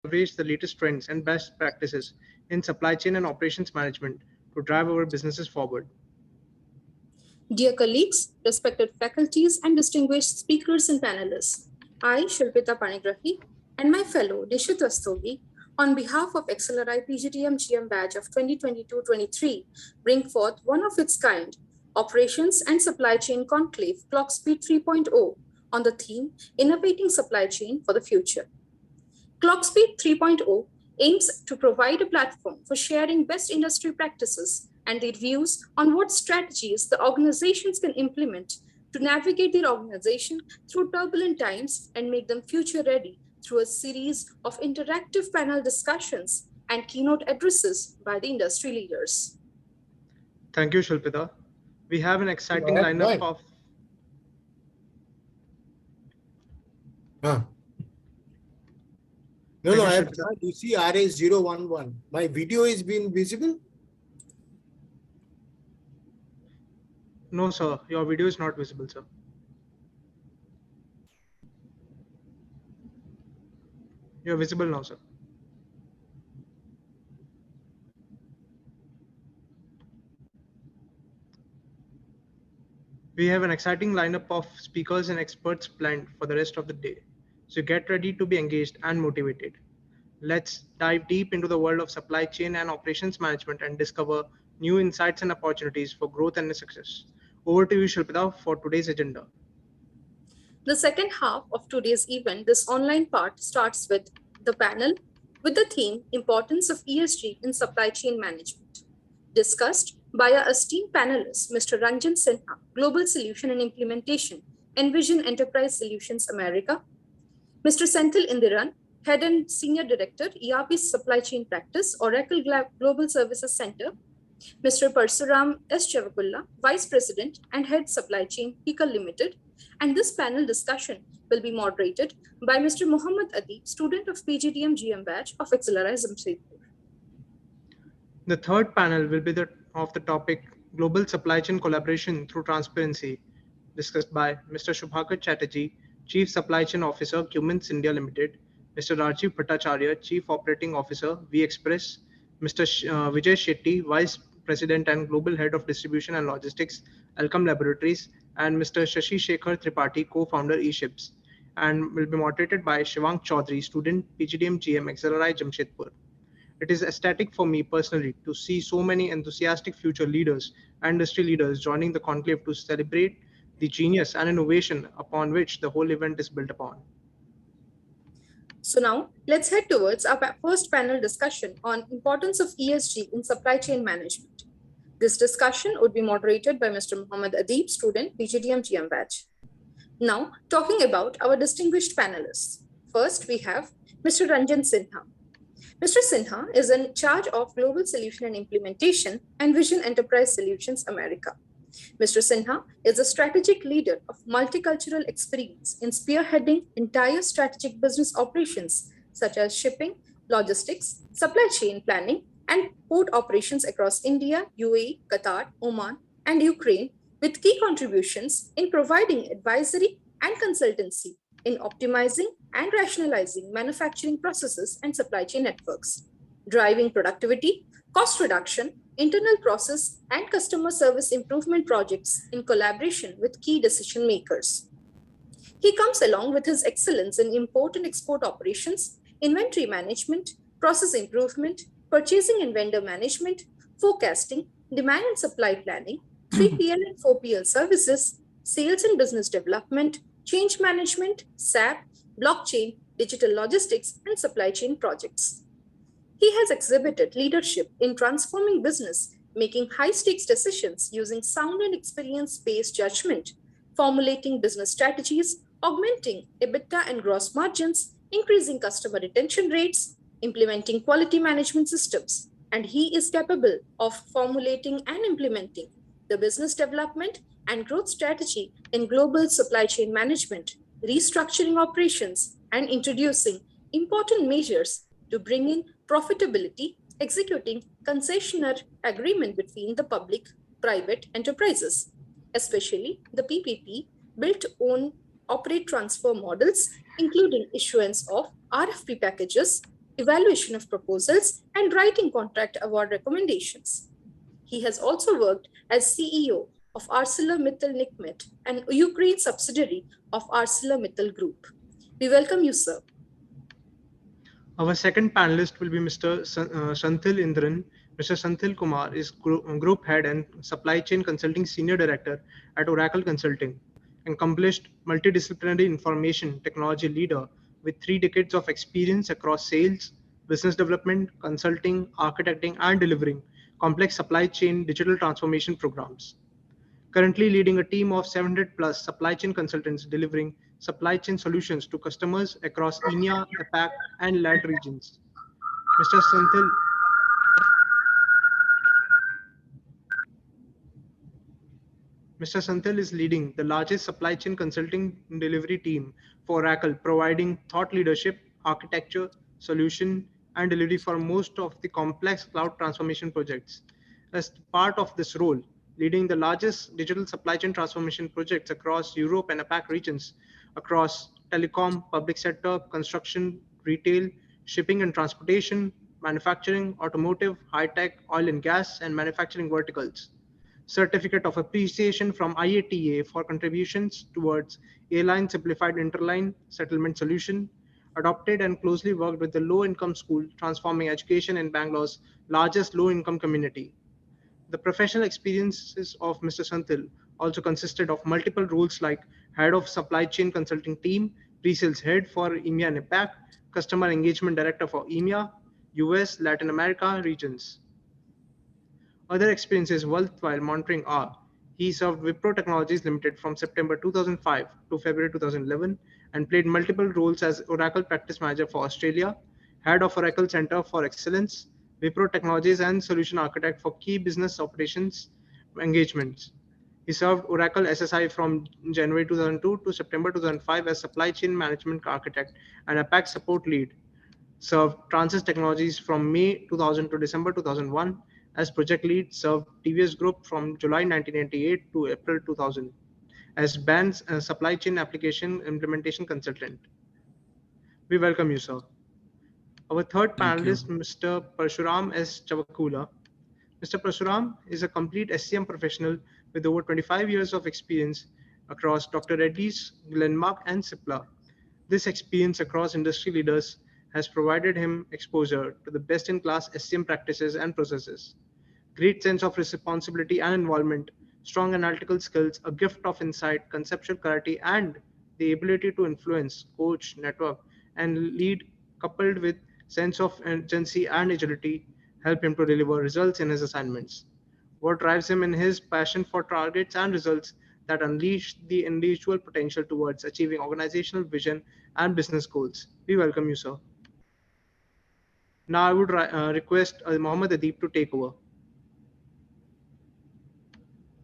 leverage the latest trends and best practices in supply chain and operations management to drive our businesses forward. Dear colleagues, respected faculties, and distinguished speakers and panelists, I, Shilpita Panigrahi, and my fellow Dishit Rastogi, on behalf of XLRI PGDM GM batch of 2022-23, bring forth one of its kind, Operations and Supply Chain Conclave Clockspeed 3.0 on the theme Innovating Supply Chain for the Future. Clockspeed 3.0 aims to provide a platform for sharing best industry practices and their views on what strategies the organizations can implement to navigate their organization through turbulent times and make them future ready through a series of interactive panel discussions and keynote addresses by the industry leaders. Thank you, Shilpita. We have an exciting lineup of... No, I have UCRA011. My video is being visible? No, sir. Your video is not visible, sir. You're visible now, sir. We have an exciting lineup of speakers and experts planned for the rest of the day. So get ready to be engaged and motivated. Let's dive deep into the world of supply chain and operations management and discover new insights and opportunities for growth and success. Over to you, Shilpita, for today's agenda. The second half of today's event, this online part, starts with the panel with the theme Importance of ESG in Supply Chain Management, discussed by our esteemed panelist, Mr. Ranjan Sinha, Global Solution and Implementation, Envision Enterprise Solutions America, Mr. Senthil Indiran, Head and Senior Director, ERP Supply Chain Practice, Oracle Global Services Center, Mr. Parsuram S. Chavakulla, Vice President and Head Supply Chain, Pika Limited, and this panel discussion will be moderated by Mr. Muhammad Adib, student of PGDM GM batch of XLRI Jamshedpur. The third panel will be of the topic Global Supply Chain Collaboration through Transparency, discussed by Mr. Shubhakar Chatterjee, Chief Supply Chain Officer, Cummins India Limited, Mr. Rajiv Bhattacharya, Chief Operating Officer, V Express, Mr. Vijay Shetty, Vice President and Global Head of Distribution and Logistics, Alchem Laboratories, and Mr. Shashi Shekhar Tripathi, Co-Founder eShips, and will be moderated by Shivank Chaudhary, Student, PGDM GM, XLRI Jamshedpur. It is ecstatic for me personally to see so many enthusiastic future leaders and industry leaders joining the conclave to celebrate the genius and innovation upon which the whole event is built upon. So now let's head towards our first panel discussion on importance of ESG in supply chain management. This discussion would be moderated by Mr. Muhammad Adib, student, PGDM GM batch. Now, talking about our distinguished panelists. First, we have Mr. Ranjan Sinha. Mr. Sinha is in charge of Global Solution and Implementation and Vision Enterprise Solutions America. Mr. Sinha is a strategic leader of multicultural experience in spearheading entire strategic business operations such as shipping, logistics, supply chain planning, and port operations across India, UAE, Qatar, Oman, and Ukraine, with key contributions in providing advisory and consultancy in optimizing and rationalizing manufacturing processes and supply chain networks, driving productivity, cost reduction, internal process, and customer service improvement projects in collaboration with key decision makers. He comes along with his excellence in import and export operations, inventory management, process improvement, purchasing and vendor management, forecasting, demand and supply planning, 3PL and 4PL services, sales and business development, change management, SAP, blockchain, digital logistics, and supply chain projects. He has exhibited leadership in transforming business, making high-stakes decisions using sound and experience-based judgment, formulating business strategies, augmenting EBITDA and gross margins, increasing customer retention rates, implementing quality management systems, and he is capable of formulating and implementing the business development and growth strategy in global supply chain management, restructuring operations, and introducing important measures to bring in profitability, executing concessionaire agreement between the public-private enterprises, especially the PPP, build, own, operate, transfer models, including issuance of RFP packages, evaluation of proposals, and writing contract award recommendations. He has also worked as CEO of ArcelorMittal Nikmet, an Ukraine subsidiary of ArcelorMittal Group. We welcome you, sir. Our second panelist will be Mr. Shanthil Indran. Mr. Shanthil Kumar is Group Head and Supply Chain Consulting Senior Director at Oracle Consulting, an accomplished multidisciplinary information technology leader with 3 decades of experience across sales, business development, consulting, architecting, and delivering complex supply chain digital transformation programs. Currently leading a team of 700 plus supply chain consultants delivering supply chain solutions to customers across EMEA, APAC, and LAT regions. Mr. Santhil, Mr. Santhil is leading the largest supply chain consulting delivery team for Oracle, providing thought leadership, architecture, solution, and delivery for most of the complex cloud transformation projects. As part of this role, leading the largest digital supply chain transformation projects across Europe and APAC regions, across telecom, public sector, construction, retail, shipping and transportation, manufacturing, automotive, high tech, oil and gas, and manufacturing verticals. Certificate of Appreciation from IATA for contributions towards Airline Simplified Interline Settlement Solution, adopted and closely worked with the low-income school, transforming education in Bangalore's largest low-income community. The professional experiences of Mr. Santhil also consisted of multiple roles like Head of Supply Chain Consulting Team, Pre-Sales Head for EMEA and APAC, Customer Engagement Director for EMEA, US, Latin America regions. Other experiences worthwhile monitoring are: he served Wipro Technologies Limited from September 2005 to February 2011 and played multiple roles as Oracle Practice Manager for Australia, Head of Oracle Center for Excellence, Wipro Technologies and Solution Architect for key business operations engagements. He served Oracle SSI from January 2002 to September 2005 as Supply Chain Management Architect and APAC Support Lead. Served Transys Technologies from May 2000 to December 2001 as project lead. Served TVS Group from July 1998 to April 2000 as BAN's supply chain application implementation consultant. We welcome you, sir. Our third Thank you. panelist, Mr. Parshuram S. Chavakula. Mr. Parshuram is a complete SCM professional with over 25 years of experience across Dr. Reddy's, Glenmark, and Cipla. This experience across industry leaders has provided him exposure to the best-in-class SCM practices and processes. Great sense of responsibility and involvement, strong analytical skills, a gift of insight, conceptual clarity, and the ability to influence, coach, network, and lead, coupled with sense of urgency and agility, help him to deliver results in his assignments. What drives him in his passion for targets and results that unleash the individual potential towards achieving organizational vision and business goals. We welcome you, sir. Now I would request Mohammed Adeep to take over.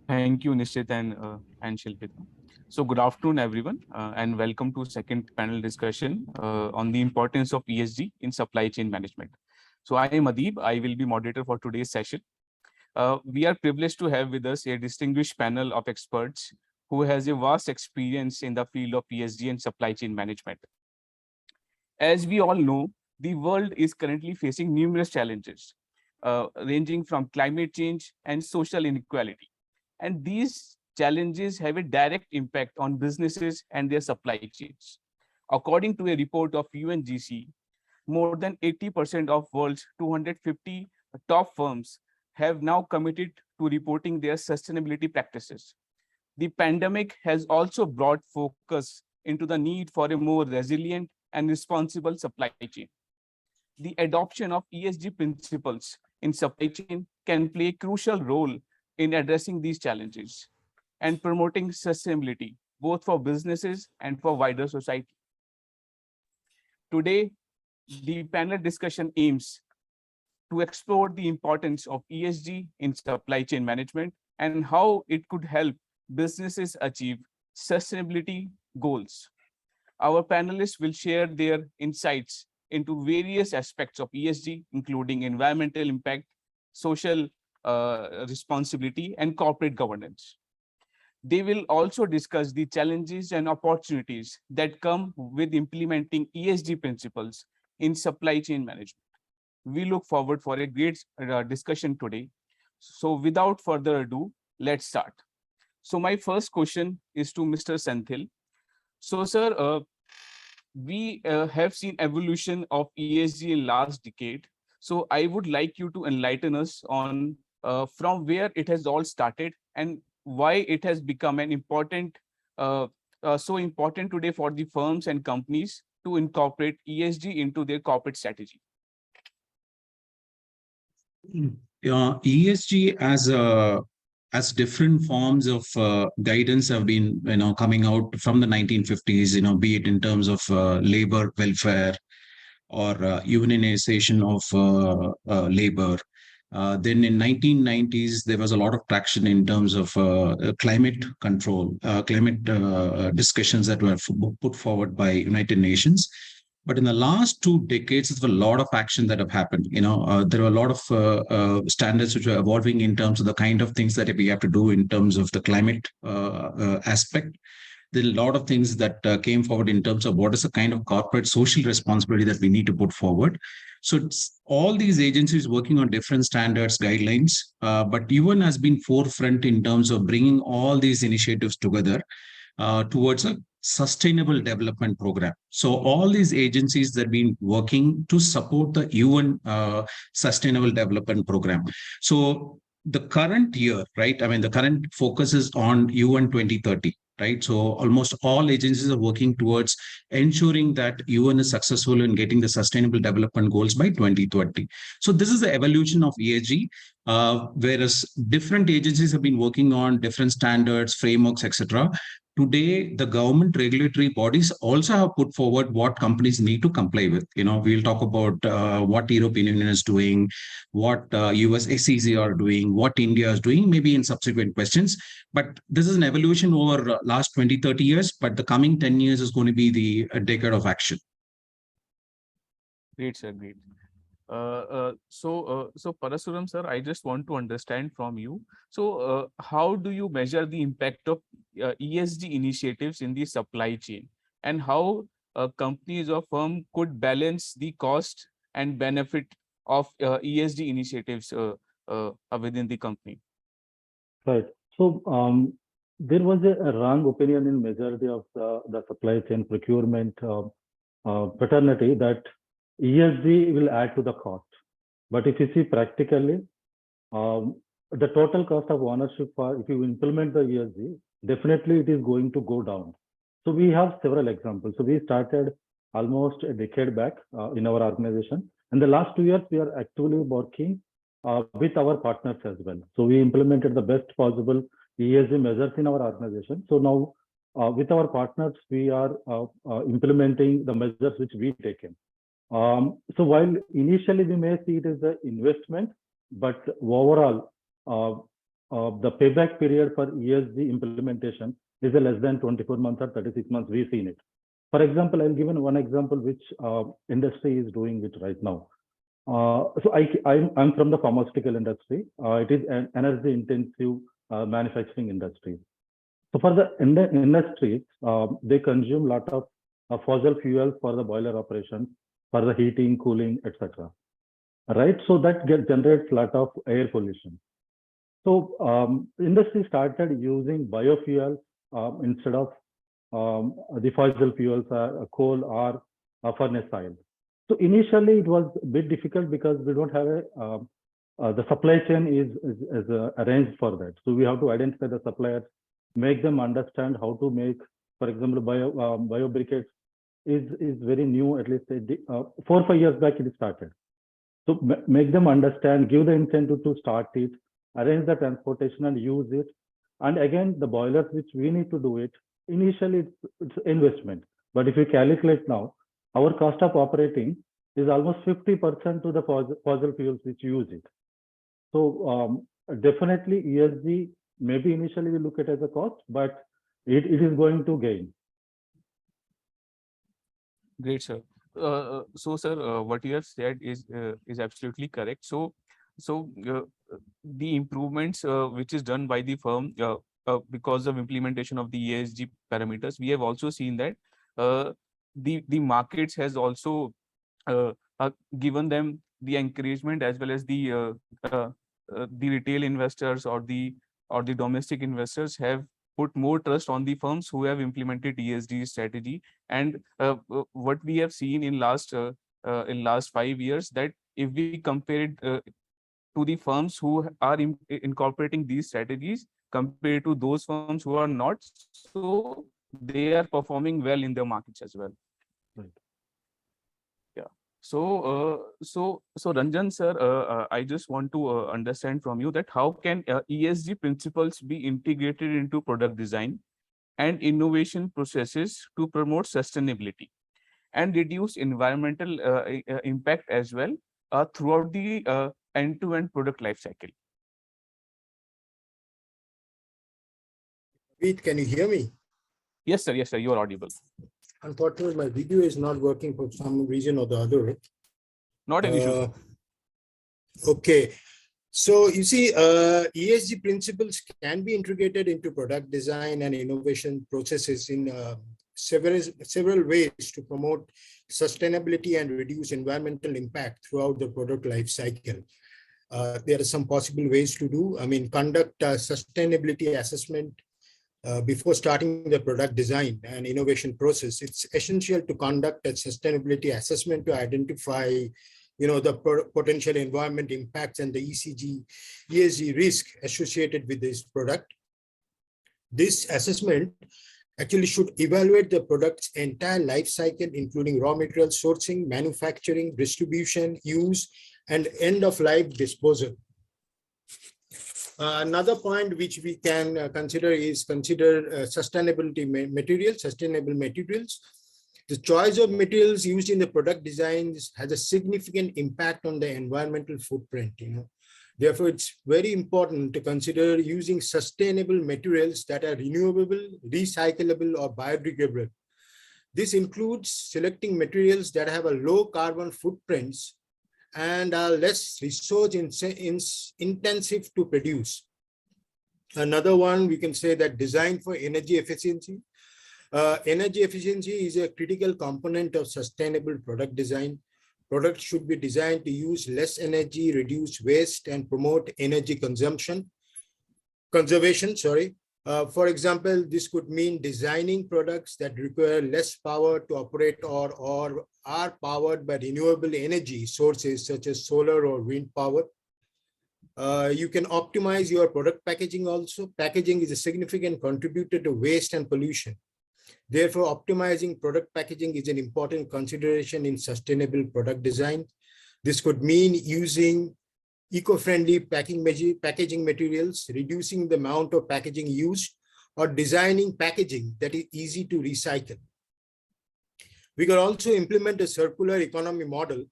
Thank you, Nishit and Shilpita. So good afternoon, everyone, and welcome to second panel discussion on the importance of ESG in supply chain management. So I am Adeep. I will be moderator for today's session. We are privileged to have with us a distinguished panel of experts who has a vast experience in the field of ESG and supply chain management. As we all know, the world is currently facing numerous challenges, ranging from climate change and social inequality. And these challenges have a direct impact on businesses and their supply chains. According to a report of UNGC, more than 80% of world's 250 top firms have now committed to reporting their sustainability practices. The pandemic has also brought focus into the need for a more resilient and responsible supply chain. The adoption of ESG principles in supply chain can play a crucial role in addressing these challenges and promoting sustainability, both for businesses and for wider society. Today, the panel discussion aims to explore the importance of ESG in supply chain management and how it could help businesses achieve sustainability goals. Our panelists will share their insights into various aspects of ESG, including environmental impact, social responsibility, and corporate governance. They will also discuss the challenges and opportunities that come with implementing ESG principles in supply chain management. We look forward for a great discussion today. So without further ado, let's start. So my first question is to Mr. Senthil. So sir, we have seen evolution of ESG in last decade. So I would like you to enlighten us on from where it has all started and why it has become an important, so important today for the firms and companies to incorporate ESG into their corporate strategy. ESG as different forms of guidance have been coming out from the 1950s, be it in terms of labor welfare or unionization of labor. Then in 1990s, there was a lot of traction in terms of climate control, climate discussions that were put forward by United Nations. But in the last 2 decades, there's a lot of action that have happened. There are a lot of standards which are evolving in terms of the kind of things that we have to do in terms of the climate aspect. There are a lot of things that came forward in terms of what is the kind of corporate social responsibility that we need to put forward. So it's all these agencies working on different standards, guidelines, but UN has been forefront in terms of bringing all these initiatives together towards a sustainable development program. So all these agencies that have been working to support the UN sustainable development program. So the current year, right? I mean, the current focus is on UN 2030. Right. So almost all agencies are working towards ensuring that UN is successful in getting the sustainable development goals by 2030. So this is the evolution of ESG, whereas different agencies have been working on different standards, frameworks, etc. Today, the government regulatory bodies also have put forward what companies need to comply with. We'll talk about what European Union is doing, what US SEC are doing, what India is doing, maybe in subsequent questions. But this is an evolution over last 20, 30 years, but the coming 10 years is going to be the decade of action. Great, sir, great. So Parasuram sir, I just want to understand from you. So how do you measure the impact of ESG initiatives in the supply chain, and how companies or firm could balance the cost and benefit of ESG initiatives within the company? Right. So there was a wrong opinion in majority of the supply chain procurement fraternity that ESG will add to the cost. But if you see practically, the total cost of ownership if you implement the ESG, definitely it is going to go down. So we have several examples. So we started almost a decade back in our organization. And the last 2 years, we are actively working with our partners as well. So we implemented the best possible ESG measures in our organization. So now with our partners, we are implementing the measures which we taken. So while initially we may see it as an investment, but overall, the payback period for ESG implementation is less than 24 months or 36 months. We've seen it. For example, I'll give one example which industry is doing it right now. So I'm from the pharmaceutical industry. It is an energy-intensive manufacturing industry. So for the industries, they consume a lot of fossil fuels for the boiler operations, for the heating, cooling, etc. Right? So that generates a lot of air pollution. So industry started using biofuels instead of the fossil fuels, coal or furnace oil. So initially it was a bit difficult because we don't have the supply chain is arranged for that. So we have to identify the suppliers, make them understand how to make, for example, bio briquettes is very new, at least 4 or 5 years back it started. So make them understand, give the incentive to start it, arrange the transportation and use it. And again, the boilers which we need to do it, initially it's investment. But if you calculate now, our cost of operating is almost 50% to the fossil fuels which use it. So definitely ESG, maybe initially we look at it as a cost, but it is going to gain. Great, sir. So, sir, what you have said is absolutely correct. So the improvements which is done by the firm because of implementation of the ESG parameters, we have also seen that the markets has also given them the encouragement as well as the retail investors or the domestic investors have put more trust on the firms who have implemented ESG strategy. And what we have seen in last 5 years, that if we compare it to the firms who are incorporating these strategies compared to those firms who are not, so they are performing well in their markets as well. Right. Yeah. So Ranjan sir, I just want to understand from you that how can ESG principles be integrated into product design and innovation processes to promote sustainability and reduce environmental impact as well throughout the end-to-end product life cycle. Pete, can you hear me? Yes, sir. Yes, sir. You are audible. Unfortunately, my video is not working for some reason or the other. Not an issue. Okay. So you see, ESG principles can be integrated into product design and innovation processes in several ways to promote sustainability and reduce environmental impact throughout the product life cycle. There are some possible ways to do. I mean, conduct a sustainability assessment before starting the product design and innovation process. It's essential to conduct a sustainability assessment to identify the potential environment impacts and the ESG risk associated with this product. This assessment actually should evaluate the product's entire life cycle, including raw material sourcing, manufacturing, distribution, use, and end-of-life disposal. Another point which we can consider is sustainable materials. The choice of materials used in the product designs has a significant impact on the environmental footprint. Therefore, it's very important to consider using sustainable materials that are renewable, recyclable, or biodegradable. This includes selecting materials that have a low carbon footprints and are less resource intensive to produce. Another one, we can say that design for energy efficiency. Energy efficiency is a critical component of sustainable product design. Products should be designed to use less energy, reduce waste, and promote energy conservation. For example, this could mean designing products that require less power to operate or are powered by renewable energy sources such as solar or wind power. You can optimize your product packaging also. Packaging is a significant contributor to waste and pollution. Therefore, optimizing product packaging is an important consideration in sustainable product design. This could mean using eco-friendly packaging materials, reducing the amount of packaging used, or designing packaging that is easy to recycle. We can also implement a circular economy model,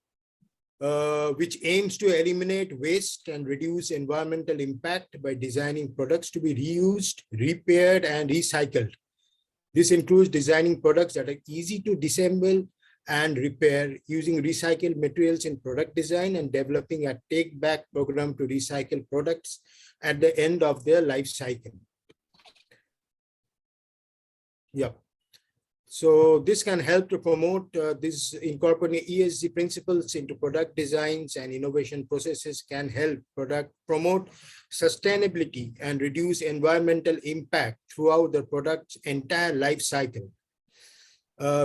which aims to eliminate waste and reduce environmental impact by designing products to be reused, repaired, and recycled. This includes designing products that are easy to disassemble and repair, using recycled materials in product design, and developing a take-back program to recycle products at the end of their life cycle. Yeah. So this can help to promote incorporating ESG principles into product designs and innovation processes can help promote sustainability and reduce environmental impact throughout the product's entire life cycle.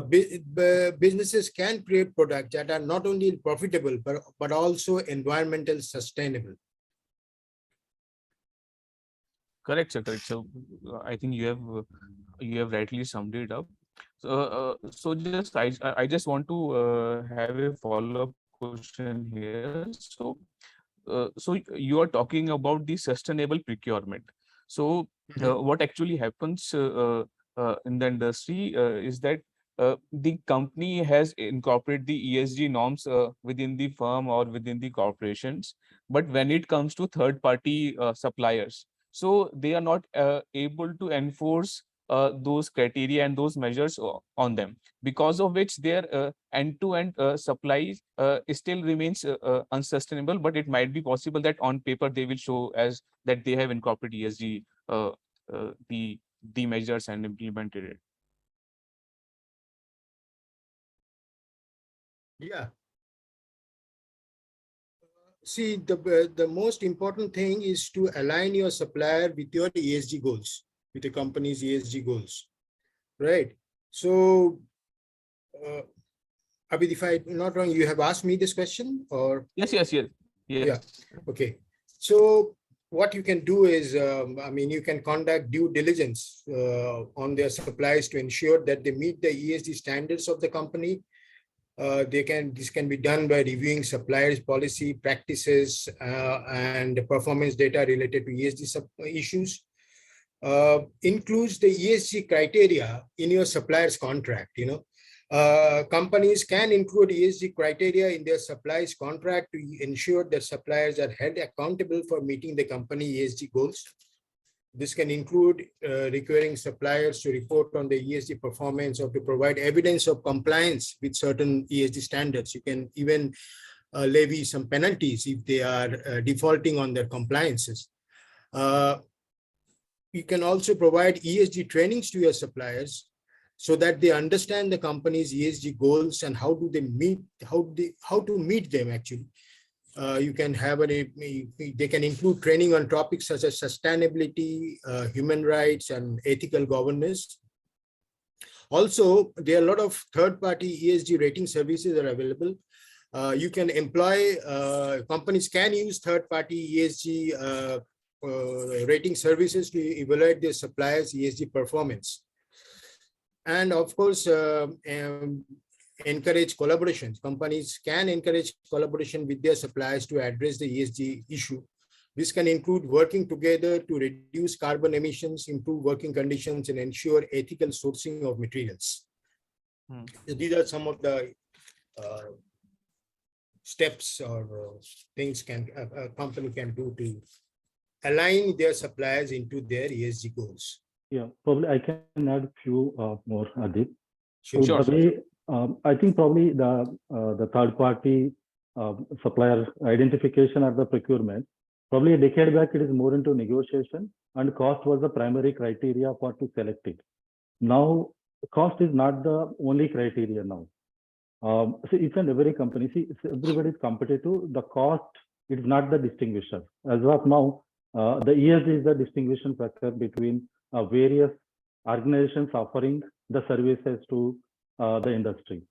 Businesses can create products that are not only profitable, but also environmental sustainable. Correct, sir. Correct. So I think you have rightly summed it up. So just I just want to have a follow-up question here. So you are talking about the sustainable procurement. So what actually happens in the industry is that the company has incorporated the ESG norms within the firm or within the corporations, but when it comes to third-party suppliers, so they are not able to enforce those criteria and those measures on them, because of which their end-to-end supply still remains unsustainable. But it might be possible that on paper they will show as that they have incorporated ESG the measures and implemented it. Yeah, See, the most important thing is to align your supplier with your ESG goals, with the company's ESG goals, right? So, Abid, if I'm not wrong, you have asked me this question, or? Yes. Yeah. Okay. So what you can do is, I mean, you can conduct due diligence on their suppliers to ensure that they meet the ESG standards of the company. This can be done by reviewing suppliers' policy, practices, and performance data related to ESG issues. Includes the ESG criteria in your supplier's contract. Companies can include ESG criteria in their suppliers contract to ensure that suppliers are held accountable for meeting the company ESG goals. This can include requiring suppliers to report on the ESG performance or to provide evidence of compliance with certain ESG standards. You can even levy some penalties if they are defaulting on their compliances. You can also provide ESG trainings to your suppliers so that they understand the company's ESG goals and how to meet them actually. You can have they can include training on topics such as sustainability, human rights, and ethical governance. Also, there are a lot of third-party ESG rating services that are available. You can employ, companies can use third-party ESG rating services to evaluate their suppliers' ESG performance. And of course, encourage collaboration. Companies can encourage collaboration with their suppliers to address the ESG issue. This can include working together to reduce carbon emissions, improve working conditions, and ensure ethical sourcing of materials. These are some of the steps or things a company can do to align their suppliers into their ESG goals. Yeah, probably I can add a few more, Adit. Sure. So the way, I think probably the third-party supplier identification or the procurement, probably a decade back, it is more into negotiation, and cost was the primary criteria to select it. Now, cost is not the only criteria now. So each and every company, everybody is competitive. The cost is not the distinguisher. As of now, the ESG is the distinguishing factor between various organizations offering the services to the industry,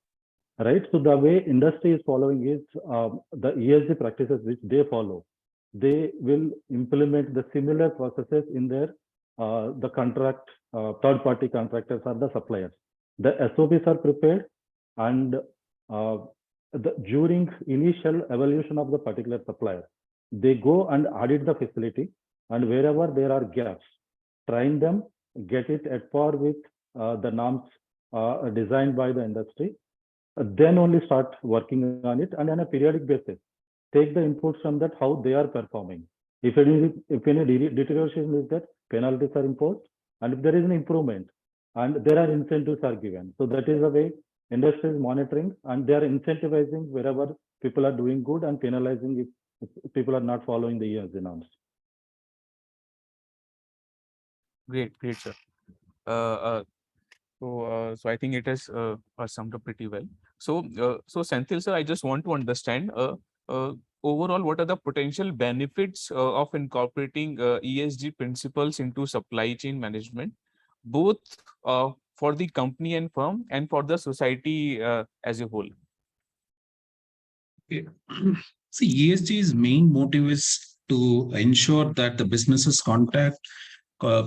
right? So the way industry is following is the ESG practices which they follow. They will implement the similar processes in their the contract third-party contractors or the suppliers. The SOPs are prepared, and during initial evaluation of the particular supplier, they go and audit the facility, and wherever there are gaps, train them, get it at par with the norms designed by the industry, then only start working on it, and on a periodic basis, take the inputs from that, how they are performing. If any deterioration is that, penalties are imposed, and if there is an improvement, and there are incentives are given. So that is the way industry is monitoring, and they are incentivizing wherever people are doing good and penalizing if people are not following the ESG norms. Great, sir. So I think it has summed up pretty well. So Senthil sir, I just want to understand overall, what are the potential benefits of incorporating ESG principles into supply chain management, both for the company and firm and for the society as a whole? Okay. See, ESG's main motive is to ensure that the businesses conduct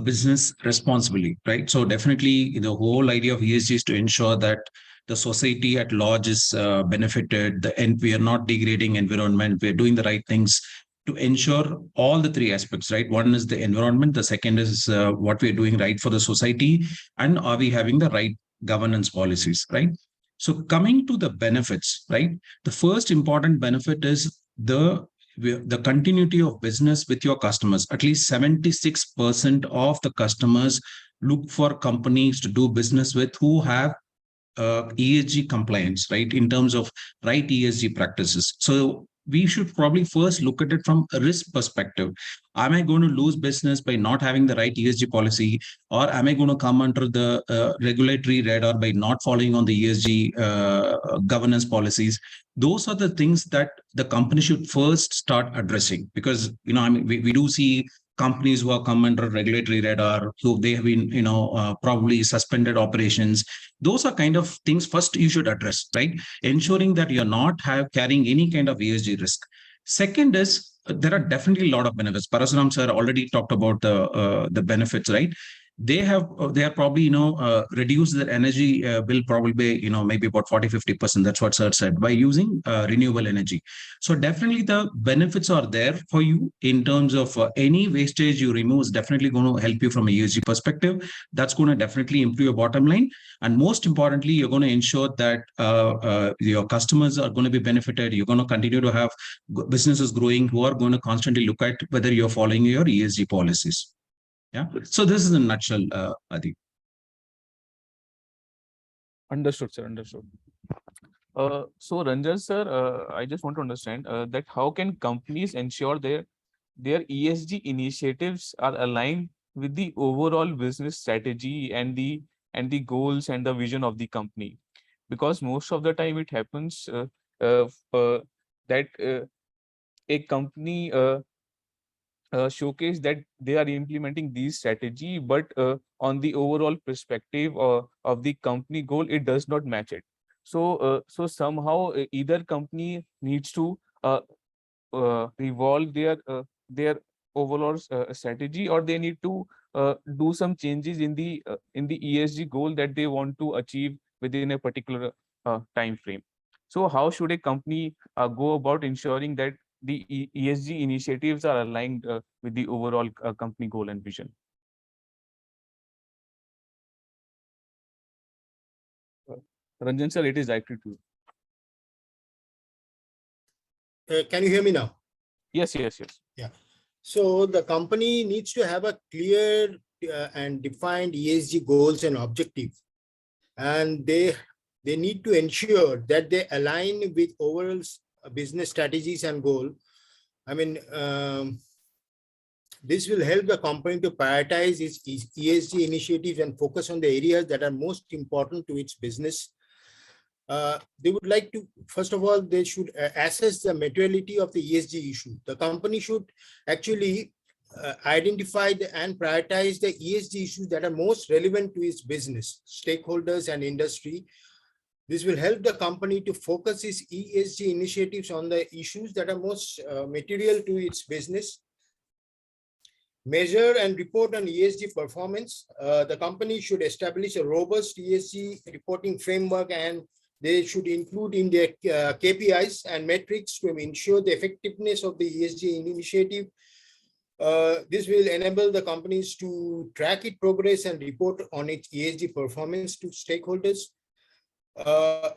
business responsibly, right? So definitely the whole idea of ESG is to ensure that the society at large is benefited, and we are not degrading environment, we're doing the right things to ensure all the three aspects, right? One is the environment, the second is what we're doing right for the society, and are we having the right governance policies, right? So coming to the benefits, right? The first important benefit is the continuity of business with your customers. At least 76% of the customers look for companies to do business with who have ESG compliance, right? In terms of right ESG practices. So we should probably first look at it from a risk perspective. Am I going to lose business by not having the right ESG policy, or am I going to come under the regulatory radar by not following on the ESG governance policies? Those are the things that the company should first start addressing, because we do see companies who have come under regulatory radar, so they have been probably suspended operations. Those are kind of things first you should address, right? Ensuring that you're not carrying any kind of ESG risk. Second is, there are definitely a lot of benefits. Parasuram sir already talked about the benefits, right? They have probably reduced their energy bill probably by maybe about 40-50%. That's what sir said, by using renewable energy. So definitely the benefits are there for you in terms of any wastage you remove is definitely going to help you from a ESG perspective. That's going to definitely improve your bottom line. And most importantly, you're going to ensure that your customers are going to be benefited. You're going to continue to have businesses growing who are going to constantly look at whether you're following your ESG policies. Yeah. So this is in a nutshell, Adi. Understood, sir. Understood. So Ranjan sir, I just want to understand that how can companies ensure their ESG initiatives are aligned with the overall business strategy and the goals and the vision of the company? Because most of the time it happens that a company showcase that they are implementing these strategy, but on the overall perspective of the company goal, it does not match it. So somehow either company needs to revolve their overall strategy, or they need to do some changes in the ESG goal that they want to achieve within a particular time frame. So how should a company go about ensuring that the ESG initiatives are aligned with the overall company goal and vision? Ranjan sir, it is directed to you. Can you hear me now? Yes. Yeah. So the company needs to have a clear and defined ESG goals and objectives, and they need to ensure that they align with overall business strategies and goal. I mean, this will help the company to prioritize its ESG initiatives and focus on the areas that are most important to its business. They would like to, first of all, they should assess the materiality of the ESG issue. The company should actually identify and prioritize the ESG issues that are most relevant to its business, stakeholders, and industry. This will help the company to focus its ESG initiatives on the issues that are most material to its business. Measure and report on ESG performance. The company should establish a robust ESG reporting framework, and they should include in their KPIs and metrics to ensure the effectiveness of the ESG initiative. This will enable the companies to track its progress and report on its ESG performance to stakeholders.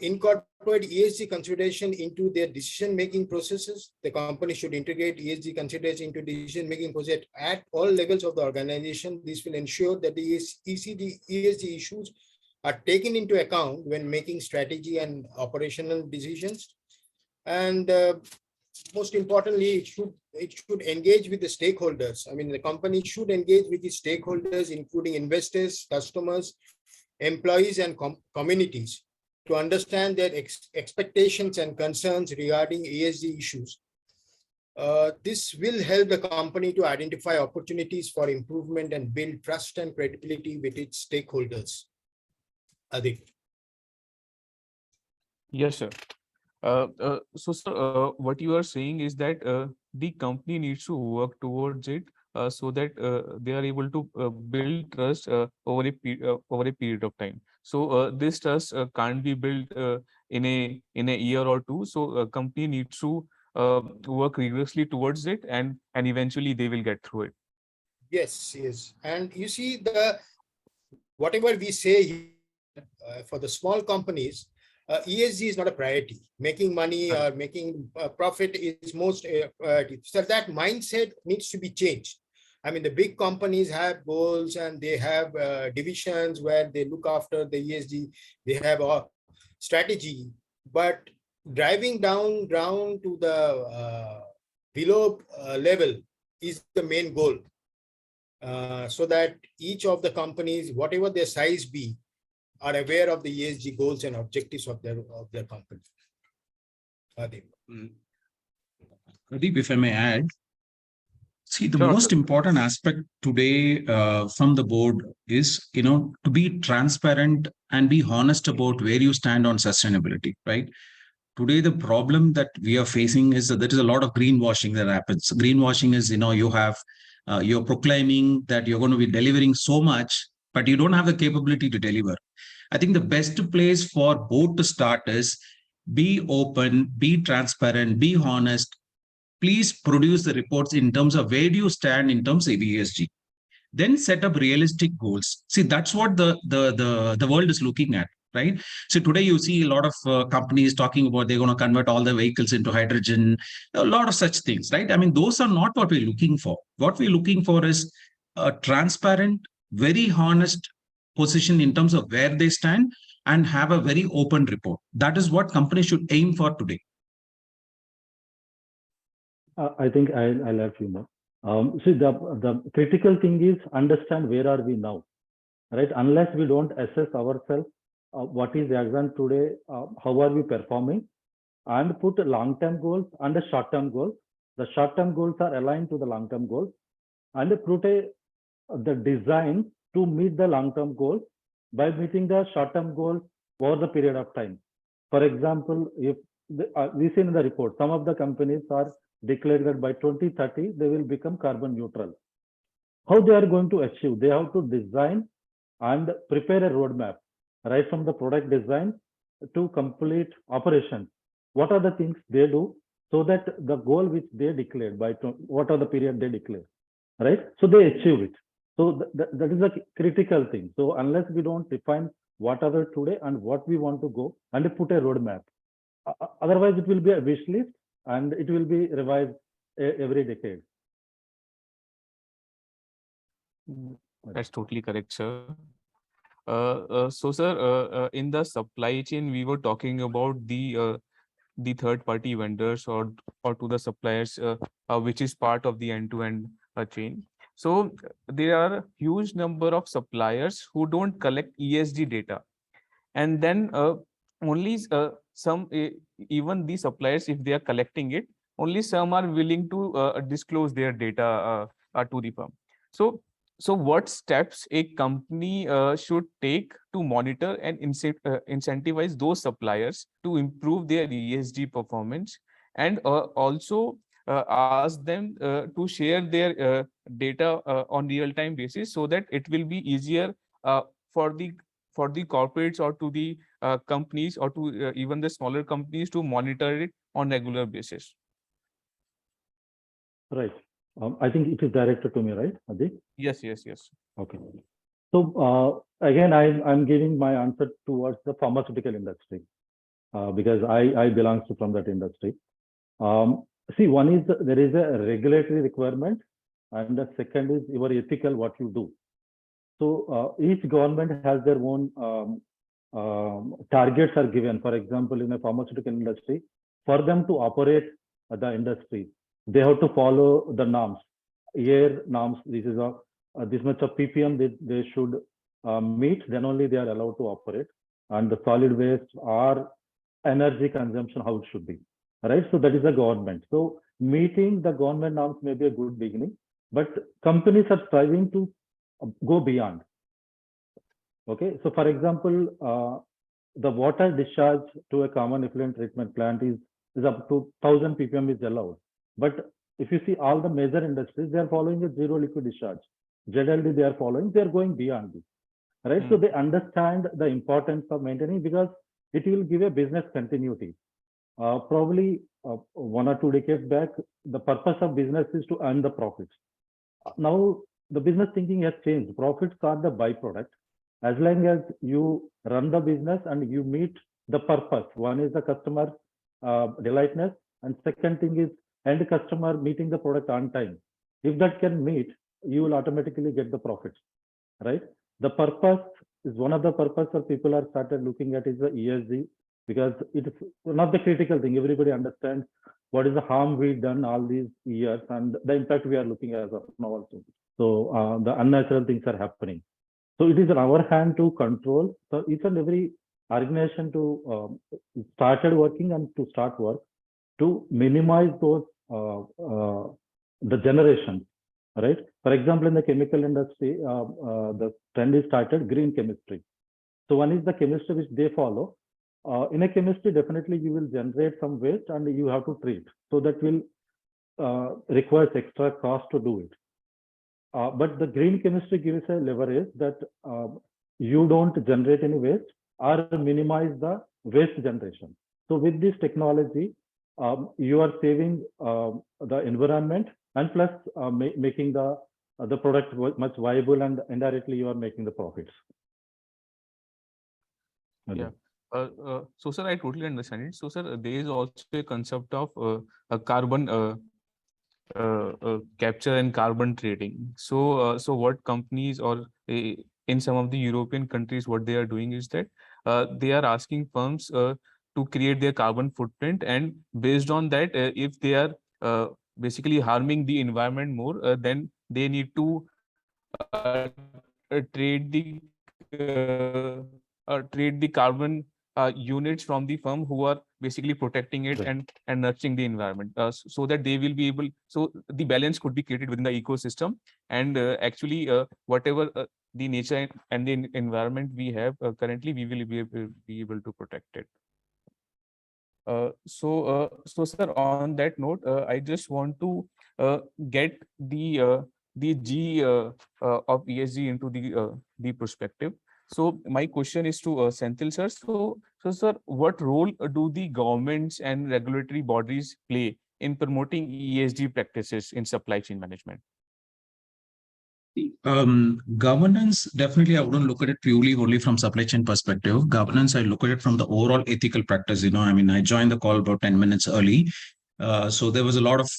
Incorporate ESG consideration into their decision-making processes. The company should integrate ESG consideration into decision-making process at all levels of the organization. This will ensure that the ESG issues are taken into account when making strategy and operational decisions. And most importantly, it should engage with the stakeholders. I mean, the company should engage with the stakeholders, including investors, customers, employees, and communities, to understand their expectations and concerns regarding ESG issues. This will help the company to identify opportunities for improvement and build trust and credibility with its stakeholders. Adik. Yes, sir. So, sir, what you are saying is that the company needs to work towards it so that they are able to build trust over a period of time. So this trust can't be built in a year or two. So a company needs to work rigorously towards it, and eventually they will get through it. Yes. And you see, whatever we say for the small companies, ESG is not a priority. Making money or making profit is most priority. So that mindset needs to be changed. I mean, the big companies have goals and they have divisions where they look after the ESG. They have a strategy, but driving down to the below level is the main goal. So that each of the companies, whatever their size be, are aware of the ESG goals and objectives of their company. Pradeep, if I may add, see, the Sure, most sir. important aspect today from the board is, to be transparent and be honest about where you stand on sustainability, right? Today, the problem that we are facing is that there is a lot of greenwashing that happens. Greenwashing is, you're proclaiming that you're going to be delivering so much, but you don't have the capability to deliver. I think the best place for board to start is be open, be transparent, be honest. Please produce the reports in terms of where do you stand in terms of ESG. Then set up realistic goals. See, that's what the world is looking at, right? So today you see a lot of companies talking about they're going to convert all the vehicles into hydrogen, a lot of such things, right? I mean, those are not what we're looking for. What we're looking for is a transparent, very honest position in terms of where they stand and have a very open report. That is what companies should aim for today. I think I'll have few more. See, the critical thing is understand where are we now, right? Unless we don't assess ourselves, what is Axon today, how are we performing, and put long-term goals and the short-term goals. The short-term goals are aligned to the long-term goals, and put the design to meet the long-term goals by meeting the short-term goals over the period of time. For example, if we see in the report, some of the companies are declared that by 2030 they will become carbon neutral. How they are going to achieve? They have to design and prepare a roadmap, right from the product design to complete operations. What are the things they do so that the goal which they declared by what are the period they declare, right? So they achieve it. So that is a critical thing. So unless we don't define what are the today and what we want to go and put a roadmap, otherwise it will be a wish list and it will be revised every decade. That's totally correct, sir. So, sir, in the supply chain, we were talking about the third-party vendors or to the suppliers, which is part of the end-to-end chain. So there are a huge number of suppliers who don't collect ESG data, and then only some even the suppliers, if they are collecting it, only some are willing to disclose their data to the firm. So what steps a company should take to monitor and incentivize those suppliers to improve their ESG performance, and also ask them to share their data on real-time basis, so that it will be easier for the corporates or to the companies or to even the smaller companies to monitor it on regular basis. Right. I think it is directed to me, right, Adi? Yes. Okay. So again, I'm giving my answer towards the pharmaceutical industry because I belong to from that industry. See, one is there is a regulatory requirement, and the second is your ethical what you do. So each government has their own targets are given. For example, in a pharmaceutical industry, for them to operate the industry, they have to follow the norms, air norms. This is this much of ppm they should meet. Then only they are allowed to operate. And the solid waste or energy consumption, how it should be, right? So that is the government. So meeting the government norms may be a good beginning, but companies are striving to go beyond. Okay, so for example, the water discharge to a common effluent treatment plant is up to 1000 ppm is allowed. But if you see all the major industries, they are following a zero liquid discharge. ZLD they are following, they are going beyond this, right? So they understand the importance of maintaining because it will give a business continuity. Probably 1 or 2 decades back, the purpose of business is to earn the profits. Now the business thinking has changed. Profits are the byproduct. As long as you run the business and you meet the purpose, one is the customer delightness, and second thing is end customer meeting the product on time. If that can meet, you will automatically get the profits, right? The purpose is one of the purpose that people are started looking at is the ESG. because it is not the critical thing. Everybody understands what is the harm we've done all these years and the impact we are looking as of now also. So the unnatural things are happening. So it is in our hand to control. So each and every organization to started working and to start work to minimize those the generations, right? For example, in the chemical industry, the trend is started green chemistry. So one is the chemistry which they follow. In a chemistry, definitely you will generate some waste and you have to treat. So that will requires extra cost to do it. But the green chemistry gives a leverage that you don't generate any waste or minimize the waste generation. So with this technology, you are saving the environment and plus making the product much viable, and indirectly you are making the profits. Yeah. So, sir, I totally understand it. So, sir, there is also a concept of a carbon capture and carbon trading. So, so what companies or in some of the European countries, what they are doing is that they are asking firms to create their carbon footprint, and based on that, if they are basically harming the environment more, then they need to trade the carbon units from the firm who are basically protecting it and nurturing the environment, so that they will be able, so the balance could be created within the ecosystem, and actually whatever the nature and the environment we have currently, we will be able to protect it. So sir, on that note, I just want to get the G of ESG into the perspective. So my question is to Senthil sir. So sir, what role do the governments and regulatory bodies play in promoting ESG practices in supply chain management? Governance, definitely, I wouldn't look at it purely only from supply chain perspective. Governance, I look at it from the overall ethical practice. I mean, I joined the call about 10 minutes early. So there was a lot of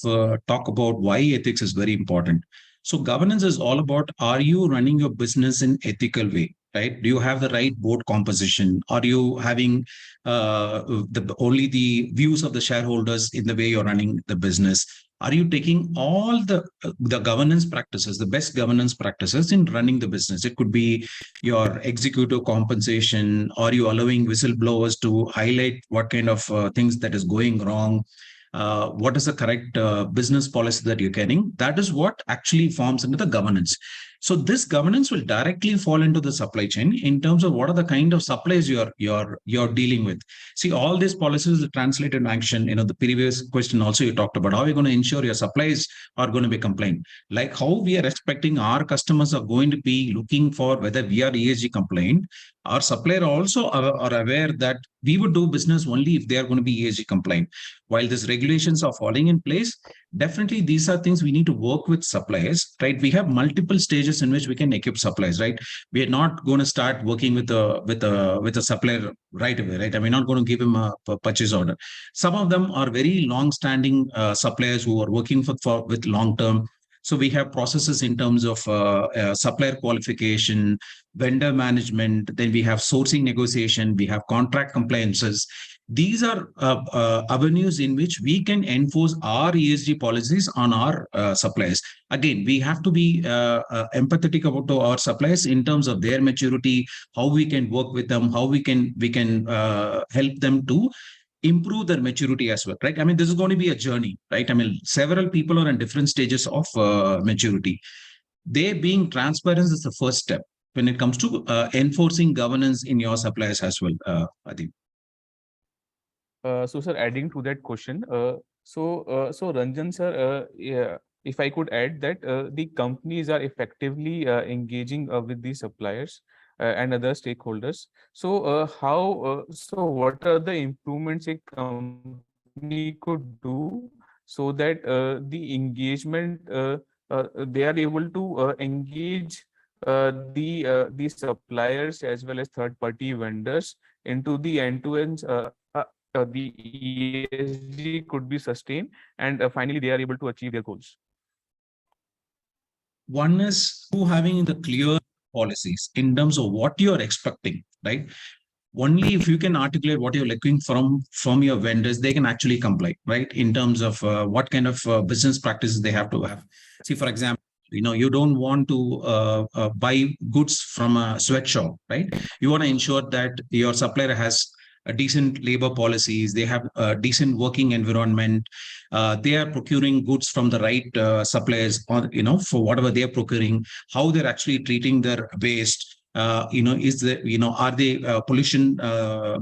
talk about why ethics is very important. So governance is all about, are you running your business in ethical way, right? Do you have the right board composition? Are you having only the views of the shareholders in the way you're running the business? Are you taking all the governance practices, the best governance practices in running the business? It could be your executive compensation. Are you allowing whistleblowers to highlight what kind of things that is going wrong? What is the correct business policy that you're getting? That is what actually forms into the governance. So this governance will directly fall into the supply chain in terms of what are the kind of supplies you're dealing with. See, all these policies are translated in action. The previous question also you talked about how you're going to ensure your supplies are going to be compliant. Like how we are expecting our customers are going to be looking for whether we are ESG compliant. Our supplier also are aware that we would do business only if they are going to be ESG compliant. While these regulations are falling in place, definitely these are things we need to work with suppliers, right? We have multiple stages in which we can equip suppliers, right? We are not going to start working with a supplier right away, right? And we're not going to give him a purchase order. Some of them are very long-standing suppliers who are working with long-term. So we have processes in terms of supplier qualification, vendor management, then we have sourcing negotiation, we have contract compliances. These are avenues in which we can enforce our ESG policies on our suppliers. Again, we have to be empathetic about our suppliers in terms of their maturity, how we can work with them, how we can help them to improve their maturity as well, right? I mean, this is going to be a journey, right? I mean, several people are in different stages of maturity. They being transparent is the first step when it comes to enforcing governance in your suppliers as well, I think. So, sir, adding to that question, so Ranjan, sir, yeah, if I could add that the companies are effectively engaging with the suppliers and other stakeholders. So, so what are the improvements a company could do so that the engagement they are able to engage the suppliers as well as third-party vendors into the end-to-end the ESG could be sustained, and finally they are able to achieve their goals? One is having the clear policies in terms of what you're expecting, right? only if you can articulate what you're looking from your vendors, they can actually comply, right? In terms of what kind of business practices they have to have. See, for example, you don't want to buy goods from a sweatshop, right? You want to ensure that your supplier has a decent labor policies, they have a decent working environment, they are procuring goods from the right suppliers, or for whatever they are procuring, how they're actually treating their waste, is the are they pollution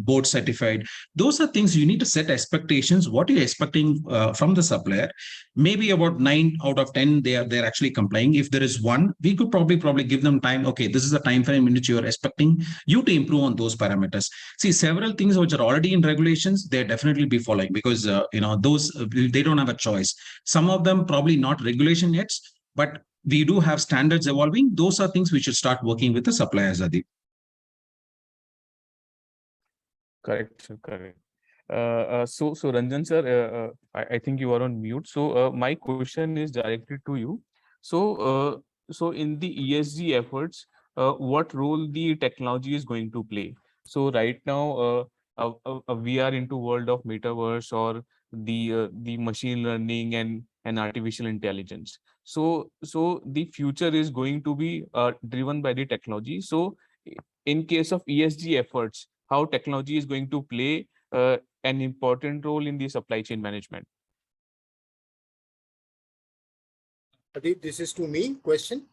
board certified? Those are things you need to set expectations, what you're expecting from the supplier. Maybe about 9 out of 10 they're actually complying. If there is one, we could probably give them time. Okay, this is the time frame in which you are expecting you to improve on those parameters. See, several things which are already in regulations, they definitely be following, because those they don't have a choice. Some of them probably not regulation yet, but we do have standards evolving. Those are things we should start working with the suppliers, Adi. Correct, sir, correct. So Ranjan sir, I think you are on mute. So my question is directed to you. So in the ESG efforts, what role the technology is going to play? So right now, we are into world of metaverse or the machine learning and artificial intelligence. So the future is going to be driven by the technology. So in case of ESG efforts, how technology is going to play an important role in the supply chain management? Adib, this is to me question.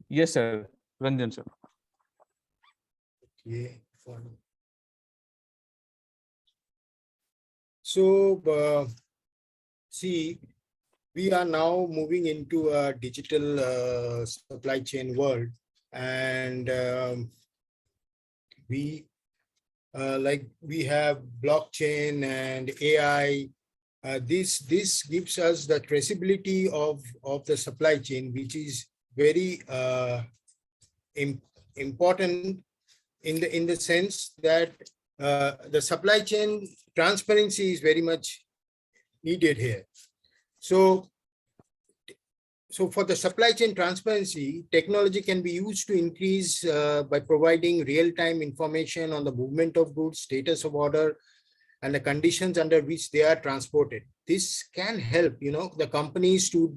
Yes, sir. Ranjan, sir. Yeah, fine. So, see, we are now moving into a digital supply chain world, and we have blockchain and AI. This gives us the traceability of the supply chain, which is very important in the sense that the supply chain transparency is very much needed here. So for the supply chain transparency, technology can be used to increase by providing real-time information on the movement of goods, status of order, and the conditions under which they are transported. This can help, the companies to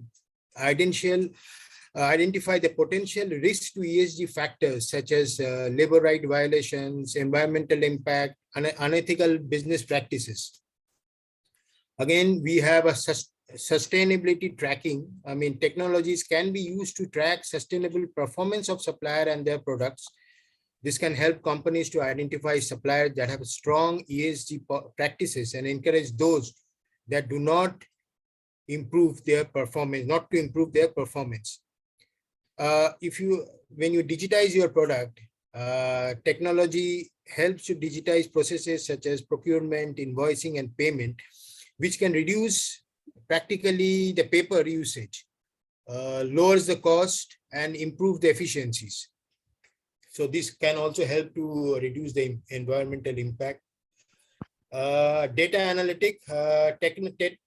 identify the potential risks to ESG factors such as labor right violations, environmental impact, and unethical business practices. Again, we have a sustainability tracking. I mean, technologies can be used to track sustainable performance of supplier and their products. This can help companies to identify suppliers that have strong ESG practices and encourage those that do not improve their performance, not to improve their performance. When you digitize your product, technology helps to digitize processes such as procurement, invoicing, and payment, which can reduce practically the paper usage, lowers the cost, and improve the efficiencies. So this can also help to reduce the environmental impact. Data analytic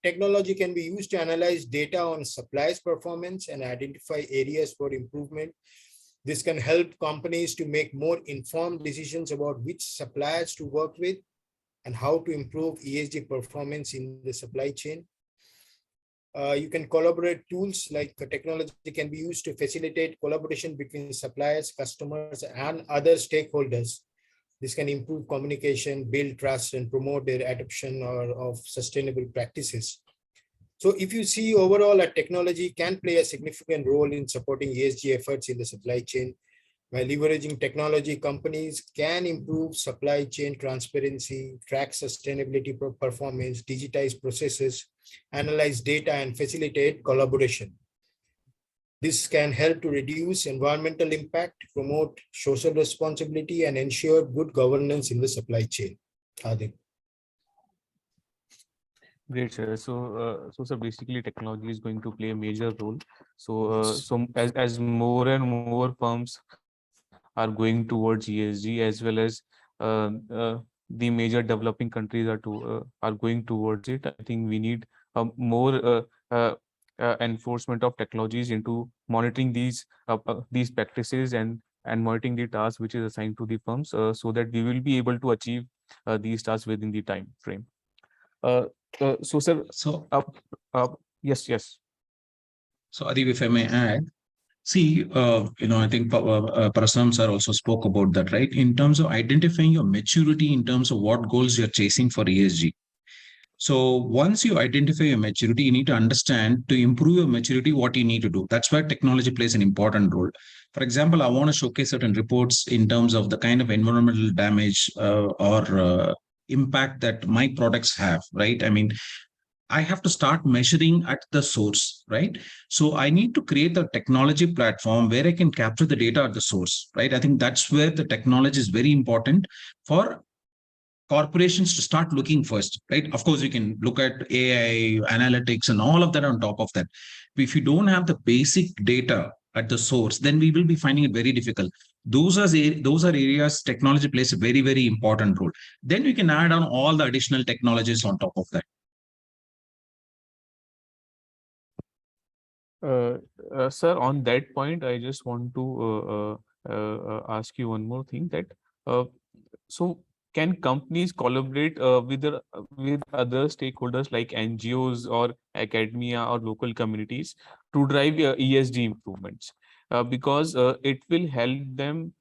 technology can be used to analyze data on suppliers' performance and identify areas for improvement. This can help companies to make more informed decisions about which suppliers to work with and how to improve ESG performance in the supply chain. You can collaborate. Tools like technology can be used to facilitate collaboration between suppliers, customers, and other stakeholders. This can improve communication, build trust, and promote their adoption of sustainable practices. So if you see overall, a technology can play a significant role in supporting ESG efforts in the supply chain. By leveraging technology, companies can improve supply chain transparency, track sustainability performance, digitize processes, analyze data, and facilitate collaboration. This can help to reduce environmental impact, promote social responsibility, and ensure good governance in the supply chain. Adib. Great, sir. So basically, technology is going to play a major role. So as more and more firms are going towards ESG, as well as the major developing countries are going towards it, I think we need more enforcement of technologies into monitoring these practices and and monitoring the task which is assigned to the firms, so that we will be able to achieve these tasks within the time frame. So, sir, So, yes, yes. so Adib, if I may add, see, I think Prasam sir also spoke about that, right? In terms of identifying your maturity, in terms of what goals you're chasing for ESG. So once you identify your maturity, you need to understand to improve your maturity, what you need to do. That's where technology plays an important role. For example, I want to showcase certain reports in terms of the kind of environmental damage or impact that my products have, right? I mean, I have to start measuring at the source, right? So I need to create a technology platform where I can capture the data at the source, right? I think that's where the technology is very important for corporations to start looking first, right? Of course, we can look at AI, analytics, and all of that on top of that. But if you don't have the basic data at the source, then we will be finding it very difficult. Those are areas technology plays a very, very important role. Then we can add on all the additional technologies on top of that. Sir, on that point, I just want to ask you one more thing, that so can companies collaborate with other stakeholders like NGOs or academia or local communities to drive ESG improvements? Because it will help them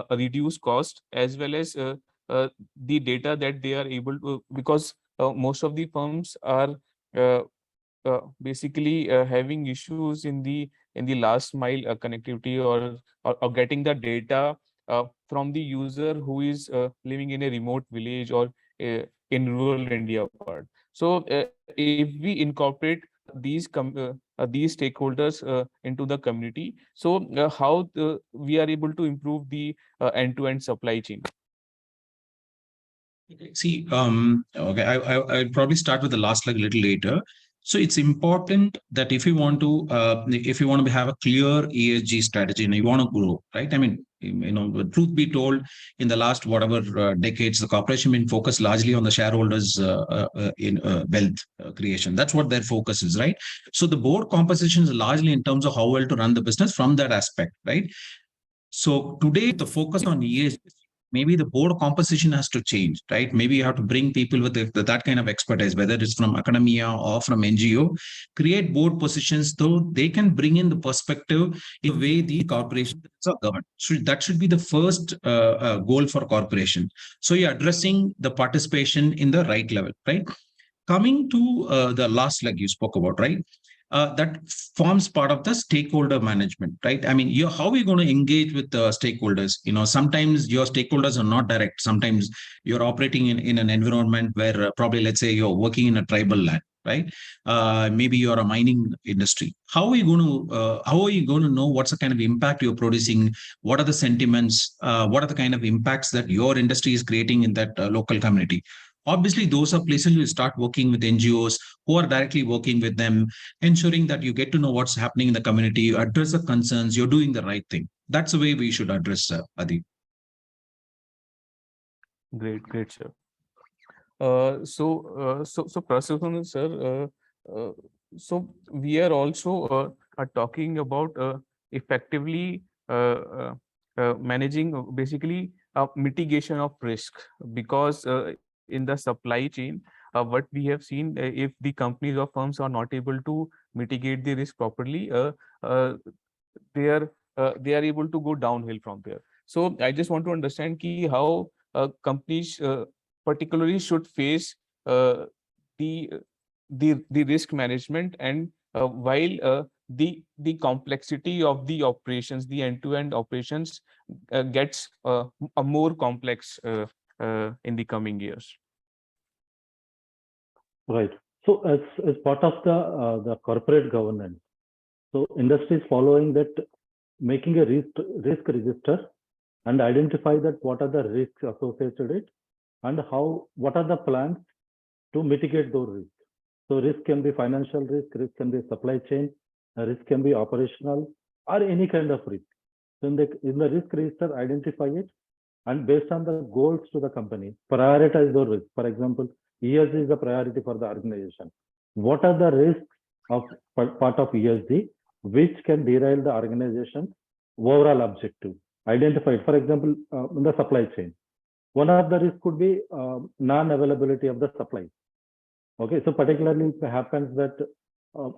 reduce cost, as well as the data that they are able to, because most of the firms are uh, basically having issues in the last mile connectivity, or getting the data from the user who is living in a remote village or in rural India part. So if we incorporate these stakeholders into the community, so how we are able to improve the end-to-end supply chain? See, okay, I'll probably start with the last leg a little later. So it's important that if you want to have a clear ESG strategy and you want to grow, right? I mean, the truth be told, in the last whatever decades, the corporation been focused largely on the shareholders' in wealth creation. That's what their focus is, right? So the board composition is largely in terms of how well to run the business from that aspect, right? So today, the focus on ESG, maybe the board composition has to change, right? Maybe you have to bring people with that kind of expertise, whether it's from academia or from NGO, create board positions, though they can bring in the perspective in the way the corporations are governed. So that should be the first goal for corporation. So you're addressing the participation in the right level, right? Coming to the last leg you spoke about, right? That forms part of the stakeholder management, right? I mean, how are you going to engage with the stakeholders? Sometimes your stakeholders are not direct. Sometimes you're operating in an environment where probably, let's say, you're working in a tribal land, right? Maybe you're a mining industry. How are you going to know what's the kind of impact you're producing? What are the sentiments? What are the kind of impacts that your industry is creating in that local community? Obviously, those are places you start working with NGOs who are directly working with them, ensuring that you get to know what's happening in the community, you address the concerns, you're doing the right thing. That's the way we should address Adi. Great, sir. So Prasad sir, so we are also are talking about effectively managing basically mitigation of risk, because in the supply chain, what we have seen, if the companies or firms are not able to mitigate the risk properly, they are able to go downhill from there. So I just want to understand how companies particularly should face the the risk management, and while the complexity of the operations, the end-to-end operations gets a more complex in the coming years. Right. So as part of the corporate governance, so industry is following that, making a risk register and identify that what are the risks associated with it, and what are the plans to mitigate those risks. So risk can be financial risk can be supply chain, risk can be operational, or any kind of risk. So in the risk register, identify it, and based on the goals to the company, prioritize those risks. For example, ESG is a priority for the organization. What are the risks of part of ESG which can derail the organization's overall objective? identified. For example, in the supply chain, one of the risks could be non-availability of the supply. Okay, so particularly it happens that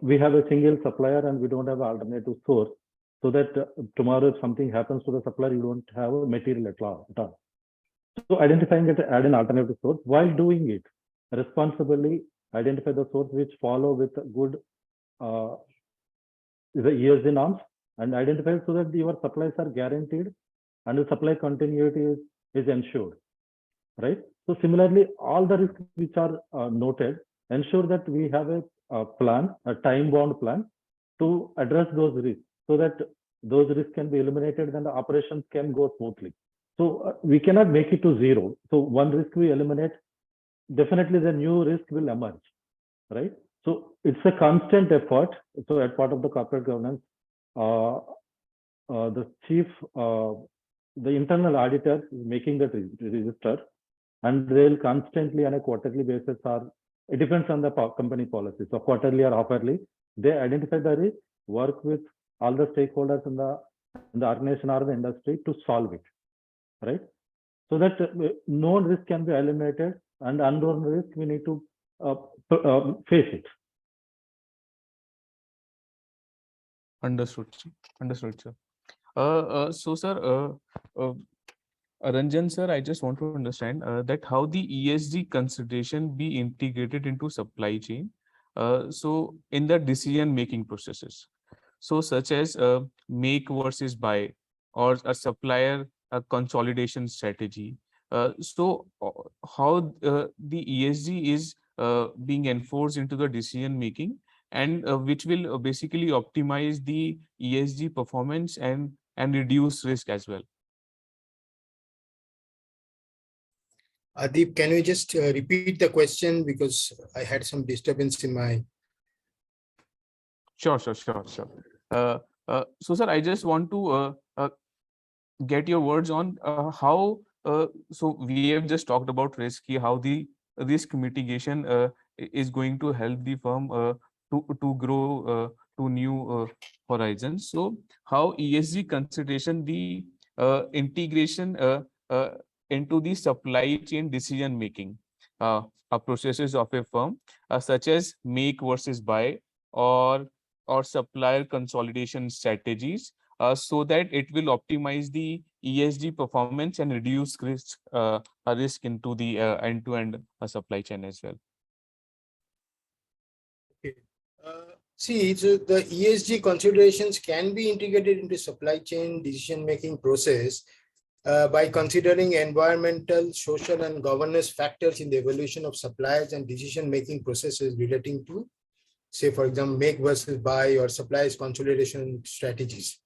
we have a single supplier and we don't have an alternative source, so that tomorrow if something happens to the supplier, you don't have a material at all. So identifying it, add an alternative source. While doing it, responsibly identify the source which follow with good the ESG norms, and identify so that your supplies are guaranteed and the supply continuity is ensured, right? So similarly, all the risks which are noted, ensure that we have a plan, a time-bound plan to address those risks, so that those risks can be eliminated and the operations can go smoothly. So we cannot make it to zero. So one risk we eliminate, definitely the new risk will emerge, right? So it's a constant effort. So as part of the corporate governance, the chief, the internal auditor is making the register, and they'll constantly on a quarterly basis, or it depends on the company policy. So quarterly or half-yearly, they identify the risk, work with all the stakeholders in the organization or the industry to solve it, right? So that known risk can be eliminated, and unknown risk we need to face it. Understood. Understood, sir. So, sir, Ranjan, sir, I just want to understand that how the ESG consideration be integrated into supply chain. So, in the decision-making processes, so such as make versus buy, or a supplier consolidation strategy. So, how the ESG is being enforced into the decision-making, and which will basically optimize the ESG performance and reduce risk as well. Adeep, can you just repeat the question, because I had some disturbance in my... Sure. So, sir, I just want to get your words on how, so we have just talked about risk, how the risk mitigation is going to help the firm to grow to new horizons. So how ESG consideration, the integration into the supply chain decision making processes of a firm, such as make versus buy, or supplier consolidation strategies, so that it will optimize the ESG performance and reduce risk into the end-to-end supply chain as well. Okay. See, so the ESG considerations can be integrated into supply chain decision-making process by considering environmental, social, and governance factors in the evaluation of suppliers and decision-making processes relating to, say, for example, make versus buy or suppliers consolidation strategies.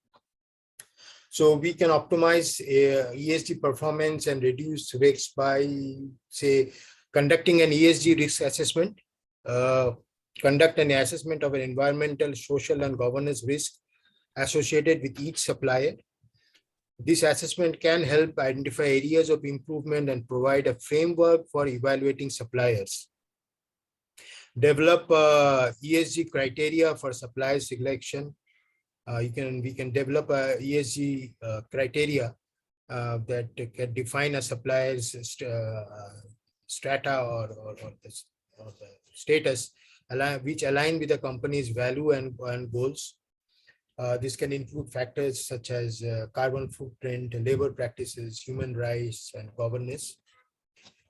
So we can optimize ESG performance and reduce risks by, say, conducting an ESG risk assessment, conduct an assessment of an environmental, social, and governance risk associated with each supplier. This assessment can help identify areas of improvement and provide a framework for evaluating suppliers. Develop ESG criteria for supplier selection. We can develop a ESG criteria that can define a supplier's strata or the status, which align with the company's value and goals. This can include factors such as carbon footprint, labor practices, human rights, and governance.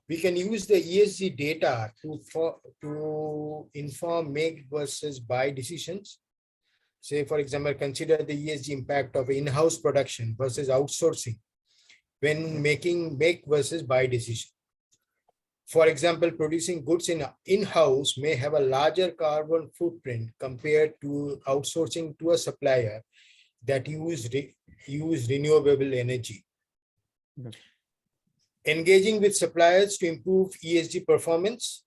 We can use the ESG data to inform make versus buy decisions. Say, for example, consider the ESG impact of in-house production versus outsourcing when making make versus buy decision. For example, producing goods in-house may have a larger carbon footprint compared to outsourcing to a supplier that use renewable energy. Yes. Engaging with suppliers to improve ESG performance.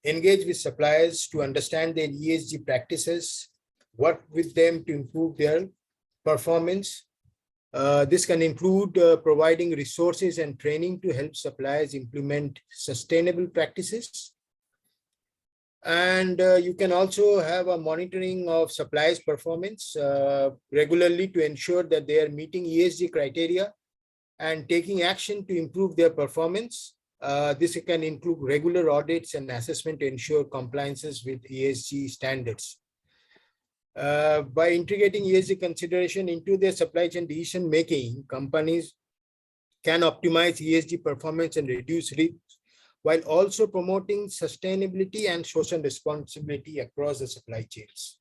Engage with suppliers to understand their ESG practices. Work with them to improve their performance. This can include providing resources and training to help suppliers implement sustainable practices. And you can also have a monitoring of suppliers' performance regularly to ensure that they are meeting ESG criteria and taking action to improve their performance. This can include regular audits and assessment to ensure compliances with ESG standards. By integrating ESG consideration into their supply chain decision making, companies can optimize ESG performance and reduce risks, while also promoting sustainability and social responsibility across the supply chains.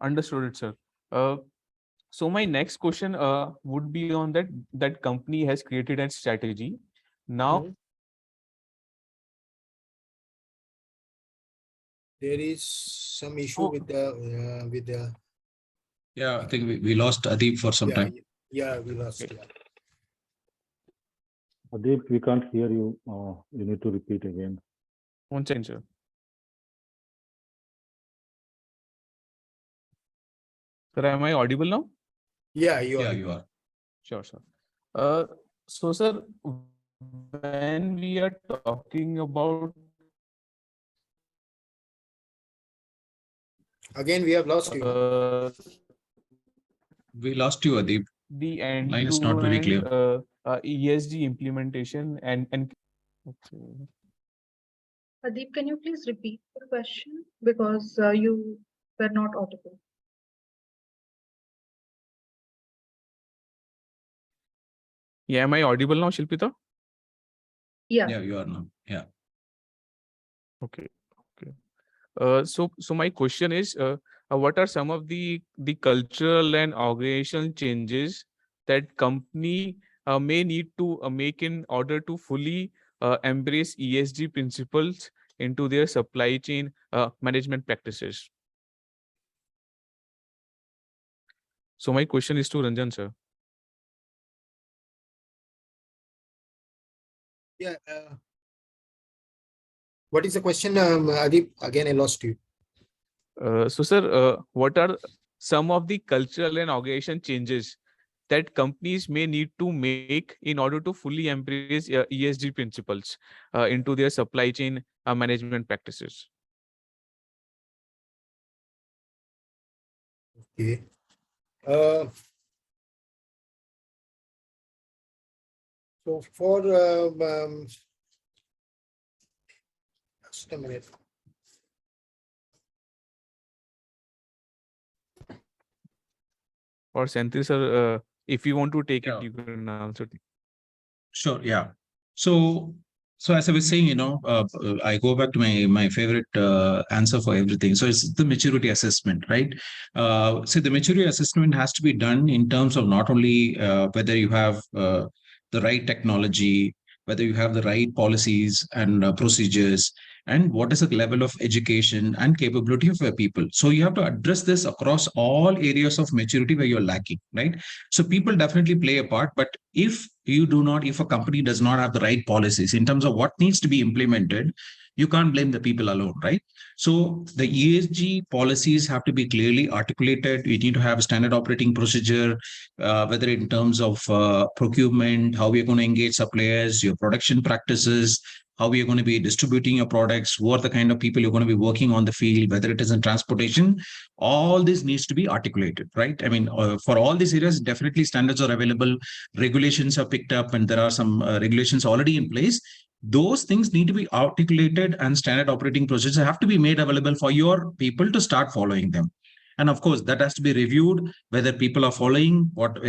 Understood it, sir. So my next question would be on that company has created a strategy. Now, there is some issue with the. Yeah, I think we lost Adib for some time. Yeah, we lost. Okay. Yeah. Adib, we can't hear you. You need to repeat again. one second, sir. Sir, am I audible now? Yeah, you are. You are. Sure, sir. So, sir, when we are talking about Again, we have lost you. We lost you, Adib. The end Line is not very clear. ESG implementation and okay. Pradeep, can you please repeat the question because you were not audible? Yeah, am I audible now, Shilpita? Yeah. You are now. Yeah. Okay. So my question is, what are some of the cultural and organizational changes that company may need to make in order to fully embrace ESG principles into their supply chain management practices? So my question is to Ranjan, sir. Yeah. What is the question, Adib? Again, I lost you. So, sir, what are some of the cultural and organization changes that companies may need to make in order to fully embrace ESG principles into their supply chain management practices? Okay. So for just a minute. Or Santri, sir, if you want to take Yeah. it, you can answer. Sure. Yeah. So as I was saying, I go back to my favorite answer for everything. So it's the maturity assessment, right? So the maturity assessment has to be done in terms of not only whether you have the right technology, whether you have the right policies and procedures, and what is the level of education and capability of your people. So you have to address this across all areas of maturity where you're lacking, right? So people definitely play a part, but if a company does not have the right policies in terms of what needs to be implemented, you can't blame the people alone, right? So the ESG policies have to be clearly articulated. You need to have a standard operating procedure, whether in terms of procurement, how we're going to engage suppliers, your production practices, how we are going to be distributing your products, who are the kind of people you're going to be working on the field, whether it is in transportation. All this needs to be articulated, right? I mean, for all these areas, definitely standards are available, regulations are picked up, and there are some regulations already in place. Those things need to be articulated, and standard operating procedures have to be made available for your people to start following them. And of course, that has to be reviewed, whether people are following whether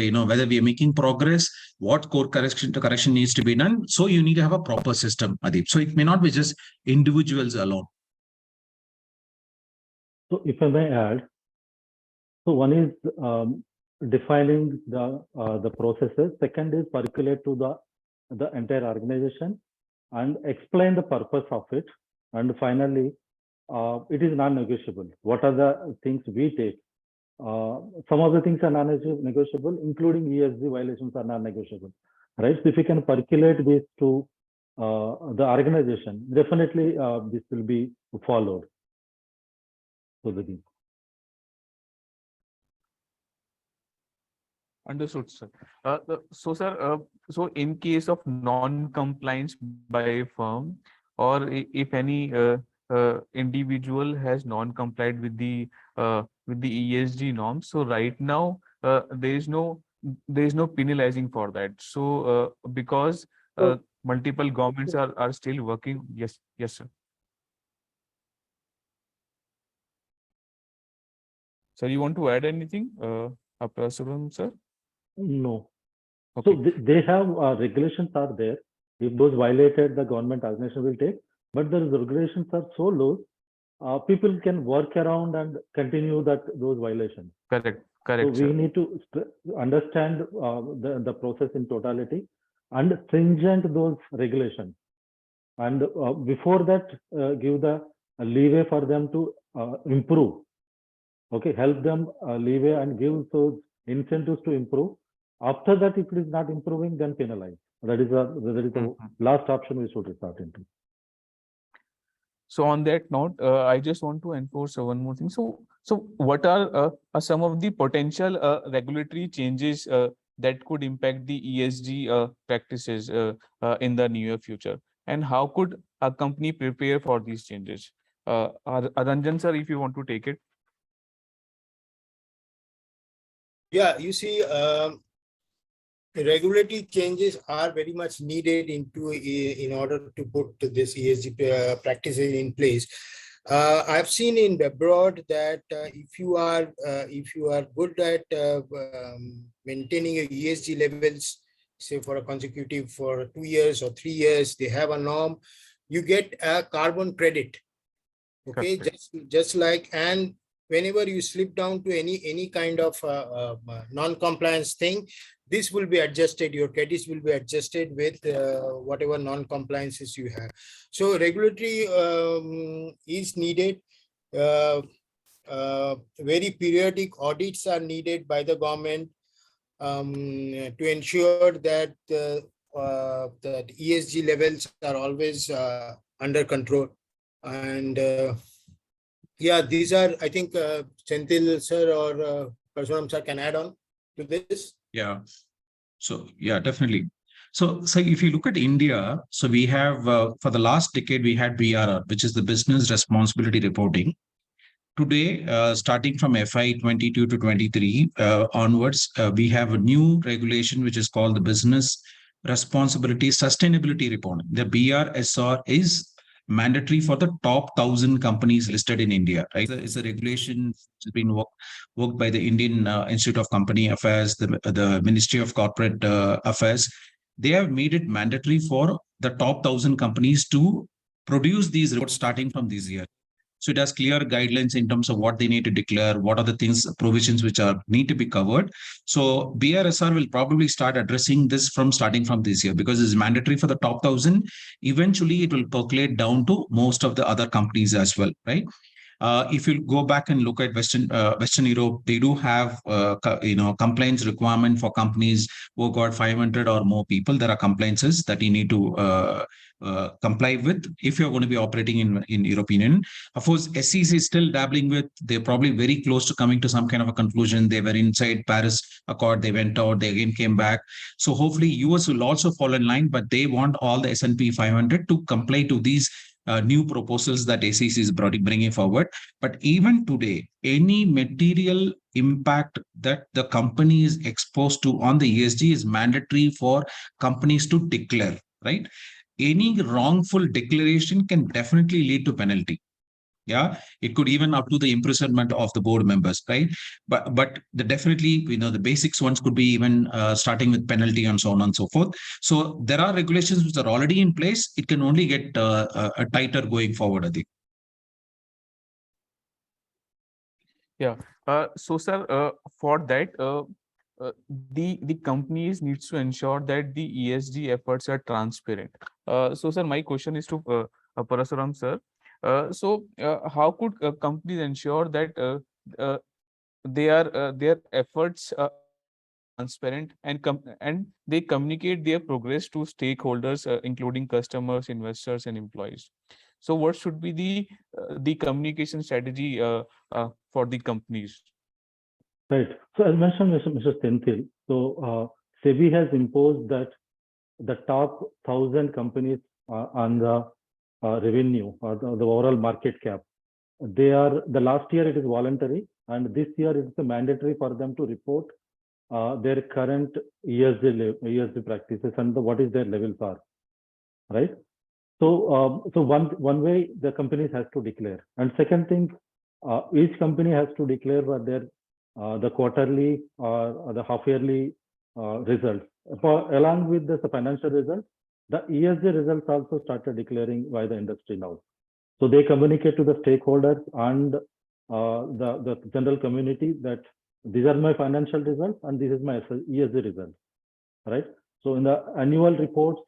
we are making progress, what core correction needs to be done. So you need to have a proper system, Adib. So it may not be just individuals alone. So if I may add, so one is defining the processes. Second is percolate to the entire organization and explain the purpose of it. And finally, it is non-negotiable. What are the things we take? Some of the things are non-negotiable, including ESG violations are non-negotiable, right? So if you can percolate this to the organization, definitely this will be followed. So the Understood, sir. So, sir, so in case of non-compliance by a firm, or if any individual has non-complied with the ESG norms, so right now there is no penalizing for that. So because multiple governments are still working. Yes, yes, sir. Sir, you want to add anything, Suram, sir? No. Okay. So they have regulations are there. If those violated, the government organization will take. But the regulations are so loose, people can work around and continue those violations. Correct. So Correct, we sir. need to understand the process in totality and stringent those regulations. And before that, give the leeway for them to improve. Okay, help them leeway and give those incentives to improve. After that, if it is not improving, then penalize. That is the last option we should resort into. So on that note, I just want to enforce one more thing. So what are some of the potential regulatory changes that could impact the ESG practices in the near future? And how could a company prepare for these changes? Ranjan sir, if you want to take it. Yeah, you see, regulatory changes are very much needed in order to put this ESG practices in place. I've seen in abroad that if you are good at maintaining your ESG levels, say for a consecutive for 2 years or 3 years, they have a norm. You get a carbon credit. Okay, just like, and whenever you slip down to any kind of non-compliance thing, this will be adjusted. Your credits will be adjusted with whatever non-compliances you have. So regulatory is needed. Very periodic audits are needed by the government to ensure that that ESG levels are always under control. And yeah, these are, I think, Senthil sir or Parsuram sir can add on to this. Yeah. So yeah, definitely. So if you look at India, so we have for the last decade we had BRR, which is the Business Responsibility Reporting. Today, starting from FY 22 to 23 onwards, we have a new regulation which is called the Business Responsibility Sustainability Reporting. The BRSR is mandatory for the top 1,000 companies listed in India, right? It's a regulation which has been worked by the Indian Institute of Company Affairs, the Ministry of Corporate Affairs. They have made it mandatory for the top 1,000 companies to produce these reports starting from this year. So it has clear guidelines in terms of what they need to declare, what are the things, provisions which are need to be covered. So BRSR will probably start addressing this from starting from this year because it's mandatory for the top 1,000. Eventually, it will percolate down to most of the other companies as well, right? If you go back and look at Western Europe, they do have compliance requirement for companies who got 500 or more people. There are compliances that you need to comply with if you're going to be operating in European Union. Of course, SEC is still dabbling with. They're probably very close to coming to some kind of a conclusion. They were inside Paris Accord. They went out. They again came back. So hopefully, US will also fall in line, but they want all the S&P 500 to comply to these new proposals that SEC is bringing forward. But even today, any material impact that the company is exposed to on the ESG is mandatory for companies to declare, right? Any wrongful declaration can definitely lead to penalty. Yeah, it could even up to the imprisonment of the board members, right? But definitely, the basics ones could be even starting with penalty and so on and so forth. So there are regulations which are already in place. It can only get tighter going forward, I think. Yeah. So, sir, for that, the companies needs to ensure that the ESG efforts are transparent. So, sir, my question is to Parasuram sir. So, how could companies ensure that their efforts are transparent and they communicate their progress to stakeholders, including customers, investors, and employees? So, what should be the communication strategy for the companies? Right. So as mentioned, Mr. Senthil, So SEBI has imposed that the top 1,000 companies on the revenue or the overall market cap, they are, the last year it is voluntary, and this year it's mandatory for them to report their current ESG practices and what is their levels are, right? So one way the companies has to declare, and second thing, each company has to declare what their the quarterly or the half yearly results. Along with the financial results, the ESG results also started declaring by the industry now. So they communicate to the stakeholders and the general community that these are my financial results and this is my ESG results, right? So in the annual reports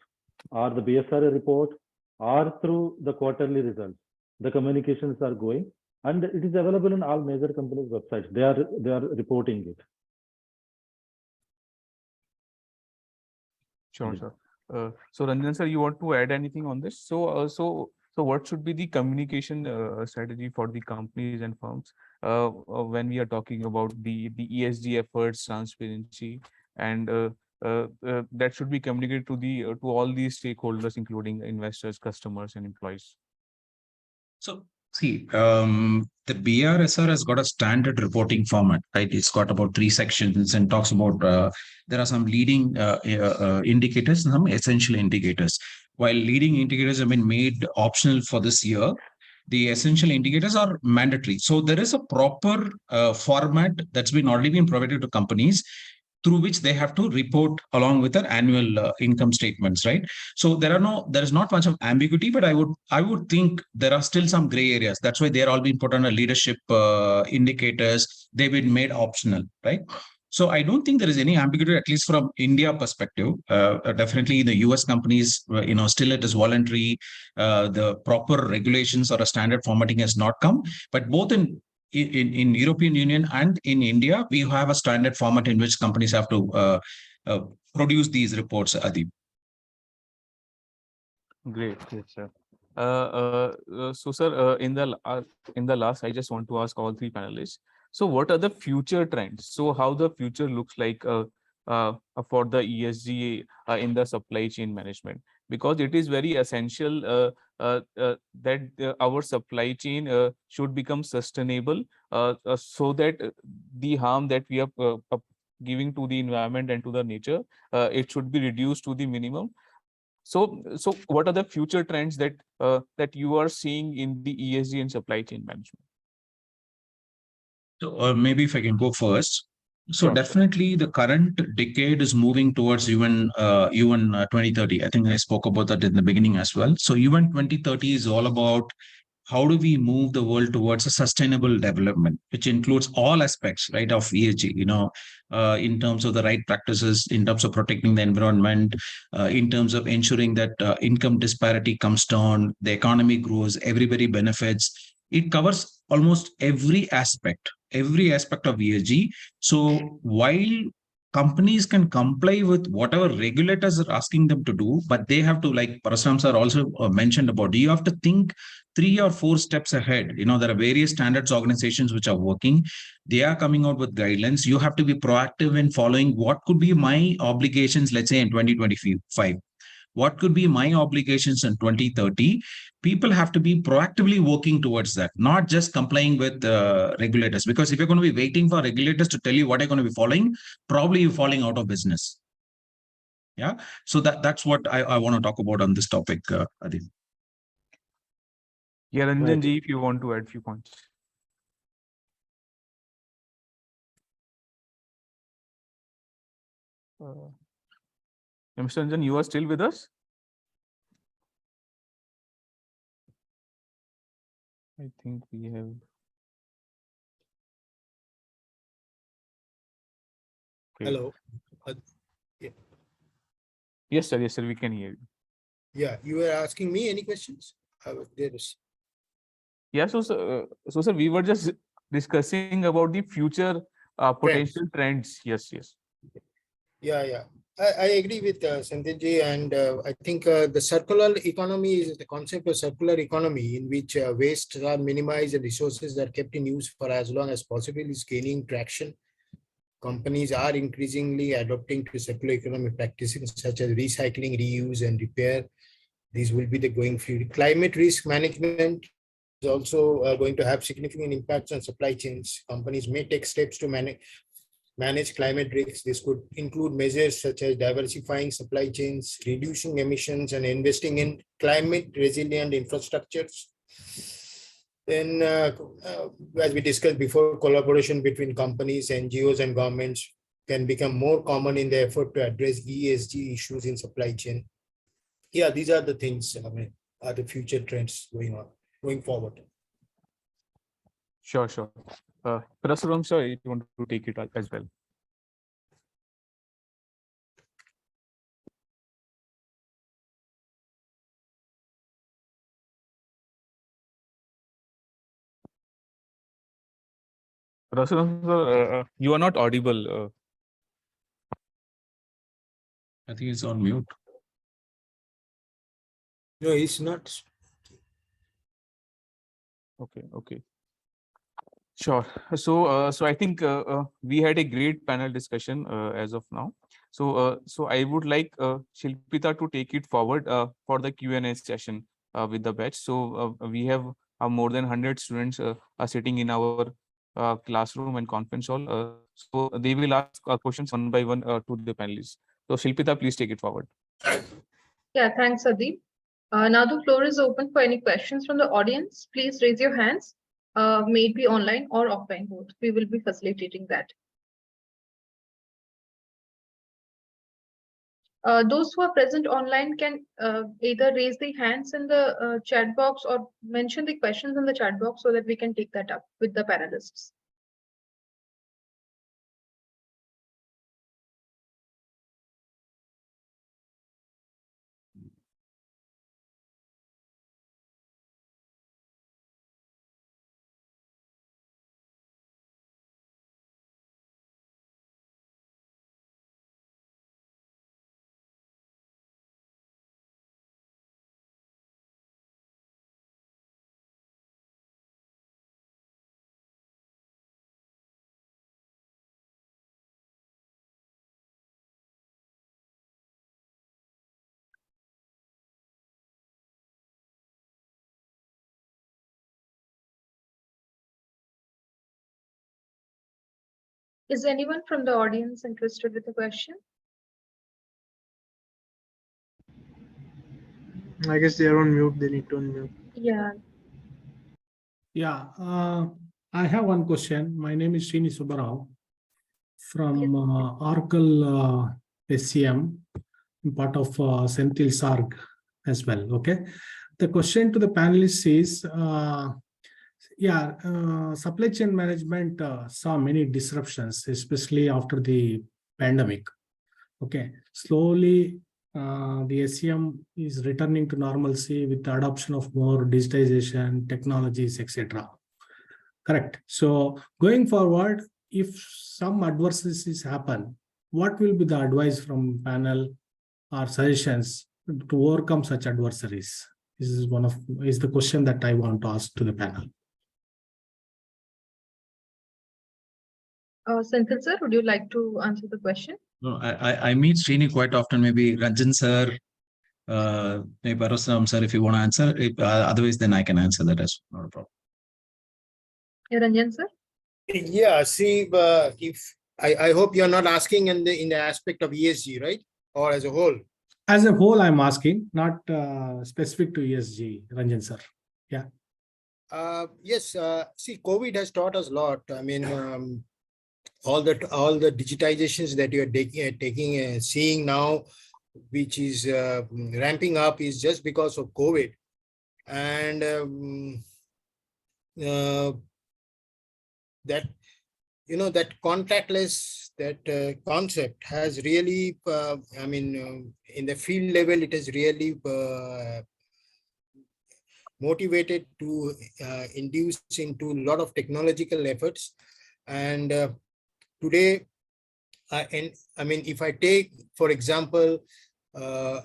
or the BSRA report or through the quarterly results, the communications are going, and it is available in all major companies' websites. They are reporting it. Sure, sure. So Ranjan sir, you want to add anything on this? So what should be the communication strategy for the companies and firms when we are talking about the ESG efforts, transparency, and that should be communicated to the to all these stakeholders, including investors, customers, and employees? So see, the BRSR has got a standard reporting format, right? It's got about 3 sections and talks about there are some leading indicators and some essential indicators. While leading indicators have been made optional for this year, the essential indicators are mandatory. So there is a proper format that's been already been provided to companies through which they have to report along with their annual income statements, right? So there is not much of ambiguity, but I would think there are still some gray areas. That's why they're all being put on a leadership indicators. They've been made optional, right? So I don't think there is any ambiguity, at least from India perspective. Definitely the US companies, still it is voluntary. The proper regulations or a standard formatting has not come, but both in European Union and in India, we have a standard format in which companies have to produce these reports, Adib. Great, sir. So, sir, in the last, I just want to ask all 3 panelists. So, what are the future trends? So, how the future looks like for the ESG in the supply chain management? Because it is very essential that our supply chain should become sustainable, so that the harm that we are giving to the environment and to the nature, it should be reduced to the minimum. So what are the future trends that that you are seeing in the ESG and supply chain management? So maybe if I can go first. So Sure. definitely the current decade is moving towards UN 2030. I think I spoke about that in the beginning as well. So UN 2030 is all about how do we move the world towards a sustainable development, which includes all aspects, right, of ESG, in terms of the right practices, in terms of protecting the environment, in terms of ensuring that income disparity comes down, the economy grows, everybody benefits. It covers almost every aspect of ESG. So while companies can comply with whatever regulators are asking them to do, but they have to, like Parasram sir also mentioned about, you have to think 3 or 4 steps ahead. There are various standards organizations which are working. They are coming out with guidelines. You have to be proactive in following what could be my obligations, let's say in 2025. What could be my obligations in 2030? People have to be proactively working towards that, not just complying with regulators. Because if you're going to be waiting for regulators to tell you what you're going to be following, probably you're falling out of business. Yeah. So that's what I want to talk about on this topic, Adil. Yeah, Ranjan ji, if you want to add a few points. Mr. Ranjan, you are still with us? I think we have. Okay. Hello. Yeah. Yes, sir. Yes, sir. We can hear you. Yeah, you were asking me any questions? There is. Yeah. So, sir, we were just discussing about the future potential trends. Yes. Yeah. I agree with Sandeep, and I think the circular economy is the concept of circular economy in which wastes are minimized and resources are kept in use for as long as possible is gaining traction. companies are increasingly adopting to circular economy practices such as recycling, reuse, and repair. These will be the going forward. Climate risk management is also going to have significant impacts on supply chains. Companies may take steps to manage climate risks. This could include measures such as diversifying supply chains, reducing emissions, and investing in climate resilient infrastructures. Then, as we discussed before, collaboration between companies, NGOs, and governments can become more common in the effort to address ESG issues in supply chain. Yeah, these are the things, are the future trends going forward. Sure. Parasuram sir, if you want to take it as well. Parasuram sir, you are not audible. I think it's on mute. No, it's not. Okay. Sure. So I think we had a great panel discussion as of now. So I would like Shilpita to take it forward for the Q&A session with the batch. So we have more than 100 students are sitting in our classroom and conference hall. So they will ask questions one by one to the panelists. So Shilpita, please take it forward. Yeah, thanks, Adeep. Now the floor is open for any questions from the audience. Please raise your hands. May it be online or offline both. We will be facilitating that. Those who are present online can either raise the hands in the chat box or mention the questions in the chat box so that we can take that up with the panelists. Is anyone from the audience interested with the question? I guess they are on mute. They need to unmute. Yeah. I have one question. My name is Srini Subbarao from Oracle SCM, part of Senthil Sarg as well. Okay. The question to the panelists is, supply chain management saw many disruptions, especially after the pandemic. Okay. Slowly, the SCM is returning to normalcy with the adoption of more digitization, technologies, etc. Correct. So going forward, if some adversities happen, what will be the advice from panel or suggestions to overcome such adversaries? This is the question that I want to ask to the panel. Senthil sir, would you like to answer the question? No, I meet Srini quite often. Maybe Ranjan sir, maybe Parasuram sir, if you want to answer. Otherwise, then I can answer that as well. Not a problem. Ranjan sir? Yeah, see, if I hope you're not asking in the aspect of ESG, right? Or as a whole? As a whole, I'm asking, not specific to ESG, Ranjan sir. Yeah. Yes. See, COVID has taught us a lot. I mean, all the digitizations that you're seeing now, which is ramping up, is just because of COVID, and that that contactless concept has really in the field level, it has really motivated to induce into a lot of technological efforts. And today, if I take, for example, a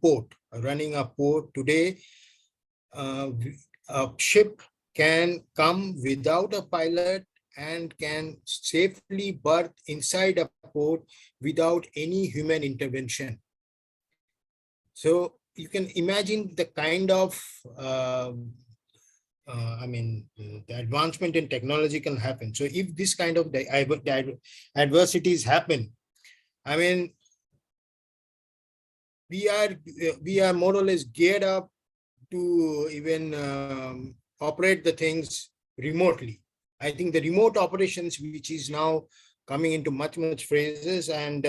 port, running a port today, a ship can come without a pilot and can safely berth inside a port without any human intervention. So you can imagine the kind of, the advancement in technology can happen. So if this kind of adversities happen, I mean, we are more or less geared up to even operate the things remotely. I think the remote operations, which is now coming into much phrases, and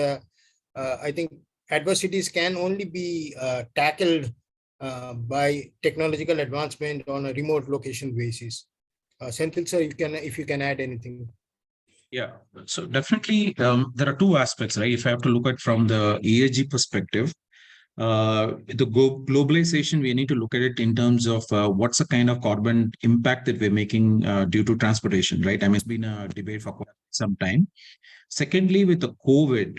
I think adversities can only be tackled by technological advancement on a remote location basis. Senthil sir, if you can add anything. Yeah, so definitely there are two aspects, right? If I have to look at from the ESG perspective, the globalization, we need to look at it in terms of what's the kind of carbon impact that we're making due to transportation, right? I mean, it's been a debate for quite some time. Secondly, with the COVID,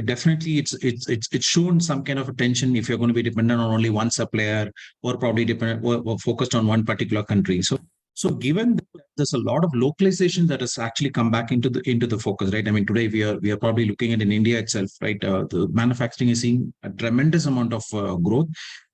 it's shown some kind of attention if you're going to be dependent on only one supplier or probably dependent or focused on one particular country. So given that there's a lot of localization that has actually come back into the focus, right? I mean, today we are probably looking at in India itself, right? The manufacturing is seeing a tremendous amount of growth,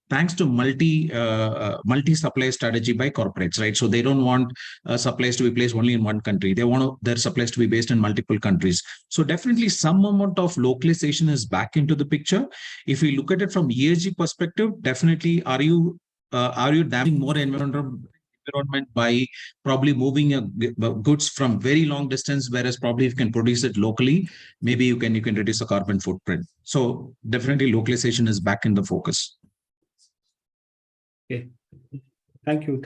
thanks to multi-supply strategy by corporates, right? So they don't want supplies to be placed only in one country. They want their supplies to be based in multiple countries. So definitely some amount of localization is back into the picture. If we look at it from ESG perspective, definitely are you damaging more environment by probably moving goods from very long distance, whereas probably if you can produce it locally, maybe you can reduce the carbon footprint. So definitely localization is back in the focus. Okay. Thank you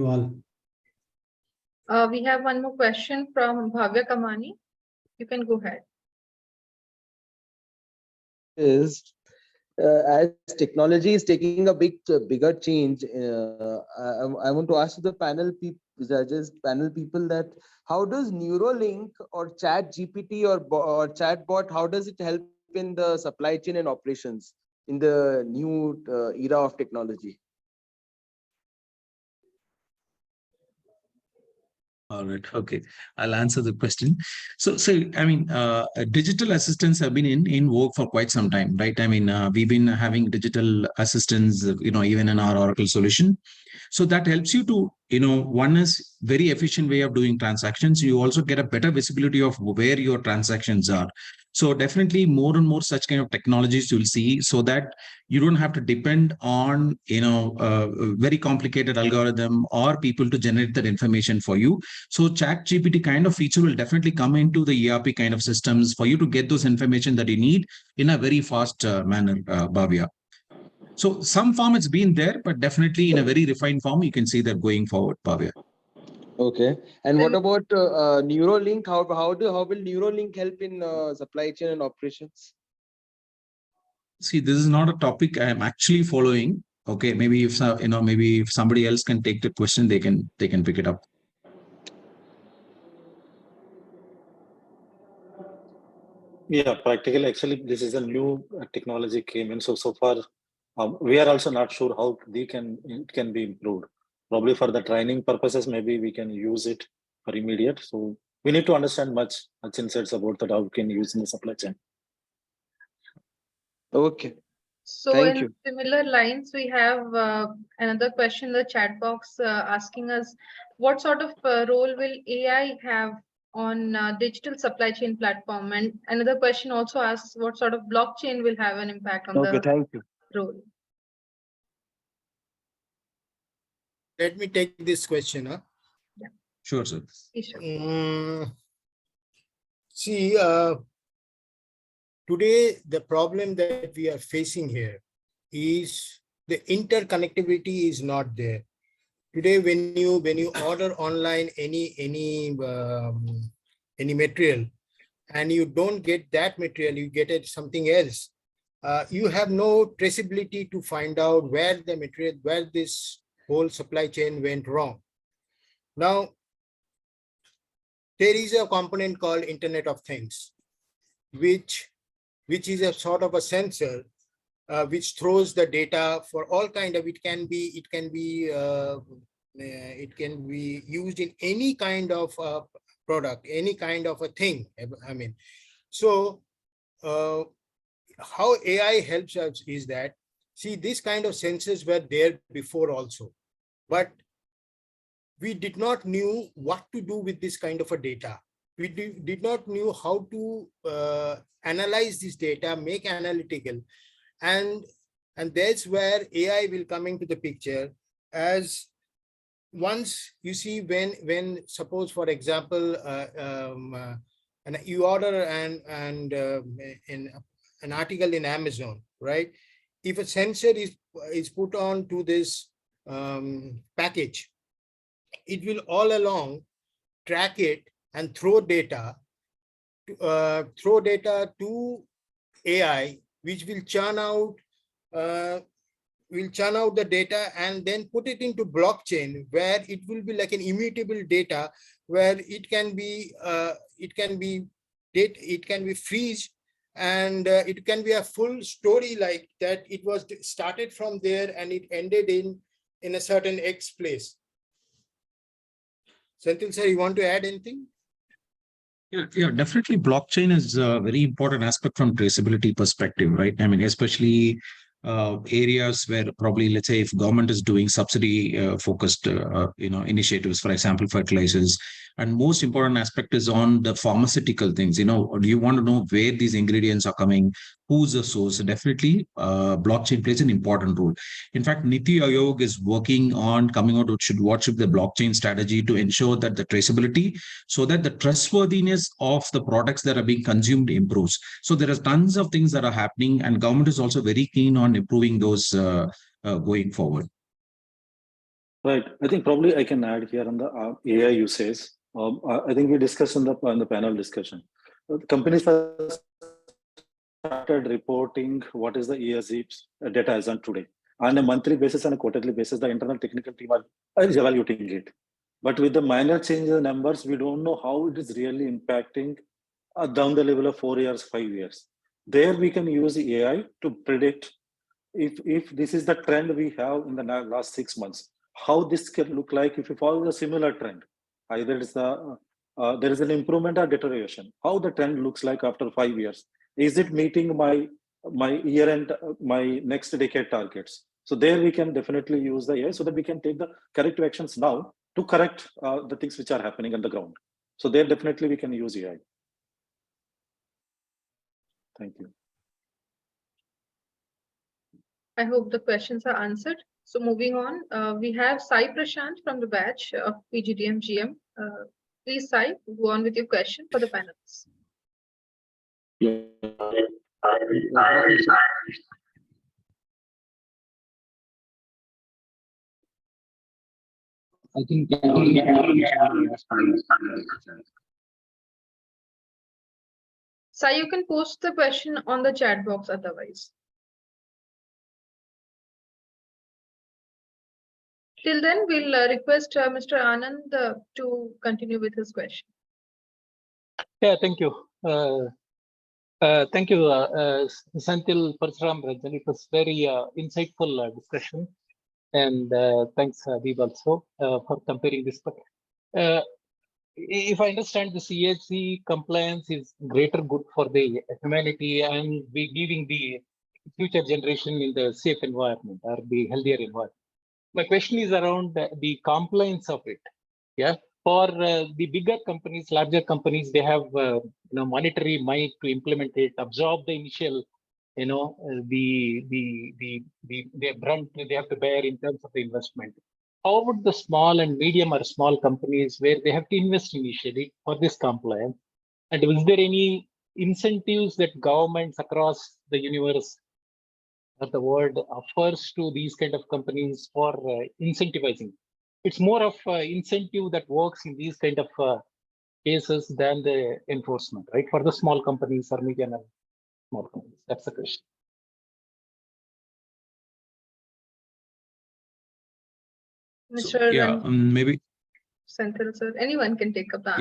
all. We have one more question from Bhavya Kamani. You can go ahead. As technology is taking a bigger change, I want to ask the panel people that how does Neuralink or Chat GPT or chatbot, how does it help in the supply chain and operations in the new era of technology? All right. Okay. I'll answer the question. So I mean, digital assistants have been in vogue for quite some time, right? I mean, we've been having digital assistants, even in our Oracle solution. So that helps you to, one is very efficient way of doing transactions. You also get a better visibility of where your transactions are. So definitely more and more such kind of technologies you'll see, so that you don't have to depend on, a very complicated algorithm or people to generate that information for you. So Chat GPT kind of feature will definitely come into the ERP kind of systems for you to get those information that you need in a very fast manner, Bhavya. So some form it's been there, but definitely in a very refined form, you can see that going forward, Bhavya. Okay. And what about Neuralink? How will Neuralink help in supply chain and operations? See, this is not a topic I am actually following. Okay, maybe if somebody else can take the question, they can pick it up. Yeah, practically, actually, this is a new technology came in. So far, we are also not sure how it can be improved. Probably for the training purposes, maybe we can use it for immediate. So we need to understand much insights about that, how we can use in the supply chain. Okay. So Thank in you. similar lines, we have another question in the chat box asking us, what sort of role will AI have on digital supply chain platform? And another question also asks, what sort of blockchain will have an impact on the Thank you. role? Let me take this question. Yeah. Sure, sir. See, today the problem that we are facing here is the interconnectivity is not there. Today, when you order online any material and you don't get that material, you get it something else. You have no traceability to find out where this whole supply chain went wrong. Now, there is a component called Internet of Things, which is a sort of a sensor which throws the data for all kind of, it can be it can be used in any kind of product, any kind of a thing. I mean, so how AI helps us is that, see, this kind of sensors were there before also, but we did not knew what to do with this kind of a data. We did not knew how to analyze this data, make analytical, and that's where AI will come into the picture. As once you see, when suppose, for example, and you order an article in Amazon, right? If a sensor is put on to this package, it will all along track it and throw data to AI, which will churn out the data and then put it into blockchain, where it will be like an immutable data, where it can be freeze, and it can be a full story like that. It was started from there and it ended in a certain X place. Senthil sir, you want to add anything? Yeah, definitely. Blockchain is a very important aspect from traceability perspective, right? I mean, especially areas where probably, let's say, if government is doing subsidy focused, initiatives, for example, fertilizers, and most important aspect is on the pharmaceutical things. Do you want to know where these ingredients are coming, who's the source? Definitely, blockchain plays an important role. In fact, Niti Aayog is working on coming out with what should be the blockchain strategy to ensure that the traceability, so that the trustworthiness of the products that are being consumed improves. So there are tons of things that are happening, and government is also very keen on improving those going forward. Right. I think probably I can add here on the AI usage. I think we discussed in the panel discussion. Companies first started reporting what is the ESG data as on today. On a monthly basis and a quarterly basis, the internal technical team is evaluating it. But with the minor change in the numbers, we don't know how it is really impacting down the level of 4 years, 5 years. There we can use AI to predict if this is the trend we have in the last 6 months, how this can look like if we follow a similar trend. Either it's there is an improvement or deterioration. How the trend looks like after 5 years. Is it meeting my year-end, my next decade targets? So there we can definitely use the AI so that we can take the corrective actions now to correct the things which are happening on the ground. So there definitely we can use AI. Thank you. I hope the questions are answered. So moving on, we have Sai Prashant from the batch of PGDM GM. Please, Sai, go on with your question for the panelists. Yeah. I think Sai, you can post the question on the chat box otherwise. Till then, we'll request Mr. Anand to continue with his question. Yeah, thank you. Thank you, Senthil, Parsuram, Rajan. It was very insightful discussion. And thanks, Deep, also for comparing this. But if I understand, the ESG compliance is greater good for the humanity and we giving the future generation in the safe environment or the healthier environment. My question is around the compliance of it. Yeah, for the bigger companies, larger companies, they have monetary might to implement it, absorb the initial, the brunt they have to bear in terms of the investment. How would the small and medium or small companies where they have to invest initially for this compliance? And is there any incentives that governments across the universe or the world offers to these kind of companies for incentivizing? It's more of incentive that works in these kind of cases than the enforcement, right? For the small companies or medium and small companies. That's the question. Mr. Yeah, maybe. Senthil sir, anyone can take up that.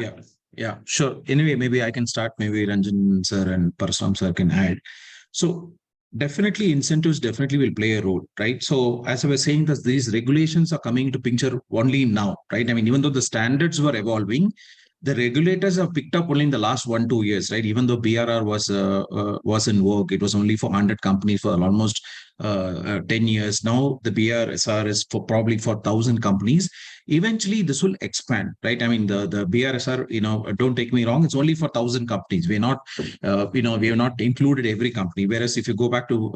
Yeah, sure. Anyway, maybe I can start. Maybe Ranjan sir and Parsuram sir can add. So definitely incentives definitely will play a role, right? So as I was saying, that these regulations are coming to picture only now, right? I mean, even though the standards were evolving, the regulators have picked up only in the last 1-2 years, right? Even though BRR was in work, it was only for 100 companies for almost 10 years. Now the BRSR is probably for 1,000 companies. Eventually, this will expand, right? I mean, the BRSR, don't take me wrong, it's only for 1,000 companies. We're not, we have not included every company. Whereas if you go back to,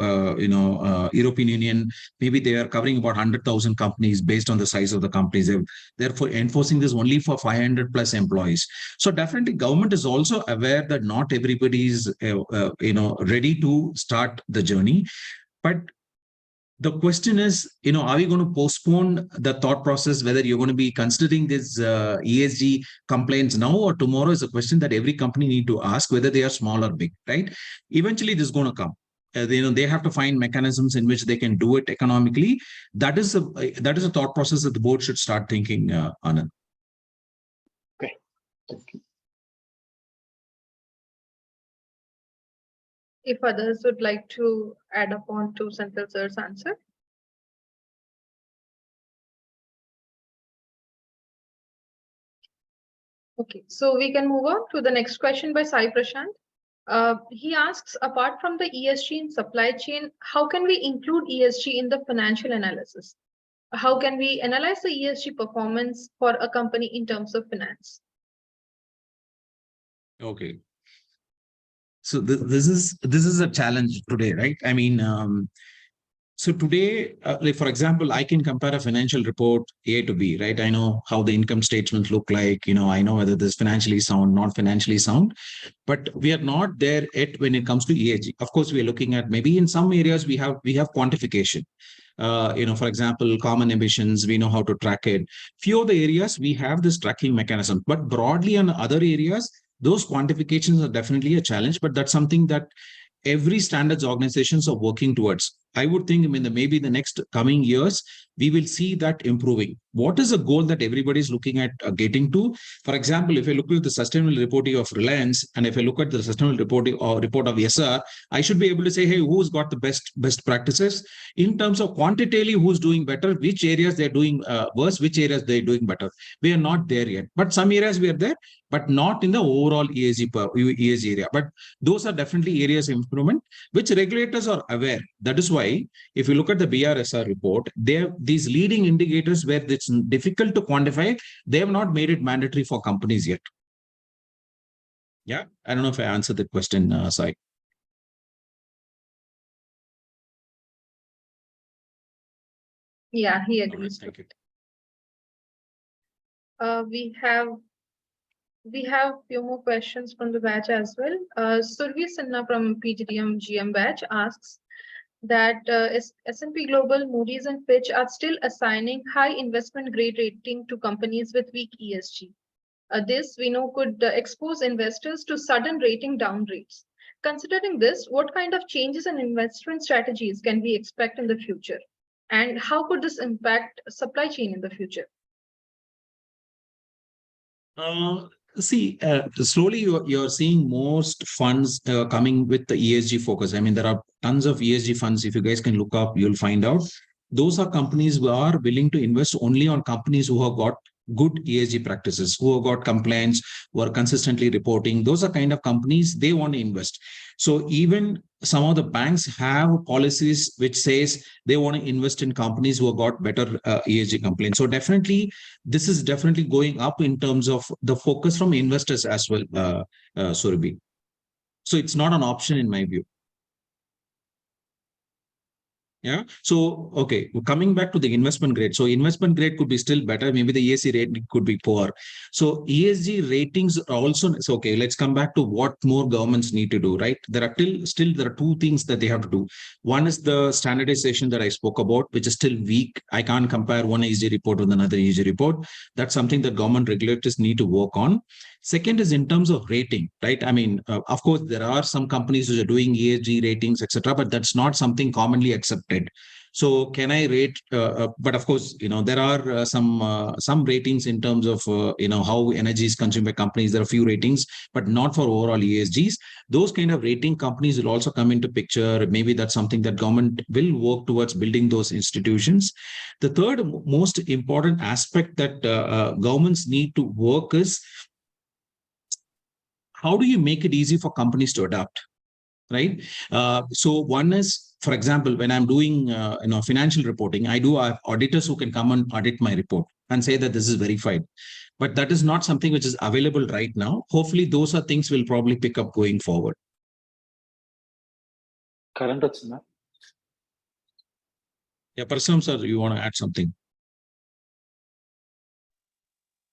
European Union, maybe they are covering about 100,000 companies based on the size of the companies. Therefore, enforcing this only for 500 plus employees. So definitely government is also aware that not everybody is, ready to start the journey. But the question is, are we going to postpone the thought process, whether you're going to be considering this ESG complaints now or tomorrow is a question that every company need to ask, whether they are small or big, right? Eventually, this is going to come. They have to find mechanisms in which they can do it economically. That is a thought process that the board should start thinking, Anand. Okay, thank you. If others would like to add upon to Senthil sir's answer. Okay, so we can move on to the next question by Sai Prashant. He asks, apart from the ESG in supply chain, how can we include ESG in the financial analysis? How can we analyze the ESG performance for a company in terms of finance? Okay. So this is a challenge today, right? I mean, so today, like for example, I can compare a financial report A to B, right? I know how the income statements look like. I know whether this is financially sound, not financially sound. But we are not there yet when it comes to ESG. Of course, we are looking at maybe in some areas we have quantification. For example, common emissions, we know how to track it. Few of the areas we have this tracking mechanism, but broadly on other areas, those quantifications are definitely a challenge, but that's something that every standards organizations are working towards. I would think maybe the next coming years, we will see that improving. What is a goal that everybody is looking at getting to? For example, if I look at the sustainable reporting of Reliance, and if I look at the sustainable reporting or report of SR, I should be able to say, hey, who's got the best practices in terms of quantitatively, who's doing better, which areas they're doing worse, which areas they're doing better. We are not there yet, but some areas we are there, but not in the overall ESG area. But those are definitely areas of improvement, which regulators are aware. That is why, if you look at the BRSR report, these leading indicators where it's difficult to quantify, they have not made it mandatory for companies yet. Yeah, I don't know if I answered the question, Sai. Yeah, he agrees. Thank you. We have few more questions from the batch as well. Survi Sinha from PGDM GM batch asks that S&P Global, Moody's and Fitch are still assigning high investment grade rating to companies with weak ESG. This we know could expose investors to sudden rating downgrades. Considering this, what kind of changes in investment strategies can we expect in the future? And how could this impact supply chain in the future? Slowly you're seeing most funds coming with the ESG focus. I mean, there are tons of ESG funds. If you guys can look up, you'll find out. Those are companies who are willing to invest only on companies who have got good ESG practices, who have got compliance, who are consistently reporting. Those are kind of companies they want to invest. So even some of the banks have policies which says they want to invest in companies who have got better ESG compliance. So definitely, this is definitely going up in terms of the focus from investors as well, Surabhi. So it's not an option in my view. Yeah. So, okay, coming back to the investment grade. So investment grade could be still better. Maybe the ESG rating could be poor. So ESG ratings are also, so okay, let's come back to what more governments need to do, right? There are there are two things that they have to do. One is the standardization that I spoke about, which is still weak. I can't compare one ESG report with another ESG report. That's something that government regulators need to work on. Second is in terms of rating, right? I mean, of course, there are some companies which are doing ESG ratings, etc., but that's not something commonly accepted. So can I rate? But of course, there are some ratings in terms of how energy is consumed by companies. There are a few ratings, but not for overall ESGs. Those kind of rating companies will also come into picture. Maybe that's something that government will work towards building those institutions. The third most important aspect that governments need to work is, how do you make it easy for companies to adapt? Right. So one is, for example, when I'm doing financial reporting, I do have auditors who can come and audit my report and say that this is verified. But that is not something which is available right now. Hopefully, those are things we'll probably pick up going forward. Current Rachna. Yeah, Parasam sir, you want to add something?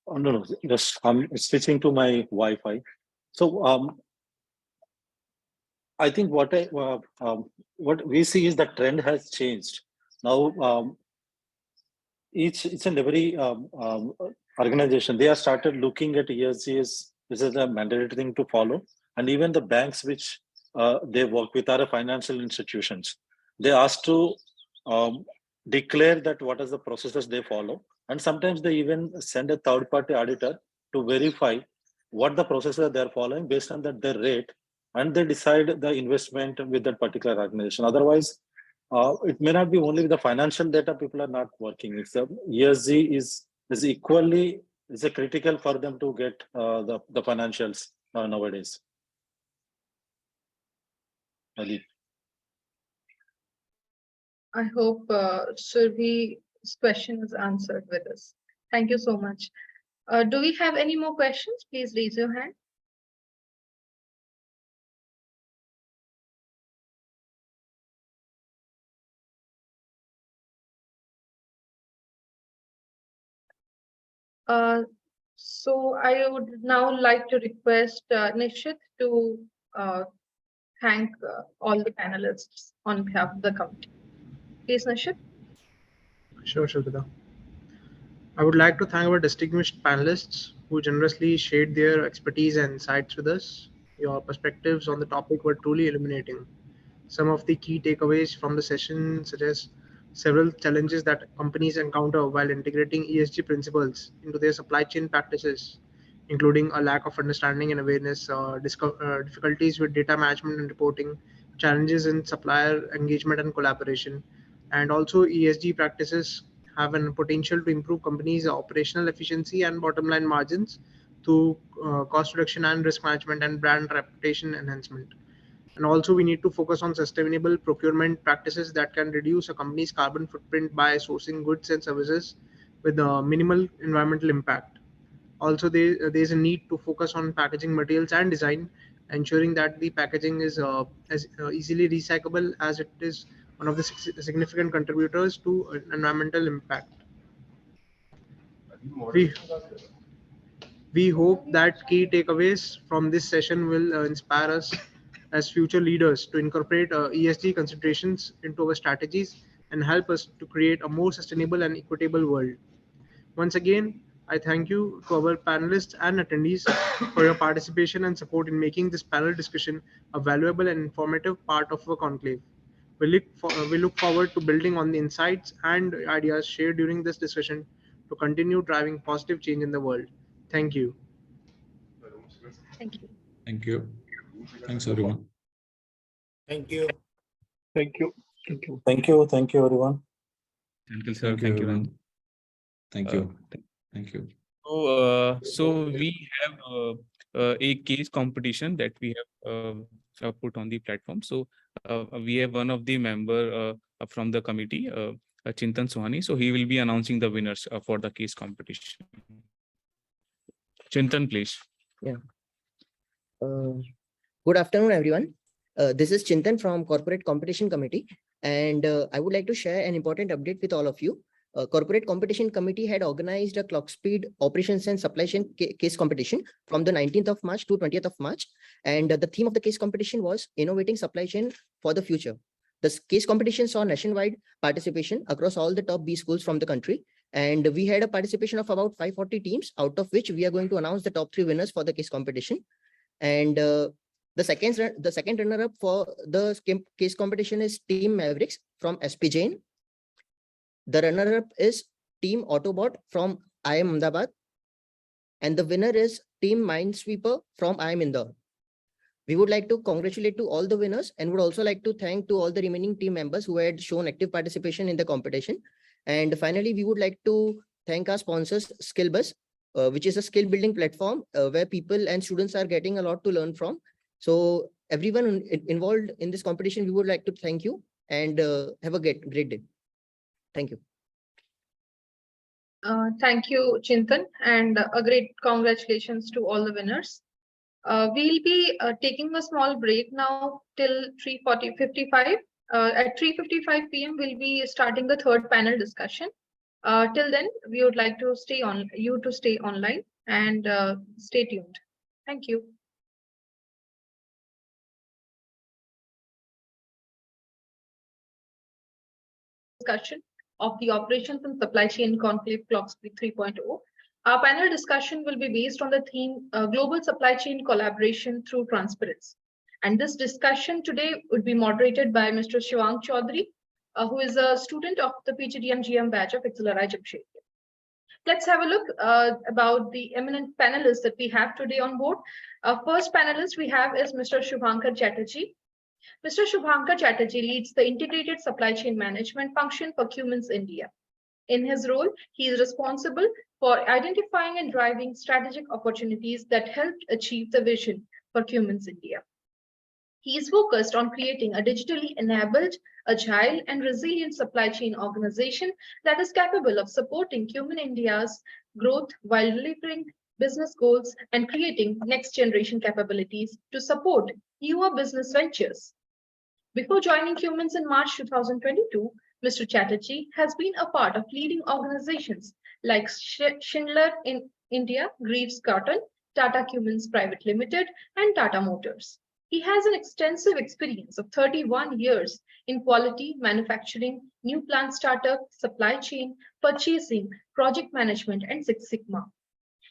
Oh, no, just I'm switching to my Wi-Fi. So I think what we see is that trend has changed. Now each and every organization, they have started looking at ESG as this is a mandatory thing to follow, and even the banks which they work with are financial institutions. They ask to declare that what is the processes they follow, and sometimes they even send a third-party auditor to verify what the processes they are following based on that their rate, and they decide the investment with that particular organization. Otherwise, it may not be only the financial data people are not working. It's ESG is equally a critical for them to get the financials nowadays. Ali. I hope Survi's question is answered with us. Thank you so much. Do we have any more questions? Please raise your hand. So I would now like to request Nishit to thank all the panelists on behalf of the committee. Please, Nishit. Sure, Shilpita. I would like to thank our distinguished panelists who generously shared their expertise and insights with us. Your perspectives on the topic were truly illuminating. Some of the key takeaways from the session suggest several challenges that companies encounter while integrating ESG principles into their supply chain practices, including a lack of understanding and awareness, difficulties with data management and reporting, challenges in supplier engagement and collaboration, and also ESG practices have a potential to improve companies' operational efficiency and bottom line margins through cost reduction and risk management and brand reputation enhancement. And also, we need to focus on sustainable procurement practices that can reduce a company's carbon footprint by sourcing goods and services with minimal environmental impact. Also, there's a need to focus on packaging materials and design, ensuring that the packaging is as easily recyclable as it is one of the significant contributors to environmental impact. We, we hope that key takeaways from this session will inspire us as future leaders to incorporate ESG considerations into our strategies and help us to create a more sustainable and equitable world. Once again, I thank you to our panelists and attendees for your participation and support in making this panel discussion a valuable and informative part of our conclave. We look forward to building on the insights and ideas shared during this discussion to continue driving positive change in the world. Thank you. Thank you. Thank you. Thanks, everyone. Thank you. Thank you. Thank you. Thank you. Thank you, everyone. Thank you, sir. Thank you, Thank you, everyone. Ram. Thank you. Thank you. So we have a case competition that we have put on the platform. So we have one of the member from the committee, Chintan Sohani. So he will be announcing the winners for the case competition. Chintan, please. Yeah. Good afternoon, everyone. This is Chintan from Corporate Competition Committee, and I would like to share an important update with all of you. Corporate Competition Committee had organized a Clockspeed Operations and Supply Chain case competition from the 19th of March to 20th of March. And the theme of the case competition was Innovating Supply Chain for the Future. The case competition saw nationwide participation across all the top B schools from the country. And we had a participation of about 540 teams, out of which we are going to announce the top 3 winners for the case competition. And the second runner-up for the case competition is Team Mavericks from SP Jain. The runner-up is Team Autobot from IIM Ahmedabad, and the winner is Team Minesweeper from IIM Indore. We would like to congratulate to all the winners and would also like to thank to all the remaining team members who had shown active participation in the competition. And finally, we would like to thank our sponsors, Skillbus, which is a skill building platform where people and students are getting a lot to learn from. So everyone involved in this competition, we would like to thank you and have a great day. Thank you. Thank you, Chintan, and a great congratulations to all the winners. We'll be taking a small break now till 3:55. At 3:55 p.m., we'll be starting the third panel discussion. Till then, we would like to stay online and stay tuned. Thank you. Discussion of the operations and supply chain conclave Clockspeed 3.0. Our panel discussion will be based on the theme Global Supply Chain Collaboration Through Transparency. And this discussion today would be moderated by Mr. Shivank Chaudhary, who is a student of the PGDM GM batch of XLRI Jamshedpur. Let's have a look about the eminent panelists that we have today on board. First panelist we have is Mr. Shubhankar Chatterjee. Mr. Shubhankar Chatterjee leads the Integrated Supply Chain Management function for Cummins India. In his role, he is responsible for identifying and driving strategic opportunities that helped achieve the vision for Cummins India. He is focused on creating a digitally enabled, agile, and resilient supply chain organization that is capable of supporting Cummins India's growth while delivering business goals and creating next generation capabilities to support newer business ventures. Before joining Cummins in March 2022, Mr. Chatterjee has been a part of leading organizations like Schindler in India, Greaves Cotton, Tata Cummins Private Limited, and Tata Motors. He has an extensive experience of 31 years in quality, manufacturing, new plant startup, supply chain, purchasing, project management, and Six Sigma.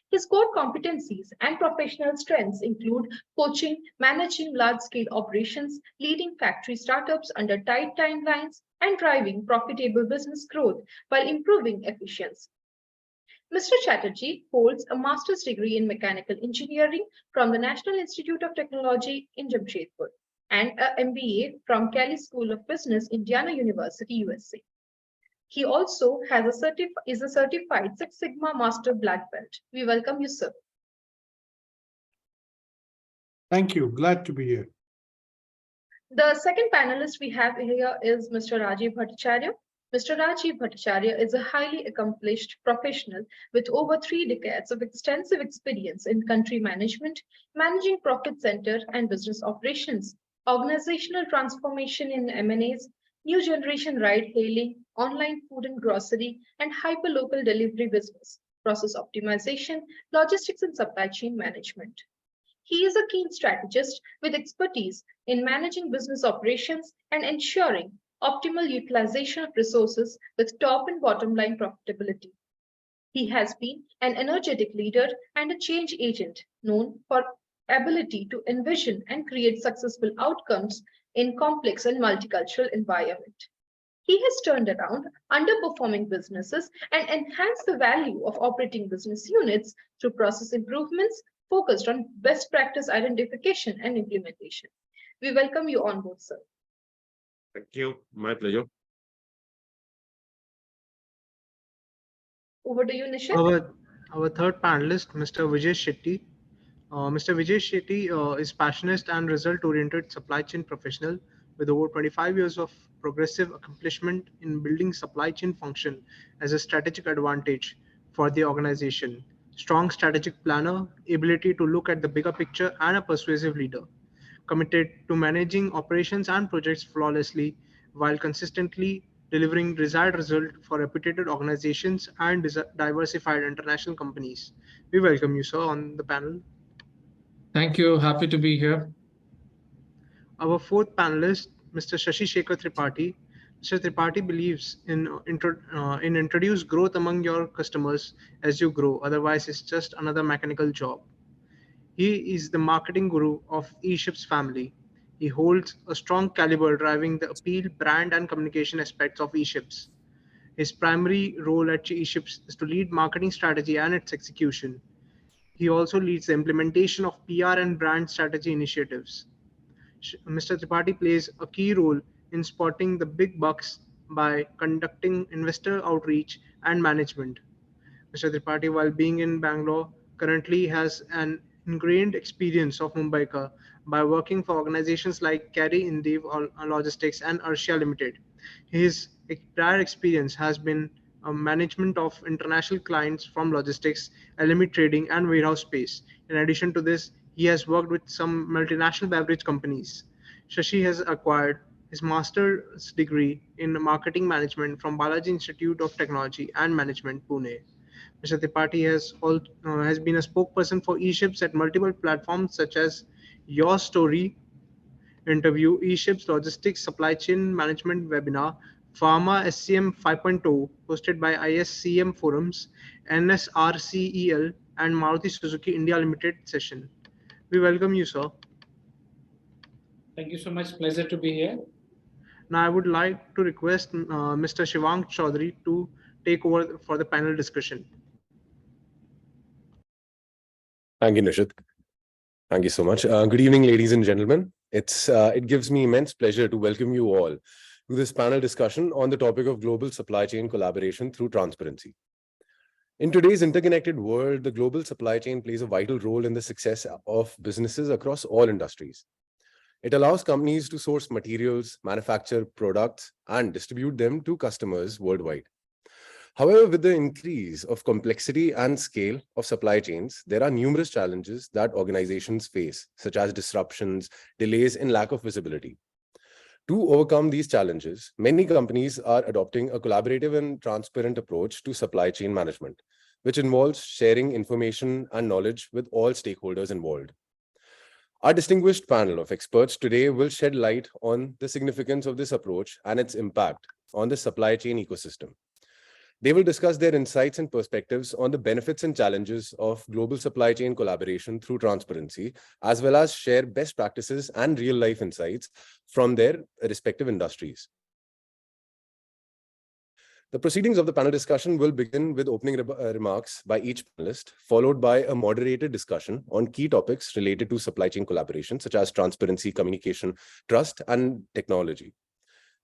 His core competencies and professional strengths include coaching, managing large-scale operations, leading factory startups under tight timelines, and driving profitable business growth while improving efficiency. Mr. Chatterjee holds a master's degree in mechanical engineering from the National Institute of Technology in Jamshedpur and an MBA from Kelly School of Business, Indiana University, USA. He also has is a certified Six Sigma Master Black Belt. We welcome you, sir. Thank you. Glad to be here. The second panelist we have here is Mr. Rajiv Bhattacharya. Mr. Rajiv Bhattacharya is a highly accomplished professional with over 3 decades of extensive experience in country management, managing profit center and business operations, organizational transformation in M&As, new generation ride-hailing, online food and grocery, and hyperlocal delivery business, process optimization, logistics and supply chain management. He is a keen strategist with expertise in managing business operations and ensuring optimal utilization of resources with top and bottom line profitability. He has been an energetic leader and a change agent known for ability to envision and create successful outcomes in complex and multicultural environment. He has turned around underperforming businesses and enhanced the value of operating business units through process improvements focused on best practice identification and implementation. We welcome you on board, sir. Thank you. My pleasure. Over to you, Nishit. Our third panelist, Mr. Vijay Shetty. Mr. Vijay Shetty is passionate and result-oriented supply chain professional with over 25 years of progressive accomplishment in building supply chain function as a strategic advantage for the organization. Strong strategic planner, ability to look at the bigger picture, and a persuasive leader. Committed to managing operations and projects flawlessly while consistently delivering desired result for reputed organizations and diversified international companies. We welcome you, sir, on the panel. Thank you. Happy to be here. Our fourth panelist, Mr. Shashi Shekhar Tripathi. Mr. Tripathi believes in introduce growth among your customers as you grow. Otherwise, it's just another mechanical job. He is the marketing guru of eShips family. He holds a strong caliber driving the appeal, brand, and communication aspects of eShips. His primary role at eShips is to lead marketing strategy and its execution. He also leads the implementation of PR and brand strategy initiatives. Mr. Tripathi plays a key role in spotting the big bucks by conducting investor outreach and management. Mr. Tripathi, while being in Bangalore, currently has an ingrained experience of Mumbaikar by working for organizations like Carry Indiv Logistics and Arshia Limited. His prior experience has been management of international clients from logistics, LME trading, and warehouse space. In addition to this, he has worked with some multinational beverage companies. Shashi has acquired his master's degree in marketing management from Balaji Institute of Technology and Management, Pune. Mr. Tripathi has been a spokesperson for eShips at multiple platforms such as Your Story Interview, eShips Logistics Supply Chain Management Webinar, Pharma SCM 5.0 hosted by ISCM Forums, NSRCEL, and Maruti Suzuki India Limited session. We welcome you, sir. Thank you so much. Pleasure to be here. Now, I would like to request Mr. Shivang Chaudhary to take over for the panel discussion. Thank you, Nishit. Thank you so much. Good evening, ladies and gentlemen. It gives me immense pleasure to welcome you all to this panel discussion on the topic of global supply chain collaboration through transparency. In today's interconnected world, the global supply chain plays a vital role in the success of businesses across all industries. It allows companies to source materials, manufacture products, and distribute them to customers worldwide. However, with the increase of complexity and scale of supply chains, there are numerous challenges that organizations face, such as disruptions, delays, and lack of visibility. To overcome these challenges, many companies are adopting a collaborative and transparent approach to supply chain management, which involves sharing information and knowledge with all stakeholders involved. Our distinguished panel of experts today will shed light on the significance of this approach and its impact on the supply chain ecosystem. They will discuss their insights and perspectives on the benefits and challenges of global supply chain collaboration through transparency, as well as share best practices and real-life insights from their respective industries. The proceedings of the panel discussion will begin with opening remarks by each panelist, followed by a moderated discussion on key topics related to supply chain collaboration, such as transparency, communication, trust, and technology.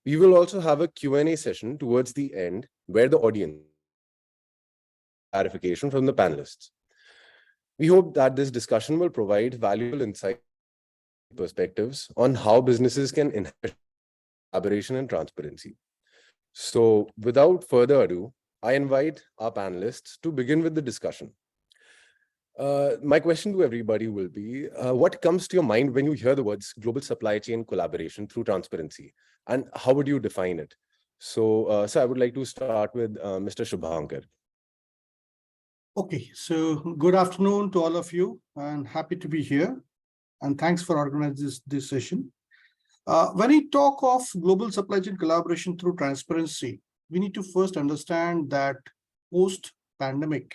We will also have a Q&A session towards the end where the audience clarification from the panelists. We hope that this discussion will provide valuable insight and perspectives on how businesses can enhance collaboration and transparency. So without further ado, I invite our panelists to begin with the discussion. My question to everybody will be, what comes to your mind when you hear the words global supply chain collaboration through transparency, and how would you define it? So, I would like to start with Mr. Shubhankar. Okay, so good afternoon to all of you, and happy to be here. And thanks for organizing this session. When we talk of global supply chain collaboration through transparency, we need to first understand that post-pandemic,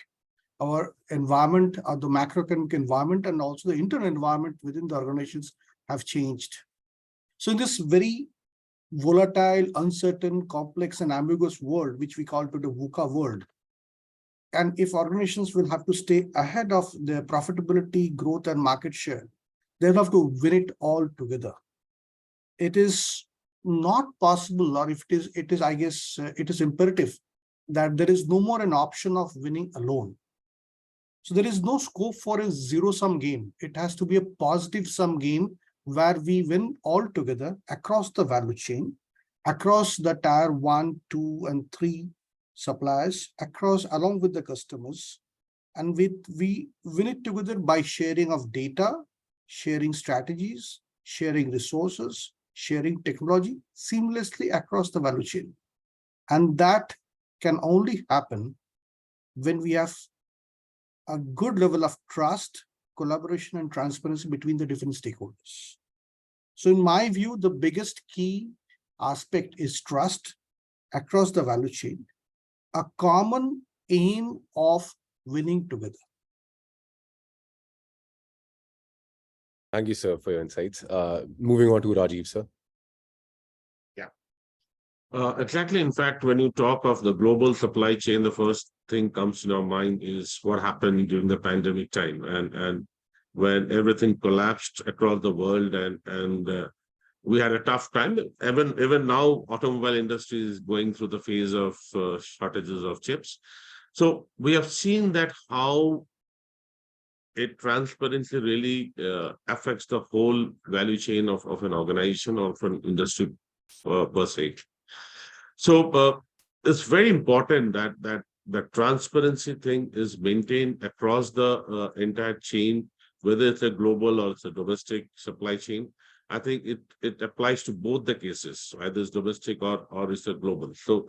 our environment, the macroeconomic environment, and also the internal environment within the organizations have changed. So in this very volatile, uncertain, complex, and ambiguous world, which we call to the VUCA world, and if organizations will have to stay ahead of their profitability, growth, and market share, they'll have to win it all together. It is not possible, or if it is, I guess, it is imperative that there is no more an option of winning alone. So there is no scope for a zero-sum game. It has to be a positive-sum game where we win all together across the value chain, across the tier 1, 2, and 3 suppliers, along with the customers. And we win it together by sharing of data, sharing strategies, sharing resources, sharing technology seamlessly across the value chain. And that can only happen when we have a good level of trust, collaboration, and transparency between the different stakeholders. So in my view, the biggest key aspect is trust across the value chain, a common aim of winning together. Thank you, sir, for your insights. Moving on to Rajiv, sir. Yeah. Exactly. In fact, when you talk of the global supply chain, the first thing comes to our mind is what happened during the pandemic time, and when everything collapsed across the world, and we had a tough time. Even now, automobile industry is going through the phase of shortages of chips. So we have seen that how it transparency really affects the whole value chain of an organization or of an industry per se. So it's very important that the transparency thing is maintained across the entire chain, whether it's a global or it's a domestic supply chain. I think it applies to both the cases, either it's domestic or it's a global. So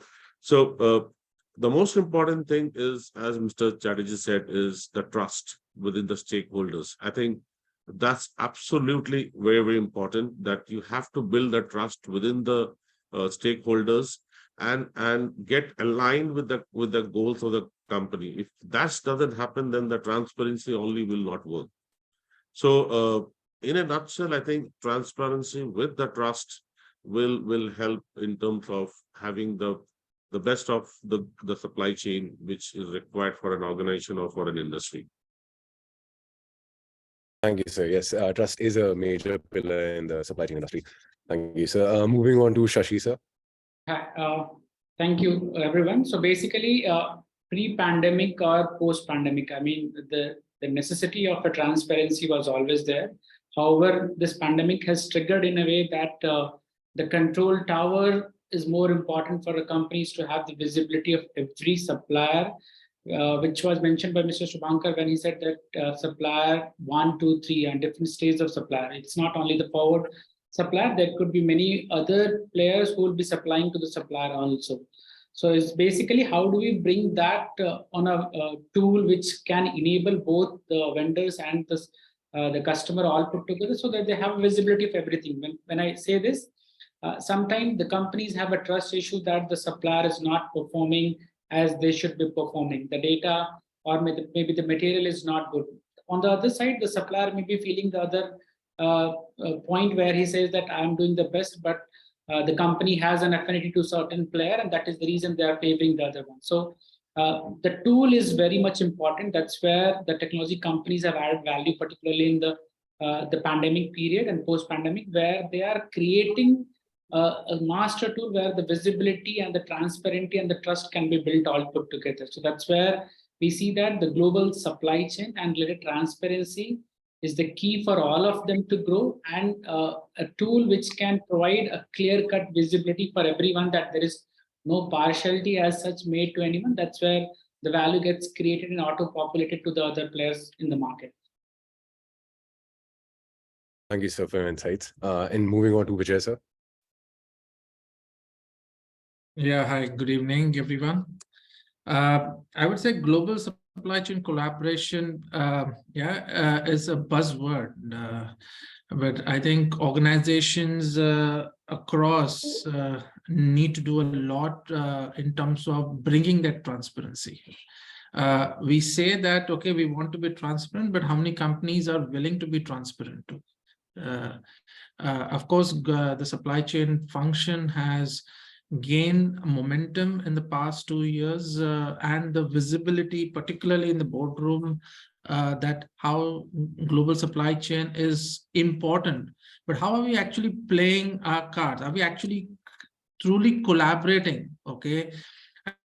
the most important thing is, as Mr. Chatterjee said, is the trust within the stakeholders. I think that's absolutely very, very important, that you have to build the trust within the stakeholders and get aligned with the goals of the company. If that doesn't happen, then the transparency only will not work. So in a nutshell, I think transparency with the trust will help in terms of having the best of the supply chain, which is required for an organization or for an industry. Thank you, sir. Yes, trust is a major pillar in the supply chain industry. Thank you, sir. Moving on to Shashi, sir. Hi, thank you, everyone. So basically, pre-pandemic or post-pandemic, I mean, the necessity of a transparency was always there. However, this pandemic has triggered in a way that the control tower is more important for the companies to have the visibility of every supplier, which was mentioned by Mr. Shubhankar when he said that supplier 1, 2, 3 and different stages of supplier. It's not only the forward supplier, there could be many other players who will be supplying to the supplier also. So it's basically how do we bring that on a tool which can enable both the vendors and the customer all put together, so that they have visibility of everything. When I say this, sometimes the companies have a trust issue that the supplier is not performing as they should be performing. The data or maybe the material is not good. On the other side, the supplier may be feeling the other point where he says that I'm doing the best, but the company has an affinity to certain player, and that is the reason they are favoring the other one. So the tool is very much important. That's where the technology companies have added value, particularly in the pandemic period and post-pandemic, where they are creating a master tool where the visibility and the transparency and the trust can be built all put together. So that's where we see that the global supply chain and related transparency is the key for all of them to grow, and a tool which can provide a clear-cut visibility for everyone, that there is no partiality as such made to anyone. That's where the value gets created and auto-populated to the other players in the market. Thank you, sir, for your insights. And moving on to Vijay, sir. Yeah, hi, good evening, everyone. I would say global supply chain collaboration, is a buzzword, but I think organizations across need to do a lot in terms of bringing that transparency. We say that, okay, we want to be transparent, but how many companies are willing to be transparent to? Of course, the supply chain function has gained momentum in the past 2 years, and the visibility, particularly in the boardroom, that how global supply chain is important. But how are we actually playing our cards? Are we actually truly collaborating? Okay.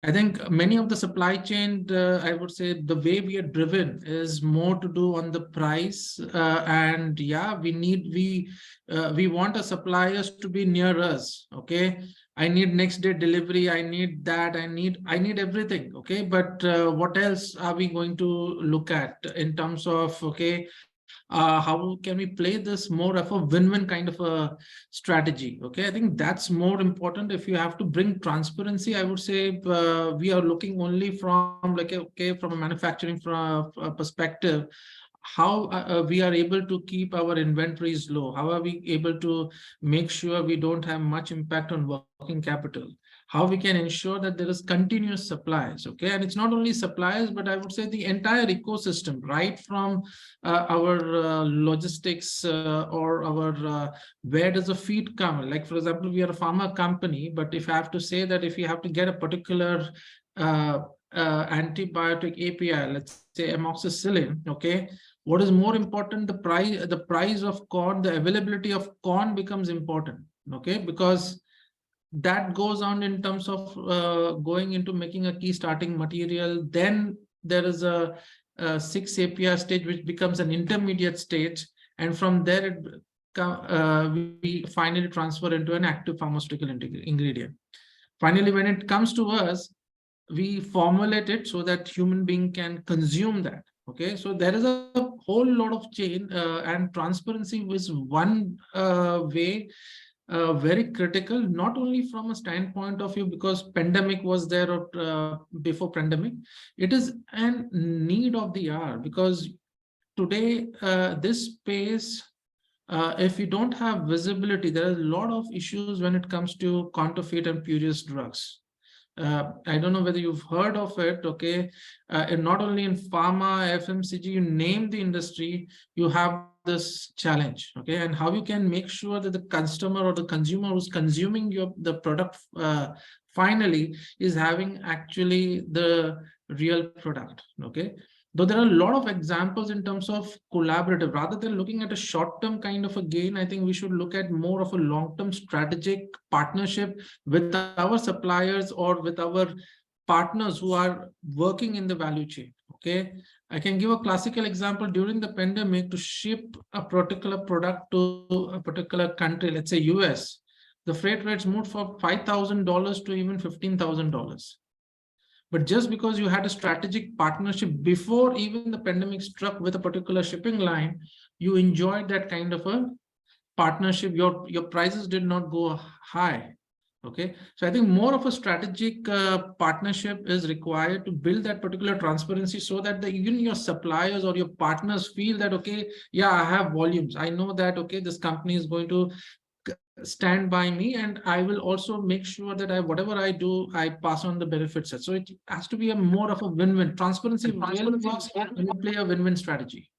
I think many of the supply chain, I would say the way we are driven is more to do on the price, and yeah, we want our suppliers to be near us. Okay, I need next day delivery. I need that. I need everything. Okay, but what else are we going to look at in terms of, okay, how can we play this more of a win-win kind of a strategy? Okay, I think that's more important. If you have to bring transparency, I would say we are looking only from like, okay, from a manufacturing perspective, how we are able to keep our inventories low, how are we able to make sure we don't have much impact on working capital, how we can ensure that there is continuous supplies, okay? And it's not only suppliers, but I would say the entire ecosystem, right from our logistics or our where does the feed come? Like, for example, we are a pharma company, but if I have to say that if you have to get a particular antibiotic API, let's say amoxicillin, okay, what is more important? The price of corn, the availability of corn becomes important, okay, because that goes on in terms of going into making a key starting material. Then there is a 6 API stage, which becomes an intermediate stage, and from there we finally transfer into an active pharmaceutical ingredient. Finally, when it comes to us, we formulate it so that human being can consume that. Okay, so there is a whole lot of chain, and transparency is one way very critical, not only from a standpoint of view because pandemic was there or before pandemic. It is a need of the hour because today this space, if you don't have visibility, there are a lot of issues when it comes to counterfeit and spurious drugs. I don't know whether you've heard of it, okay? And not only in pharma, FMCG, you name the industry, you have this challenge, okay? And how you can make sure that the customer or the consumer who's consuming the product finally is having actually the real product, okay? Though there are a lot of examples in terms of collaborative, rather than looking at a short-term kind of a gain, I think we should look at more of a long-term strategic partnership with our suppliers or with our partners who are working in the value chain, okay? I can give a classical example. During the pandemic, to ship a particular product to a particular country, let's say US, the freight rates moved from $5,000 to even $15,000. But just because you had a strategic partnership before even the pandemic struck with a particular shipping line, you enjoyed that kind of a partnership. Your prices did not go high. Okay, so I think more of a strategic partnership is required to build that particular transparency so that even your suppliers or your partners feel that, okay, yeah, I have volumes. I know that, okay, this company is going to stand by me, and I will also make sure that whatever I do, I pass on the benefits. So it has to be a more of a win-win. Transparency really works when you play a win-win strategy.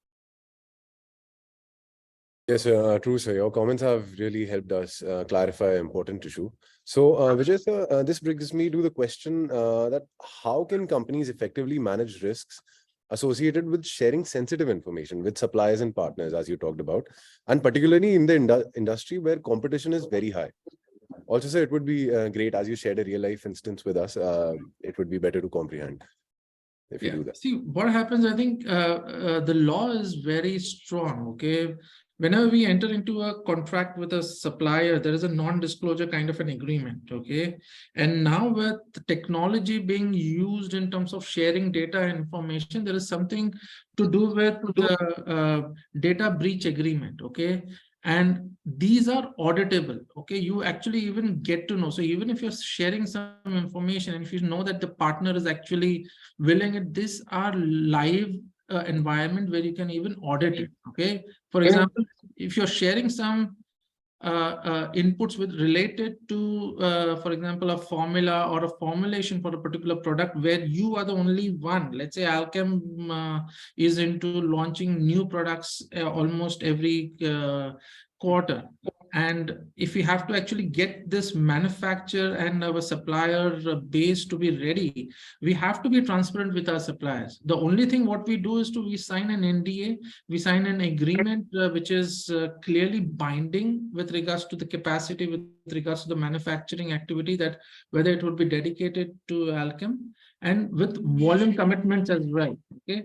Yes, true, sir. Your comments have really helped us clarify an important issue. So, Vijay, sir, this brings me to the question that how can companies effectively manage risks associated with sharing sensitive information with suppliers and partners, as you talked about, and particularly in the industry where competition is very high? Also, sir, it would be great, as you shared a real-life instance with us, it would be better to comprehend if you do that. See, what happens, I think the law is very strong, okay? Whenever we enter into a contract with a supplier, there is a non-disclosure kind of an agreement, okay? And now with the technology being used in terms of sharing data and information, there is something to do with the data breach agreement, okay? And these are auditable, okay? You actually even get to know. So even if you're sharing some information and if you know that the partner is actually willing it, these are live environment where you can even audit it, okay? For example, if you're sharing some inputs with related to, for example, a formula or a formulation for a particular product where you are the only one. Let's say Alchem is into launching new products almost every quarter. And if we have to actually get this manufacturer and our supplier base to be ready, we have to be transparent with our suppliers. The only thing what we do is we sign an NDA, we sign an agreement which is clearly binding with regards to the capacity, with regards to the manufacturing activity, that whether it would be dedicated to Alchem, and with volume commitments as well, okay?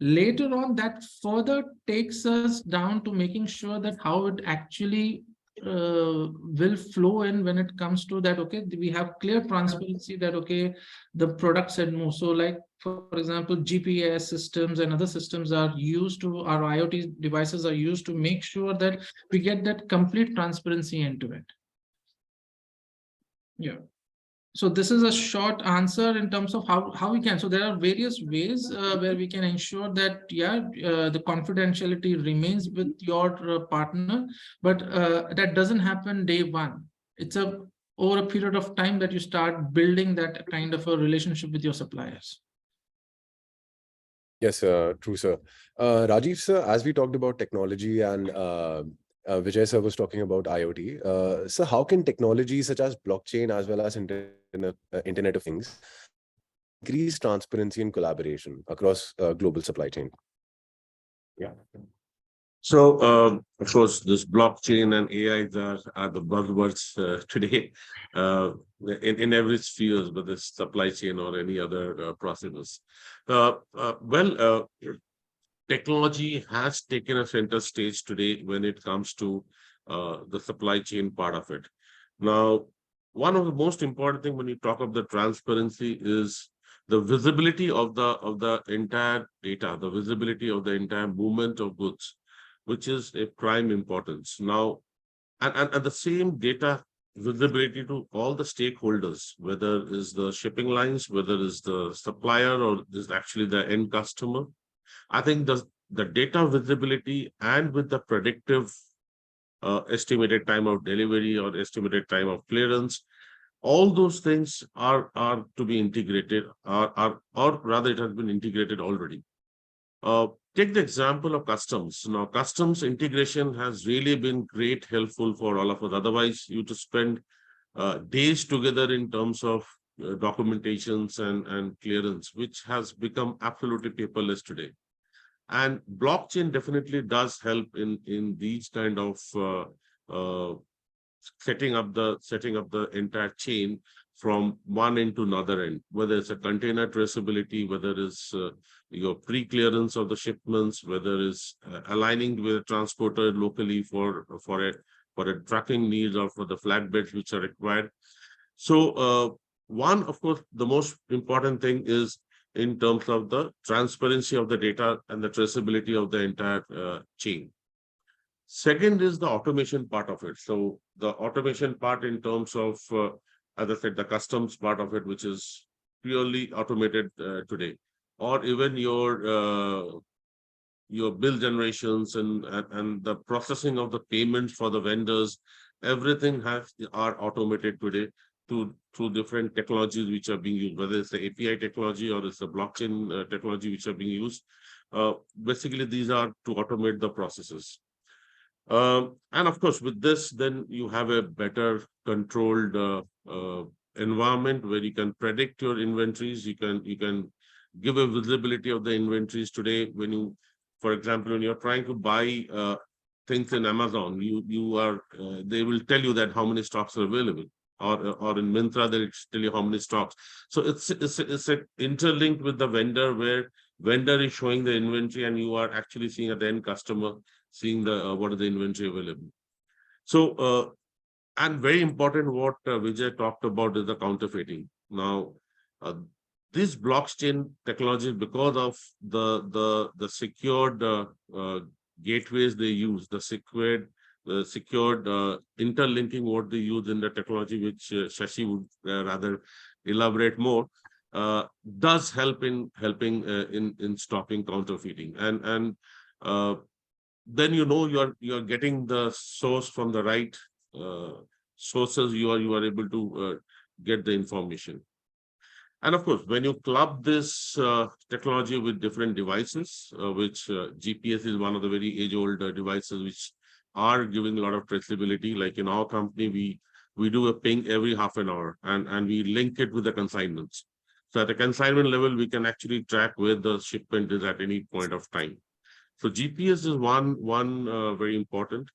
Later on, that further takes us down to making sure that how it actually will flow in when it comes to that, okay, we have clear transparency that, okay, the product said more. So like, for example, GPS systems and other systems are used to, our IoT devices are used to make sure that we get that complete transparency into it. Yeah. So this is a short answer in terms of how we can. So there are various ways where we can ensure that, yeah, the confidentiality remains with your partner, but that doesn't happen day one. It's a over a period of time that you start building that kind of a relationship with your suppliers. Yes, true, sir. Rajiv, sir, as we talked about technology and Vijay sir was talking about IoT. So how can technology such as blockchain as well as Internet of Things increase transparency and collaboration across global supply chain? Yeah. So, of course, this blockchain and AI are the buzzwords today in every sphere, whether it's supply chain or any other processes. Technology has taken a center stage today when it comes to the supply chain part of it. Now, one of the most important thing when you talk of the transparency is the visibility of the entire data, the visibility of the entire movement of goods, which is a prime importance. Now, and the same data visibility to all the stakeholders, whether it is the shipping lines, whether it is the supplier or is actually the end customer. I think the data visibility and with the predictive estimated time of delivery or estimated time of clearance, all those things are to be integrated, or rather it has been integrated already. Take the example of customs. Now, customs integration has really been great, helpful for all of us. Otherwise, you to spend days together in terms of documentations and clearance, which has become absolutely paperless today. And blockchain definitely does help in these kind of setting up the entire chain from one end to another end, whether it's a container traceability, whether it's your pre-clearance of the shipments, whether it's aligning with a transporter locally for a trucking needs or for the flatbeds which are required. So one, of course, the most important thing is in terms of the transparency of the data and the traceability of the entire chain. Second is the automation part of it. So the automation part in terms of, as I said, the customs part of it, which is purely automated today, or even your bill generations and the processing of the payments for the vendors, everything are automated today through different technologies which are being used, whether it's the API technology or it's the blockchain technology which are being used. Basically, these are to automate the processes. And of course, with this, then you have a better controlled environment where you can predict your inventories. You can give a visibility of the inventories today. When you, for example, when you're trying to buy things in Amazon, they will tell you that how many stocks are available. Or in Myntra, they'll tell you how many stocks. So it's interlinked with the vendor, where vendor is showing the inventory and you are actually seeing at the end customer seeing what is the inventory available. So and very important, what Vijay talked about is the counterfeiting. Now, this blockchain technology, because of the secured gateways they use, the secured interlinking what they use in the technology, which Shashi would rather elaborate more, does help in helping in stopping counterfeiting. And then you're getting the source from the right sources. You are able to get the information. And of course, when you club this technology with different devices, which GPS is one of the very age-old devices which are giving a lot of traceability. Like in our company, we do a ping every half an hour and we link it with the consignments. So at the consignment level, we can actually track where the shipment is at any point of time. So GPS is one very important.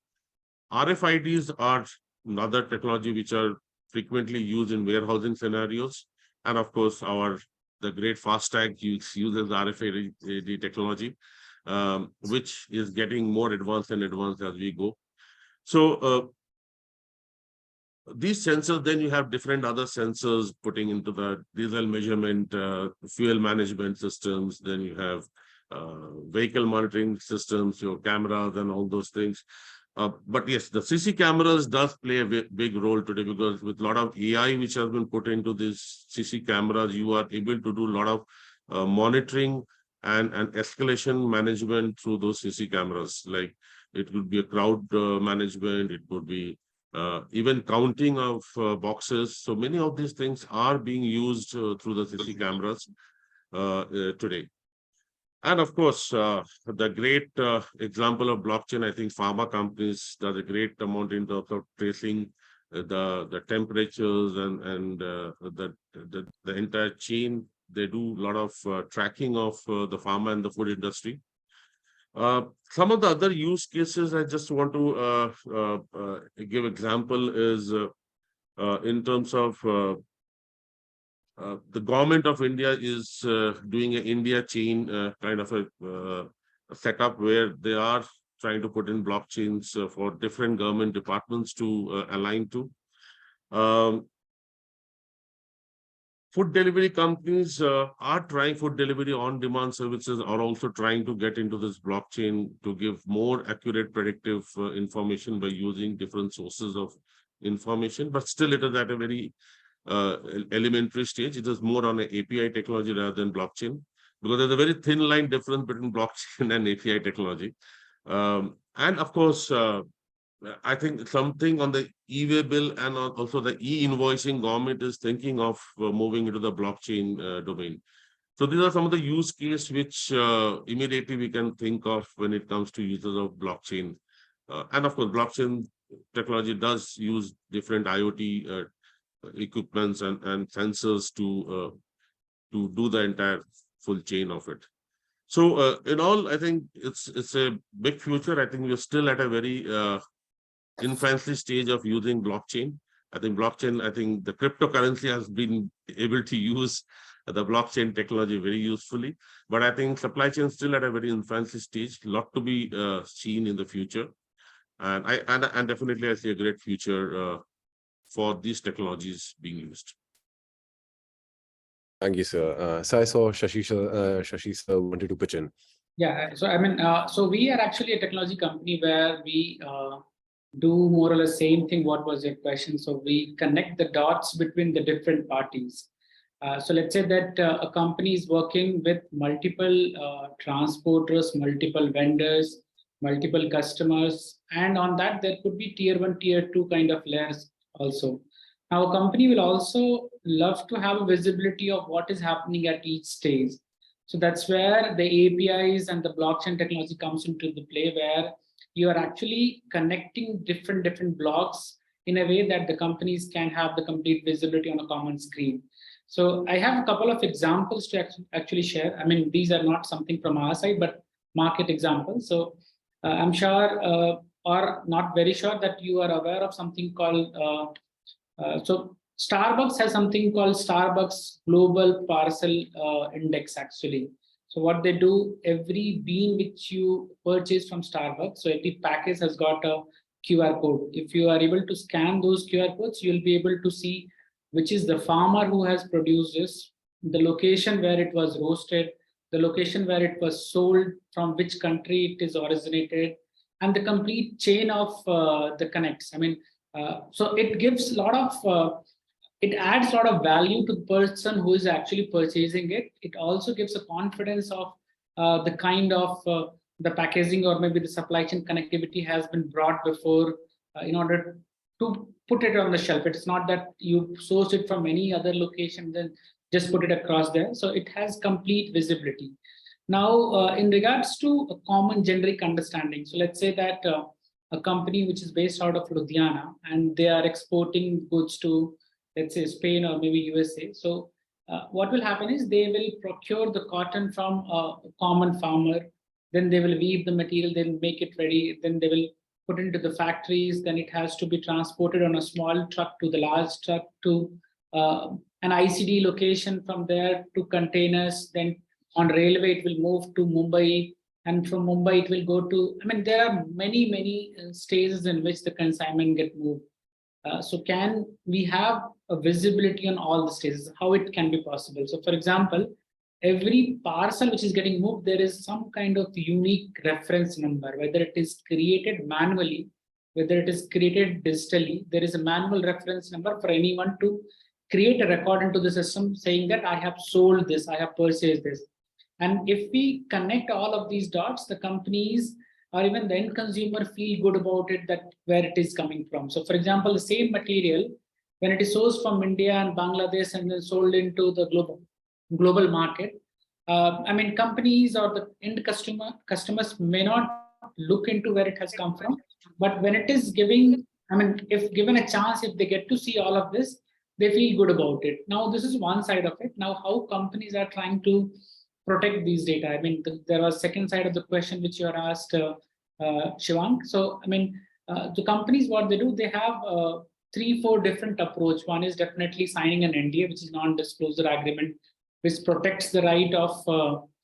RFIDs are another technology which are frequently used in warehousing scenarios. And of course, the great FASTag uses RFID technology, which is getting more advanced and advanced as we go. So these sensors, then you have different other sensors putting into the diesel measurement, fuel management systems. Then you have vehicle monitoring systems, your cameras and all those things. But yes, the CC cameras does play a big role today, because with a lot of AI which has been put into these CC cameras, you are able to do a lot of monitoring and escalation management through those CC cameras. Like it could be a crowd management, it could be even counting of boxes. So many of these things are being used through the CC cameras today. And of course, the great example of blockchain, I think pharma companies does a great amount in terms of tracing the temperatures and the entire chain. They do a lot of tracking of the pharma and the food industry. Some of the other use cases I just want to give example is in terms of the government of India is doing an India chain kind of a setup where they are trying to put in blockchains for different government departments to align to. Food delivery companies are trying, food delivery on-demand services are also trying to get into this blockchain to give more accurate predictive information by using different sources of information, but still it is at a very elementary stage. It is more on an API technology rather than blockchain, because there's a very thin line difference between blockchain and API technology. And of course, I think something on the e-way bill and also the e-invoicing, government is thinking of moving into the blockchain domain. So these are some of the use cases which immediately we can think of when it comes to users of blockchain. And of course, blockchain technology does use different IoT equipments and sensors to do the entire full chain of it. So in all, I think it's a big future. I think we're still at a very infancy stage of using blockchain. I think the cryptocurrency has been able to use the blockchain technology very usefully, but I think supply chain is still at a very infancy stage, a lot to be seen in the future. And definitely I see a great future for these technologies being used. Thank you, sir. So I saw Shashi sir wanted to pitch in. Yeah, so I mean, so we are actually a technology company where we do more or less same thing. What was your question? So we connect the dots between the different parties. So let's say that a company is working with multiple transporters, multiple vendors, multiple customers, and on that there could be tier 1, tier 2 kind of layers also. Now a company will also love to have a visibility of what is happening at each stage. So that's where the APIs and the blockchain technology comes into the play, where you are actually connecting different blocks in a way that the companies can have the complete visibility on a common screen. So I have a couple of examples to actually share. I mean, these are not something from our side, but market examples. So I'm sure or not very sure that you are aware of something called, so Starbucks has something called Starbucks Global Parcel Index actually. So what they do, every bean which you purchase from Starbucks, so every package has got a QR code. If you are able to scan those QR codes, you'll be able to see which is the farmer who has produced this, the location where it was roasted, the location where it was sold, from which country it is originated, and the complete chain of the connects. I mean, so it gives a lot of, it adds a lot of value to the person who is actually purchasing it. It also gives a confidence of the kind of the packaging or maybe the supply chain connectivity has been brought before in order to put it on the shelf. It's not that you source it from any other location, then just put it across there. So it has complete visibility. Now, in regards to a common generic understanding, so let's say that a company which is based out of Ludhiana and they are exporting goods to, let's say, Spain or maybe USA. So what will happen is they will procure the cotton from a common farmer, then they will weave the material, then make it ready, then they will put into the factories, then it has to be transported on a small truck to the large truck to an ICD location, from there to containers, then on railway it will move to Mumbai, and from Mumbai it will go to, I mean, there are many stages in which the consignment get moved. So can we have a visibility on all the stages, how it can be possible? So for example, every parcel which is getting moved, there is some kind of unique reference number, whether it is created manually, whether it is created digitally, there is a manual reference number for anyone to create a record into the system saying that I have sold this, I have purchased this. And if we connect all of these dots, the companies or even the end consumer feel good about it, that where it is coming from. So for example, the same material, when it is sourced from India and Bangladesh and then sold into the global market, I mean, companies or the end customers may not look into where it has come from, but when it is giving, I mean, if given a chance, if they get to see all of this, they feel good about it. Now, this is one side of it. Now, how companies are trying to protect these data? I mean, there was second side of the question which you are asked, Shivank. So, I mean, the companies, what they do, they have 3-4 different approach. One is definitely signing an NDA, which is non-disclosure agreement, which protects the right of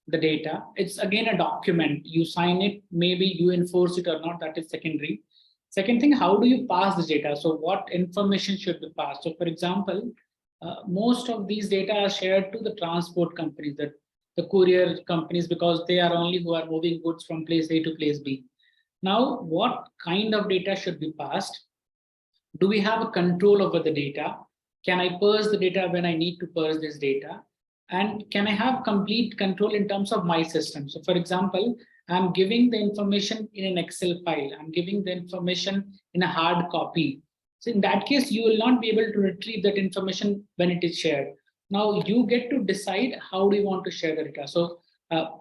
the data. It's again a document. You sign it, maybe you enforce it or not, that is secondary. Second thing, how do you pass this data? So what information should be passed? So for example, most of these data are shared to the transport companies, the courier companies, because they are only who are moving goods from place A to place B. Now, what kind of data should be passed? Do we have a control over the data? Can I purge the data when I need to purge this data? And can I have complete control in terms of my system? So for example, I'm giving the information in an Excel file. I'm giving the information in a hard copy. So in that case, you will not be able to retrieve that information when it is shared. Now you get to decide how do you want to share the data. So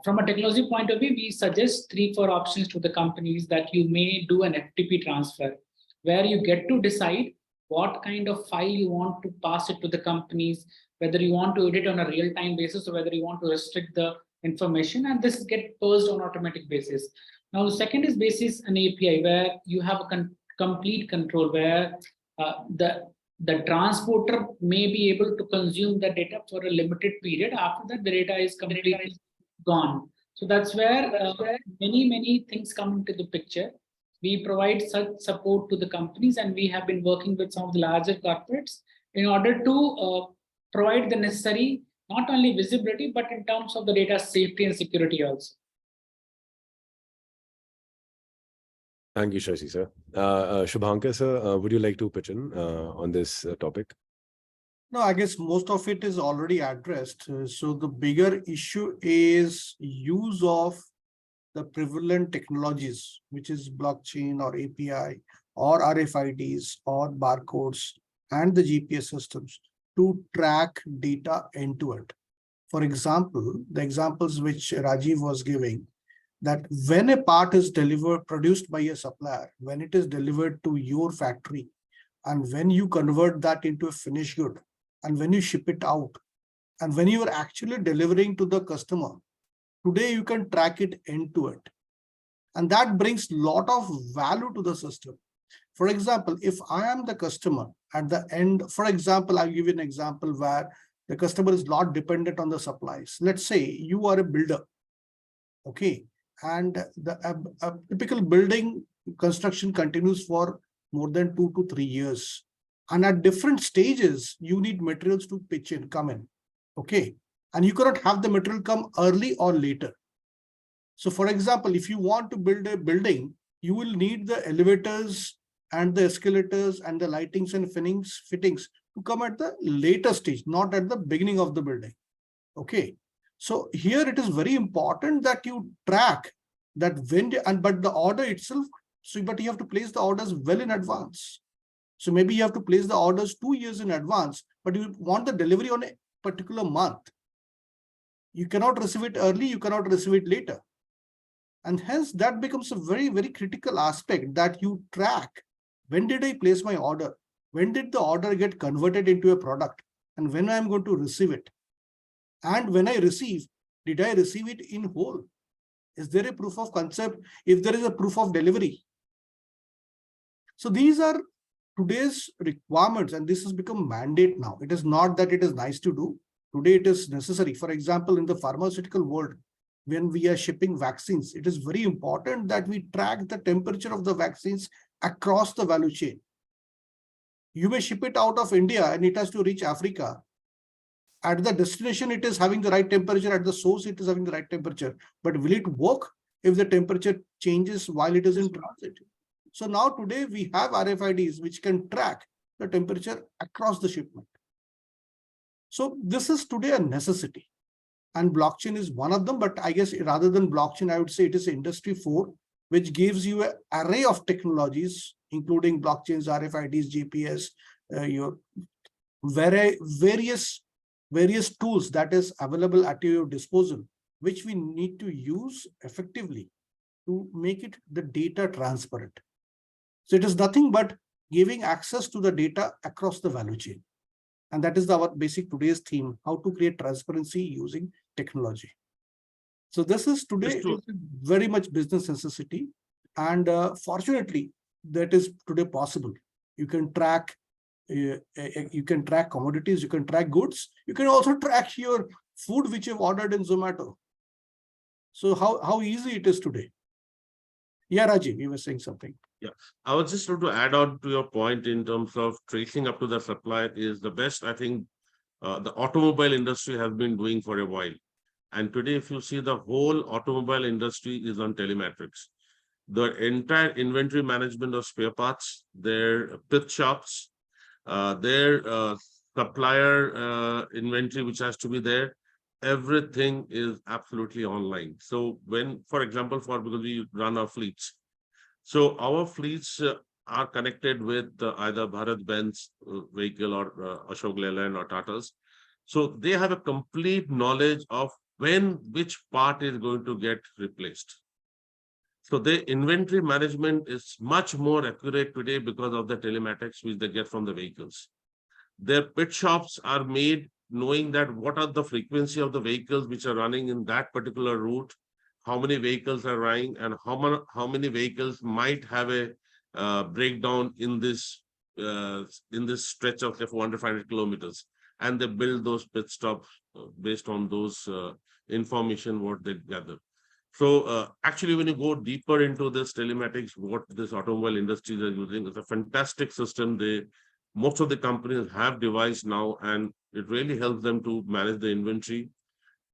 from a technology point of view, we suggest 3-4 options to the companies that you may do an FTP transfer, where you get to decide what kind of file you want to pass it to the companies, whether you want to edit on a real-time basis or whether you want to restrict the information, and this get purged on automatic basis. Now, the second is basis an API where you have a complete control, where the transporter may be able to consume the data for a limited period. After that, the data is completely gone. So that's where many things come into the picture. We provide such support to the companies, and we have been working with some of the larger corporates in order to provide the necessary, not only visibility, but in terms of the data safety and security also. Thank you, Shashi sir. Shubhankar sir, would you like to pitch in on this topic? No, I guess most of it is already addressed. So the bigger issue is use of the prevalent technologies, which is blockchain or API or RFIDs or barcodes and the GPS systems to track data end to end. For example, the examples which Rajiv was giving, that when a part is produced by a supplier, when it is delivered to your factory, and when you convert that into a finished good, and when you ship it out, and when you are actually delivering to the customer, today you can track it end to end. And that brings a lot of value to the system. For example, if I am the customer at the end, for example, I'll give you an example where the customer is not dependent on the supplies. Let's say you are a builder, okay, and the typical building construction continues for more than 2 to 3 years. And at different stages, you need materials to come in, okay? And you cannot have the material come early or later. So for example, if you want to build a building, you will need the elevators and the escalators and the lightings and fittings to come at the later stage, not at the beginning of the building. Okay. So here it is very important that you track that but the order itself, but you have to place the orders well in advance. So maybe you have to place the orders 2 years in advance, but you want the delivery on a particular month. You cannot receive it early, you cannot receive it later. And hence that becomes a very, very critical aspect, that you track, when did I place my order? When did the order get converted into a product? And when I'm going to receive it? And when I receive, did I receive it in whole? Is there a proof of concept? If there is a proof of delivery? So these are today's requirements, and this has become mandate now. It is not that it is nice to do. Today it is necessary. For example, in the pharmaceutical world, when we are shipping vaccines, it is very important that we track the temperature of the vaccines across the value chain. You may ship it out of India and it has to reach Africa. At the destination, it is having the right temperature. At the source, it is having the right temperature. But will it work if the temperature changes while it is in transit? So now today we have RFIDs which can track the temperature across the shipment. So this is today a necessity. And blockchain is one of them, but I guess rather than blockchain, I would say it is industry 4, which gives you an array of technologies, including blockchains, RFIDs, GPS, your various tools that is available at your disposal, which we need to use effectively to make it the data transparent. So it is nothing but giving access to the data across the value chain. And that is our basic today's theme, how to create transparency using technology. So this is today very much business necessity. And fortunately, that is today possible. You can track commodities, you can track goods, you can also track your food which you've ordered in Zomato. So how easy it is today. Yeah, Rajiv, you were saying something. Yeah, I was just going to add on to your point in terms of tracing up to the supplier is the best, I think, the automobile industry has been doing for a while. And today, if you see, the whole automobile industry is on telematics. The entire inventory management of spare parts, their pit shops, their supplier inventory, which has to be there, everything is absolutely online. So when, for example, because we run our fleets, so our fleets are connected with either Bharat-Benz vehicle or Ashok Leyland or Tata's. So they have a complete knowledge of when which part is going to get replaced. So the inventory management is much more accurate today because of the telematics which they get from the vehicles. Their pit shops are made knowing that what are the frequency of the vehicles which are running in that particular route, how many vehicles are running, and how many vehicles might have a breakdown in this stretch of 400-500 kilometers, and they build those pit stops based on those information what they gather. So actually, when you go deeper into this telematics, what this automobile industry is using is a fantastic system. Most of the companies have devised now, and it really helps them to manage the inventory,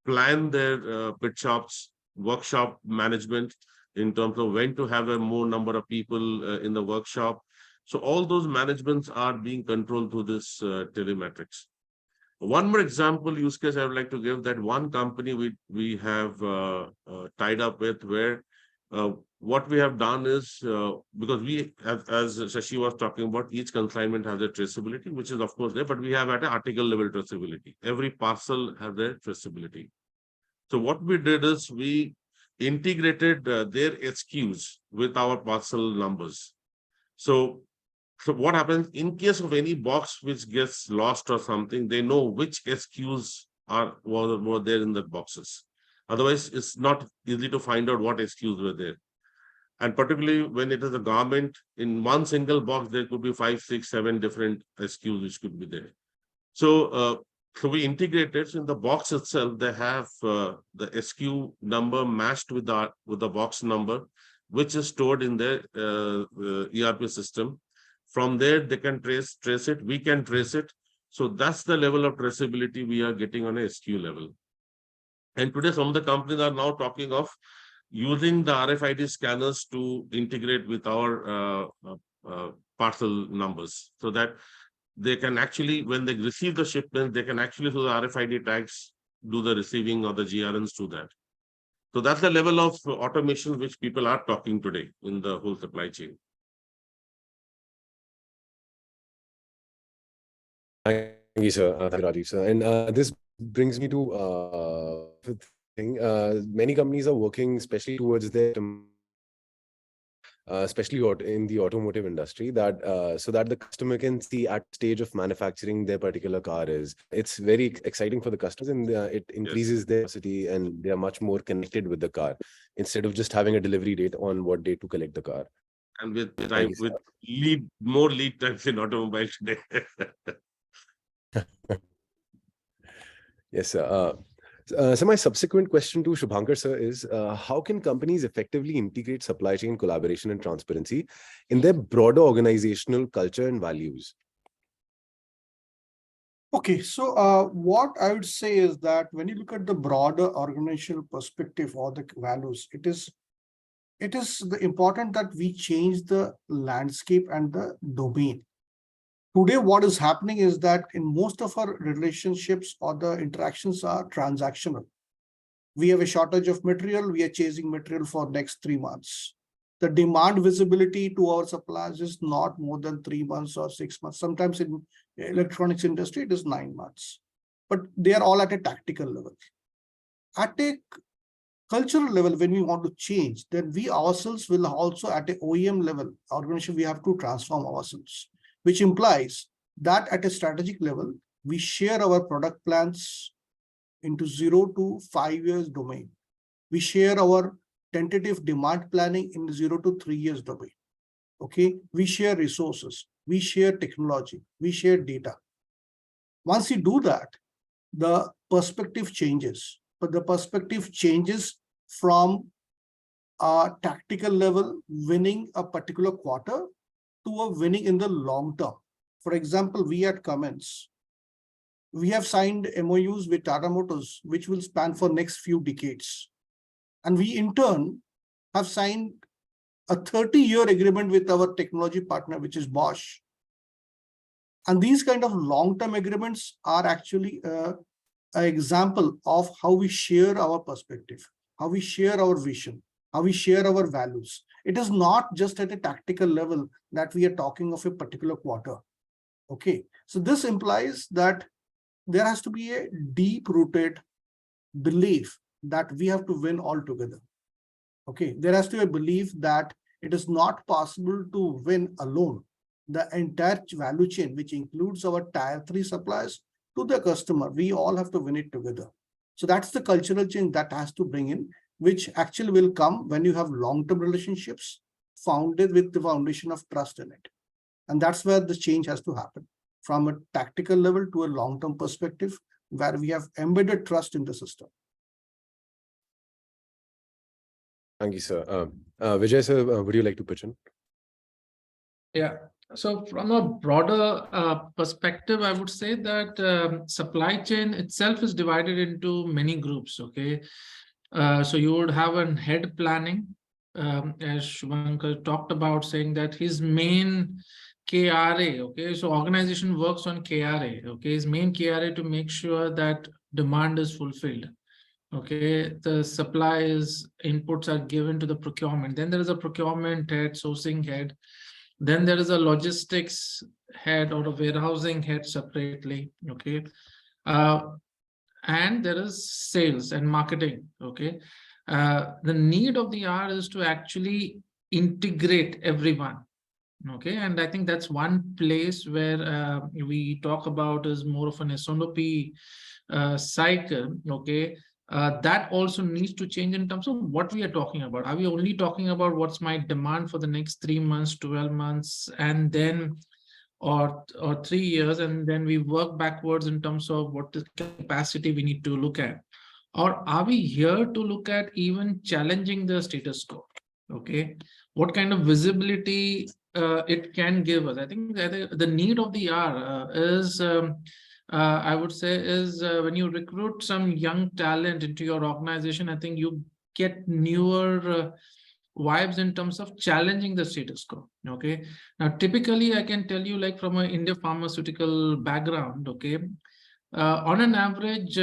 plan their pit shops, workshop management in terms of when to have a more number of people in the workshop. So all those managements are being controlled through this telematics. One more example use case I would like to give, that one company we have tied up with, where what we have done is, because we, as Shashi was talking about, each consignment has a traceability, which is of course there, but we have at an article level traceability. Every parcel has their traceability. So what we did is we integrated their SKUs with our parcel numbers. So what happens in case of any box which gets lost or something, they know which SKUs were there in the boxes. Otherwise, it's not easy to find out what SKUs were there. And particularly when it is a garment, in one single box, there could be 5, 6, 7 different SKUs which could be there. So we integrated. So in the box itself, they have the SKU number matched with the box number, which is stored in their ERP system. From there, they can trace it. We can trace it. So that's the level of traceability we are getting on a SKU level. And today, some of the companies are now talking of using the RFID scanners to integrate with our parcel numbers, so that they can actually, when they receive the shipment, they can actually, through the RFID tags, do the receiving or the GRNs to that. So that's the level of automation which people are talking today in the whole supply chain. Thank you, sir. Thank you, Rajiv, sir. And this brings me to thing. Many companies are working especially towards their, especially in the automotive industry, that so that the customer can see at stage of manufacturing their particular car is. It's very exciting for the customers, and it increases their capacity, and they are much more connected with the car instead of just having a delivery date on what day to collect the car. And with more lead times in automobile today. Yes, sir. So my subsequent question to Shubhankar, sir, is how can companies effectively integrate supply chain collaboration and transparency in their broader organizational culture and values? Okay, so what I would say is that when you look at the broader organizational perspective or the values, it is important that we change the landscape and the domain. Today, what is happening is that in most of our relationships or the interactions are transactional. We have a shortage of material. We are chasing material for next 3 months. the demand visibility to our suppliers is not more than 3 months or 6 months. Sometimes in electronics industry, it is 9 months, but they are all at a tactical level. At a cultural level, when we want to change, then we ourselves will also at a OEM level, organization, we have to transform ourselves, which implies that at a strategic level, we share our product plans into 0 to 5 years domain. We share our tentative demand planning in the 0 to 3 years domain. Okay, we share resources, we share technology, we share data. Once you do that, the perspective changes, but the perspective changes from a tactical level, winning a particular quarter, to a winning in the long term. For example, we at Cummins, we have signed MOUs with Tata Motors, which will span for next few decades. And we in turn have signed a 30-year agreement with our technology partner, which is Bosch. And these kind of long-term agreements are actually an example of how we share our perspective, how we share our vision, how we share our values. It is not just at a tactical level that we are talking of a particular quarter. Okay, so this implies that there has to be a deep-rooted belief that we have to win all together. Okay, there has to be a belief that it is not possible to win alone. The entire value chain, which includes our tier 3 suppliers to the customer, we all have to win it together. So that's the cultural change that has to bring in, which actually will come when you have long-term relationships founded with the foundation of trust in it. And that's where the change has to happen, from a tactical level to a long-term perspective, where we have embedded trust in the system. Thank you, sir. Vijay, sir, would you like to pitch in? Yeah. So from a broader perspective, I would say that supply chain itself is divided into many groups. Okay. So you would have a head planning, as Shubhankar talked about, saying that his main KRA, okay, so organization works on KRA, okay, his main KRA to make sure that demand is fulfilled. Okay, the supplies inputs are given to the procurement. Then there is a procurement head, sourcing head. Then there is a logistics head or a warehousing head separately. Okay, and there is sales and marketing. Okay, the need of the hour is to actually integrate everyone. Okay, and I think that's one place where we talk about is more of an SOP cycle. Okay. That also needs to change in terms of what we are talking about. Are we only talking about what's my demand for the next 3 months, 12 months, and then or 3 years, and then we work backwards in terms of what the capacity we need to look at? Or are we here to look at even challenging the status quo? Okay, what kind of visibility it can give us? I think that the need of the hour is I would say is when you recruit some young talent into your organization, I think you get newer vibes in terms of challenging the status quo. Okay, now typically I can tell you, like from an India pharmaceutical background, okay, on an average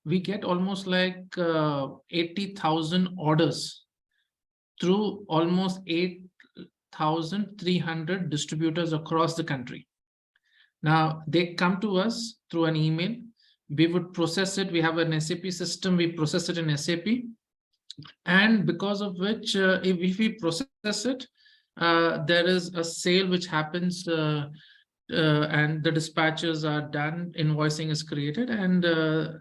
we get almost like 80,000 orders through almost 8,300 distributors across the country. Now, they come to us through an email. We would process it. We have an SAP system. We process it in SAP. And because of which, if we process it, there is a sale which happens and the dispatches are done. Invoicing is created. And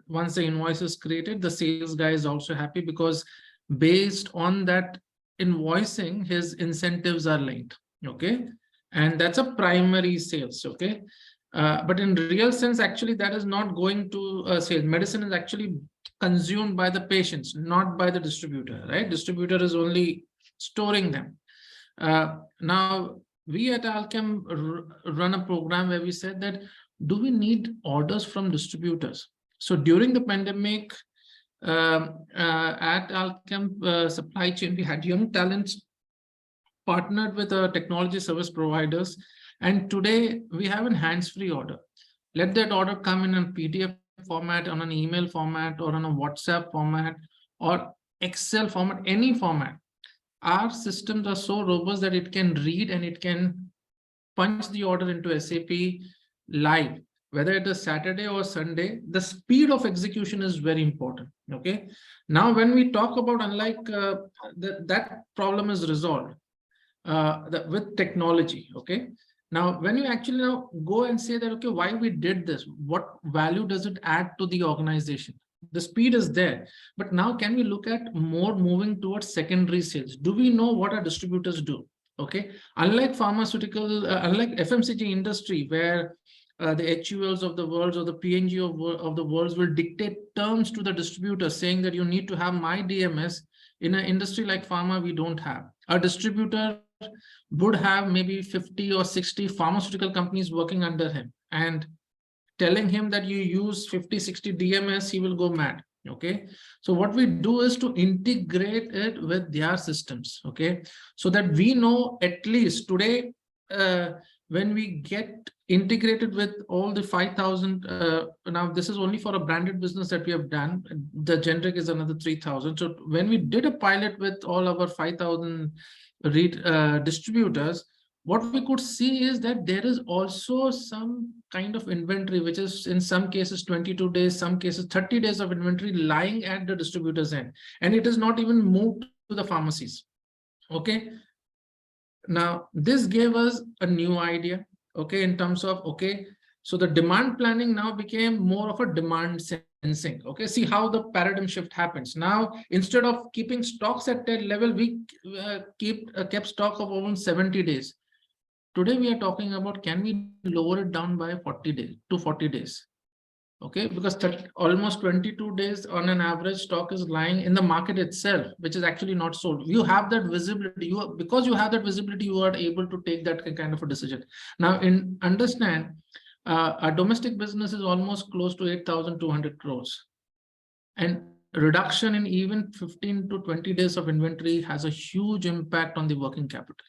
once the invoice is created, the sales guy is also happy because based on that invoicing, his incentives are linked. Okay. And that's a primary sales. Okay. But in real sense, actually, that is not going to sales. Medicine is actually consumed by the patients, not by the distributor, right? Distributor is only storing them. Now, we at Alchem run a program where we said that, do we need orders from distributors? So during the pandemic, at Alchem supply chain, we had young talents partnered with technology service providers. And today we have a hands-free order. Let that order come in a PDF format, on an email format, or on a WhatsApp format, or Excel format, any format. our systems are so robust that it can read and it can punch the order into SAP live, whether it is Saturday or Sunday. The speed of execution is very important. Okay. Now, when we talk about, unlike that problem is resolved with technology. Okay. Now, when you actually now go and say that, okay, why we did this, what value does it add to the organization? The speed is there, but now can we look at more moving towards secondary sales? Do we know what our distributors do? Okay, unlike pharmaceutical, unlike FMCG industry, where the HULs of the world or the PNG of the world will dictate terms to the distributor, saying that you need to have my DMS. In an industry like pharma, we don't have. Our distributor would have maybe 50 or 60 pharmaceutical companies working under him, and telling him that you use 50, 60 DMS, he will go mad. Okay, so what we do is to integrate it with their systems. Okay, so that we know at least today, when we get integrated with all the 5,000, now this is only for a branded business that we have done. The generic is another 3,000. So when we did a pilot with all our 5,000 distributors, what we could see is that there is also some kind of inventory, which is in some cases 22 days, some cases 30 days of inventory lying at the distributor's end, and it is not even moved to the pharmacies. Okay. Now, this gave us a new idea. Okay, in terms of, okay, so the demand planning now became more of a demand sensing. Okay, see how the paradigm shift happens. Now, instead of keeping stocks at that level, we kept stock of over 70 days. Today, we are talking about, can we lower it down by 40 days to 40 days? Okay, because almost 22 days on an average stock is lying in the market itself, which is actually not sold. You have that visibility. Because you have that visibility, you are able to take that kind of a decision. Now, understand, our domestic business is almost close to 8,200 crores. And reduction in even 15 to 20 days of inventory has a huge impact on the working capital.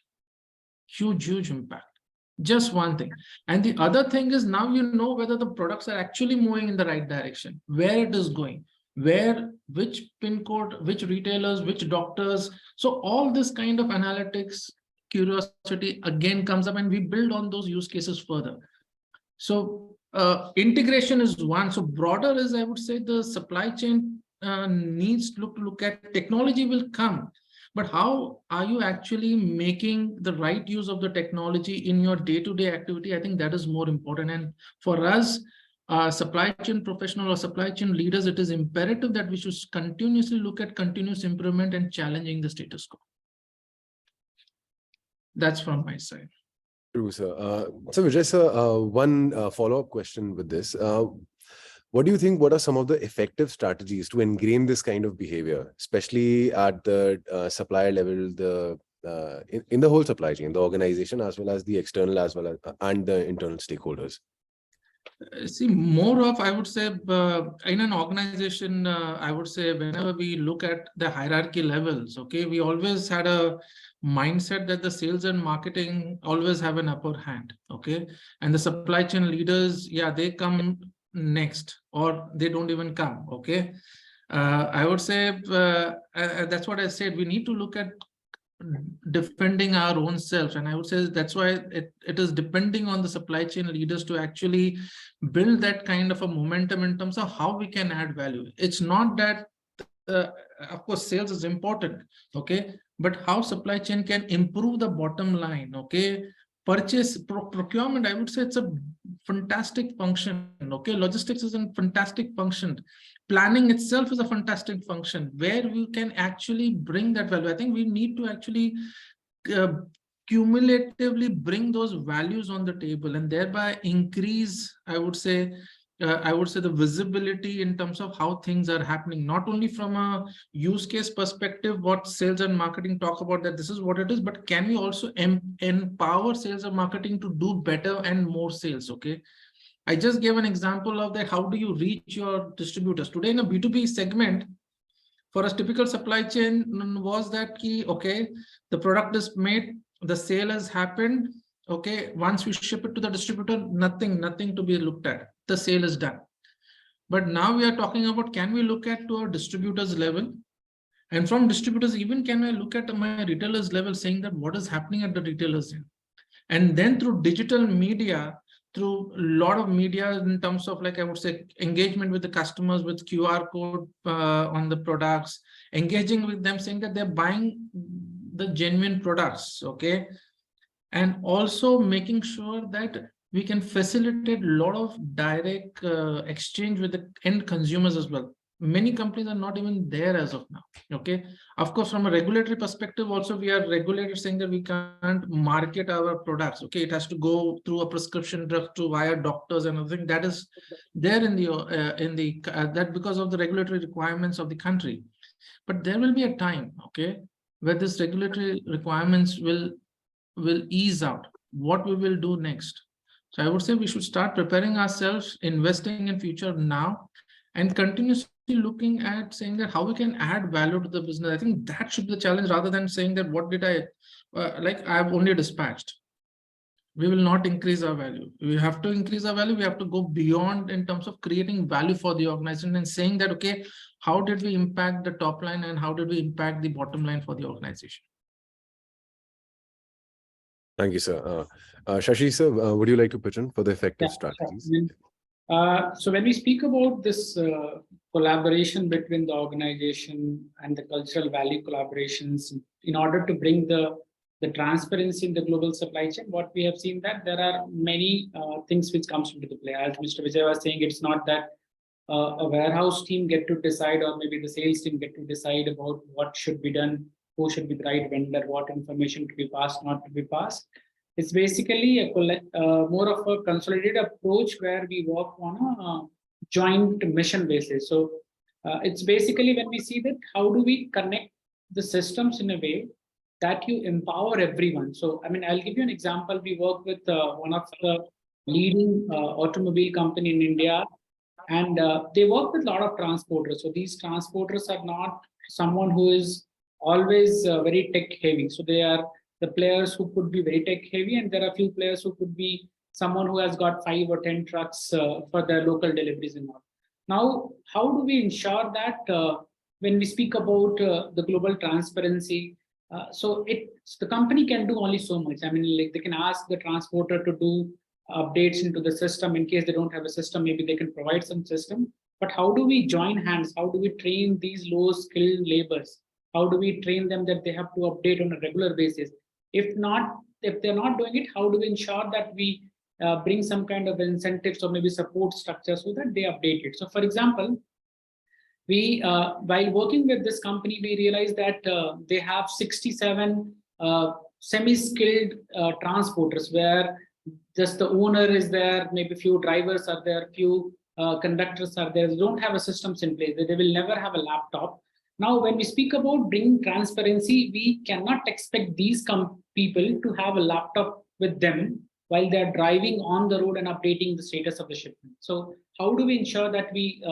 Huge impact. Just one thing. And the other thing is, now you know whether the products are actually moving in the right direction, where it is going, which pin code, which retailers, which doctors. So all this kind of analytics, curiosity again comes up, and we build on those use cases further. So integration is one. So broader is, I would say, the supply chain needs to look at technology will come. But how are you actually making the right use of the technology in your day-to-day activity? I think that is more important. And for us, supply chain professional or supply chain leaders, it is imperative that we should continuously look at continuous improvement and challenging the status quo. That's from my side. True, sir. So Vijay, sir, one follow-up question with this. What do you think, what are some of the effective strategies to ingrain this kind of behavior, especially at the supplier level, in the whole supply chain, the organization, as well as the external, as well as and the internal stakeholders? See, more of, I would say, in an organization, I would say, whenever we look at the hierarchy levels, okay, we always had a mindset that the sales and marketing always have an upper hand, okay, and the supply chain leaders, yeah, they come next, or they don't even come. Okay, I would say that's what I said. We need to look at defending our own self, and I would say that's why it is depending on the supply chain leaders to actually build that kind of a momentum in terms of how we can add value. It's not that of course sales is important, okay, but how supply chain can improve the bottom line. Okay, purchase procurement, I would say it's a fantastic function. Okay, logistics is a fantastic function. Planning itself is a fantastic function where we can actually bring that value. I think we need to actually cumulatively bring those values on the table and thereby increase, I would say the visibility in terms of how things are happening, not only from a use case perspective, what sales and marketing talk about, that this is what it is, but can we also empower sales and marketing to do better and more sales? Okay, I just gave an example of that. How do you reach your distributors today in a B2B segment? For a typical supply chain was that key, okay, the product is made, the sale has happened. Okay, once we ship it to the distributor, nothing to be looked at. The sale is done. But now we are talking about, can we look at to our distributors level And from distributors, even can I look at my retailers level saying that what is happening at the retailers end? And then through digital media, through a lot of media in terms of, like I would say, engagement with the customers with QR code on the products, engaging with them, saying that they're buying the genuine products, okay? And also making sure that we can facilitate a lot of direct exchange with the end consumers as well. Many companies are not even there as of now, okay? Of course, from a regulatory perspective, also we are regulated saying that we can't market our products, okay? It has to go through a prescription drug to via doctors and everything. That is there in the that because of the regulatory requirements of the country. But there will be a time, okay, where this regulatory requirements will ease out. What we will do next? So I would say we should start preparing ourselves, investing in future now, and continuously looking at saying that how we can add value to the business. I think that should be the challenge, rather than saying that what did I like I've only dispatched. We will not increase our value. We have to increase our value. We have to go beyond in terms of creating value for the organization and saying that, okay, how did we impact the top line and how did we impact the bottom line for the organization? Thank you, sir. Shashi, sir, would you like to pitch in for the effective strategies? So when we speak about this collaboration between the organization and the cultural value collaborations, in order to bring the transparency in the global supply chain, what we have seen that there are many things which comes into the play. As Mr. Vijay was saying, it's not that a warehouse team get to decide, or maybe the sales team get to decide about what should be done, who should be the right vendor, what information to be passed, not to be passed. It's basically a more of a consolidated approach where we work on a joint mission basis. So it's basically when we see that how do we connect the systems in a way that you empower everyone. So I mean, I'll give you an example. We work with one of the leading automobile company in India, and they work with a lot of transporters. So these transporters are not someone who is always very tech heavy. So they are the players who could be very tech heavy, and there are a few players who could be someone who has got 5 or 10 trucks for their local deliveries and all. Now, how do we ensure that when we speak about the global transparency, so the company can do only so much. I mean, like they can ask the transporter to do updates into the system. In case they don't have a system, maybe they can provide some system. But how do we join hands? How do we train these low skilled laborers? How do we train them that they have to update on a regular basis? If they're not doing it, how do we ensure that we bring some kind of incentives or maybe support structure so that they update it? So for example, we while working with this company, we realized that they have 67 semi-skilled transporters where just the owner is there, maybe few drivers are there, few conductors are there. They don't have a systems in place. They will never have a laptop. Now, when we speak about bringing transparency, we cannot expect these people to have a laptop with them while they're driving on the road and updating the status of the shipment. So how do we ensure that we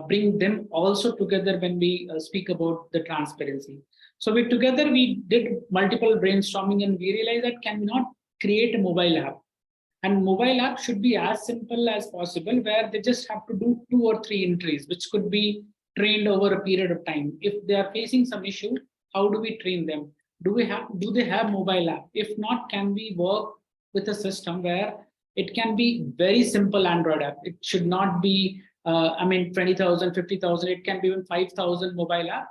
bring them also together when we speak about the transparency? So together we did multiple brainstorming, and we realized that can we not create a mobile app? And mobile app should be as simple as possible, where they just have to do 2 or 3 entries, which could be trained over a period of time. If they are facing some issue, how do we train them? Do they have mobile app? If not, can we work with a system where it can be very simple Android app? It should not be, 20,000, 50,000. It can be even 5,000 mobile app,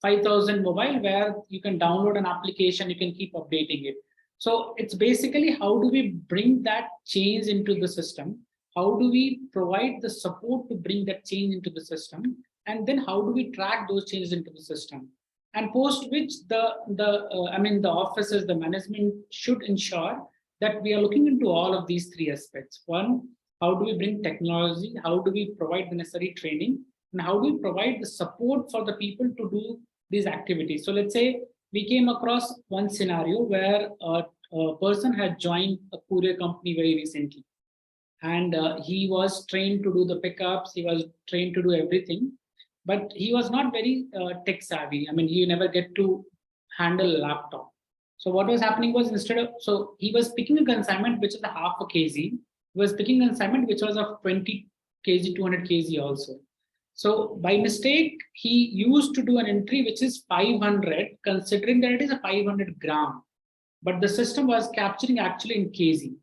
5,000 mobile, where you can download an application, you can keep updating it. So it's basically how do we bring that change into the system? How do we provide the support to bring that change into the system? And then how do we track those changes into the system? And post which the offices, the management should ensure that we are looking into all of these 3 aspects. One, how do we bring technology? How do we provide the necessary training? And how do we provide the support for the people to do these activities? So let's say we came across one scenario where a person had joined a courier company very recently. And he was trained to do the pickups. He was trained to do everything. But he was not very tech savvy. I mean, he never get to handle a laptop. So what was happening was so he was picking a consignment which is a half a kg. He was picking a consignment which was of 20 kg, 200 kg also. So by mistake, he used to do an entry which is 500, considering that it is a 500 gram, but the system was capturing actually in kg,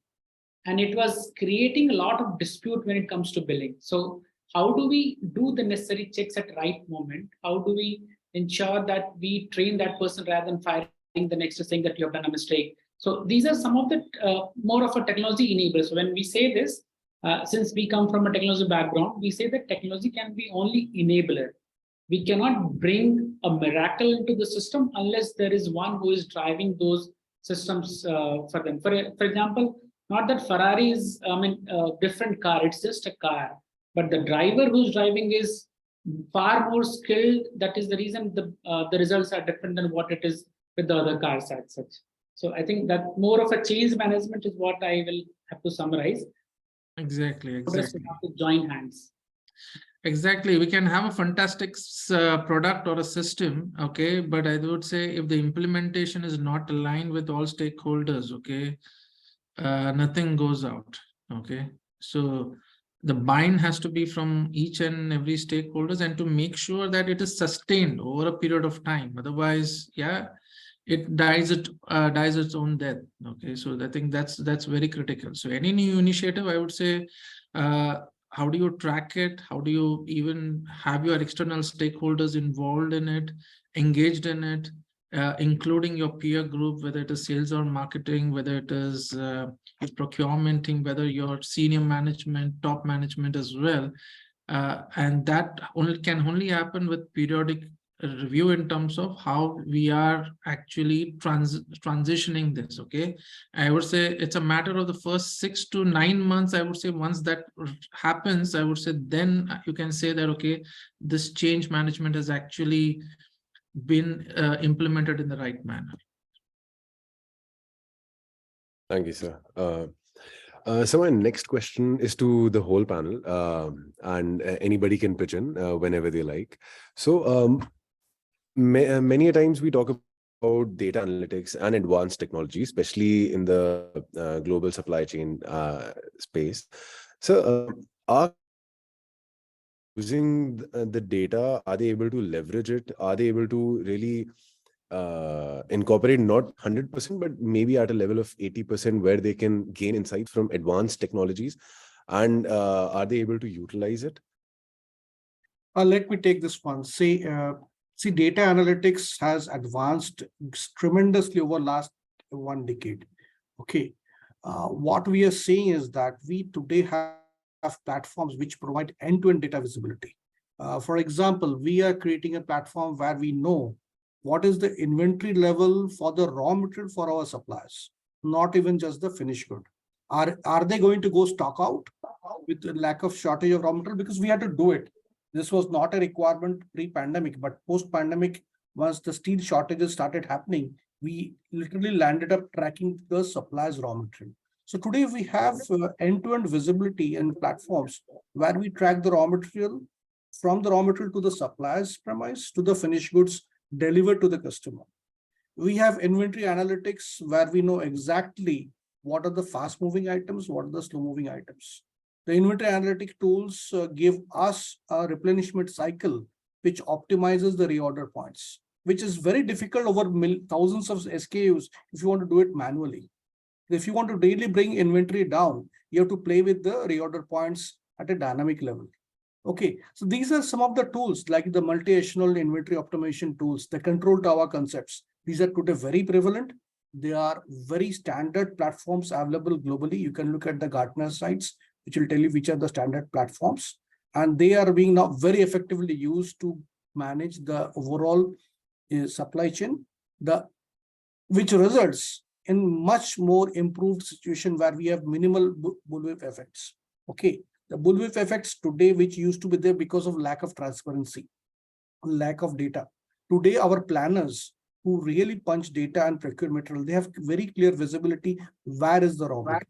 and it was creating a lot of dispute when it comes to billing. So how do we do the necessary checks at right moment? How do we ensure that we train that person rather than firing the next saying that you have done a mistake? So these are some of the more of a technology enablers. So when we say this, since we come from a technology background, we say that technology can be only enabler. We cannot bring a miracle into the system unless there is one who is driving those systems for them. For example, not that Ferrari is, a different car, it's just a car, but the driver who's driving is far more skilled. That is the reason the results are different than what it is with the other cars as such. So I think that more of a change management is what I will have to summarize. Exactly. Join hands. Exactly. We can have a fantastic product or a system, okay, but I would say if the implementation is not aligned with all stakeholders, okay, nothing goes out, okay. So the buy-in has to be from each and every stakeholders, and to make sure that it is sustained over a period of time. Otherwise, yeah, it dies its own death. Okay, so I think that's very critical. So any new initiative, I would say, how do you track it? How do you even have your external stakeholders involved in it, engaged in it, including your peer group, whether it is sales or marketing, whether it is your procurementing, whether your senior management, top management as well. And that can only happen with periodic review in terms of how we are actually transitioning this. Okay, I would say it's a matter of the first 6 to 9 months. I would say once that happens, I would say then you can say that, okay, this change management has actually been implemented in the right manner. Thank you, sir. So my next question is to the whole panel, and anybody can pitch in whenever they like. So many a times we talk about data analytics and advanced technology, especially in the global supply chain space. So are using the data, are they able to leverage it? Are they able to really incorporate not 100%, but maybe at a level of 80% where they can gain insights from advanced technologies? And are they able to utilize it? Let me take this one. See, data analytics has advanced tremendously over last 1 decade. Okay, what we are seeing is that we today have platforms which provide end-to-end data visibility. For example, we are creating a platform where we know what is the inventory level for the raw material for our suppliers, not even just the finished good. Are they going to go stock out with the lack of shortage of raw material? Because we had to do it. This was not a requirement pre-pandemic, but post-pandemic, once the steel shortages started happening, we literally landed up tracking the suppliers' raw material. So today we have end-to-end visibility and platforms where we track the raw material, from the raw material to the supplier's premise to the finished goods delivered to the customer. We have inventory analytics where we know exactly what are the fast-moving items, what are the slow-moving items. The inventory analytic tools give us a replenishment cycle which optimizes the reorder points, which is very difficult over thousands of SKUs if you want to do it manually. If you want to really bring inventory down, you have to play with the reorder points at a dynamic level. Okay, so these are some of the tools like the multi-echelon inventory optimization tools, the control tower concepts. These are today very prevalent. They are very standard platforms available globally. You can look at the Gartner sites, which will tell you which are the standard platforms. And they are being now very effectively used to manage the overall supply chain, which results in much more improved situation where we have minimal bullwhip effects. Okay, the bullwhip effects today, which used to be there because of lack of transparency, lack of data. Today, our planners who really punch data and procure material, they have very clear visibility. Where is the raw material?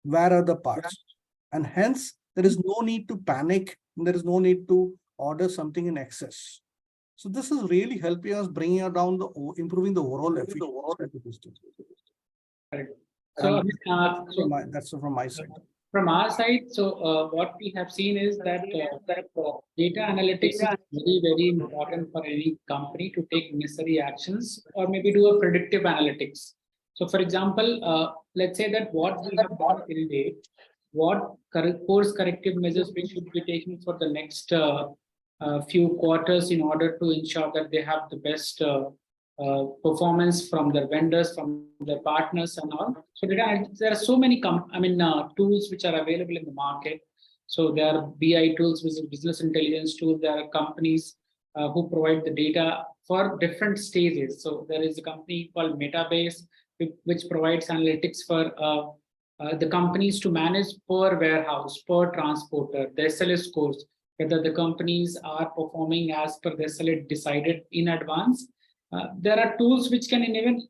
Where are the parts? And hence, there is no need to panic. There is no need to order something in excess. So this is really helping us bringing down improving the overall efficiency. Correct. So that's from my side. From our side, so what we have seen is that data analytics is very, very important for any company to take necessary actions or maybe do a predictive analytics. So for example, let's say that what we have done till date, what course corrective measures we should be taking for the next few quarters in order to ensure that they have the best performance from their vendors, from their partners and all. So there are so many tools which are available in the market. So there are BI tools, which is business intelligence tools. There are companies who provide the data for different stages. So there is a company called Metabase, which provides analytics for the companies to manage per warehouse, per transporter, the SLA scores, whether the companies are performing as per the SLA decided in advance. There are tools which can even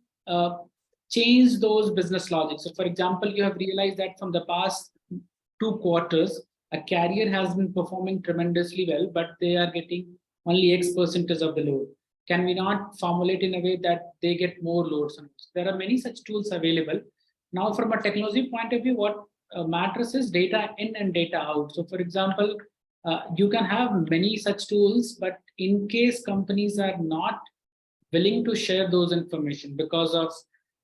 change those business logics. So for example, you have realized that from the past 2 quarters, a carrier has been performing tremendously well, but they are getting only X percentage of the load. Can we not formulate in a way that they get more loads? There are many such tools available. Now, from a technology point of view, what matters is data in and data out. So for example, you can have many such tools, but in case companies are not willing to share those information because of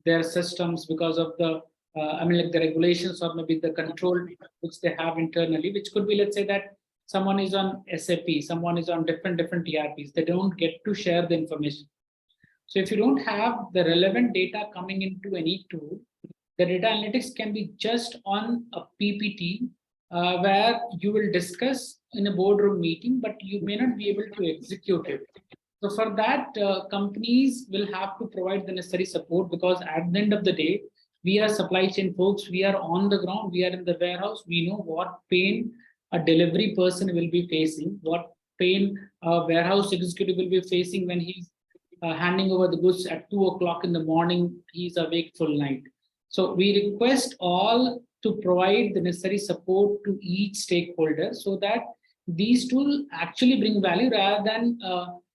their systems, because of the the regulations or maybe the control which they have internally, which could be, let's say that someone is on SAP, someone is on different ERPs, they don't get to share the information. So if you don't have the relevant data coming into any tool, the data analytics can be just on a PPT where you will discuss in a boardroom meeting, but you may not be able to execute it. So for that, companies will have to provide the necessary support, because at the end of the day, we are supply chain folks, we are on the ground, we are in the warehouse, we know what pain a delivery person will be facing, what pain a warehouse executive will be facing when he's handing over the goods at 2 o'clock in the morning, he's awake full night. So we request all to provide the necessary support to each stakeholder so that these tools actually bring value rather than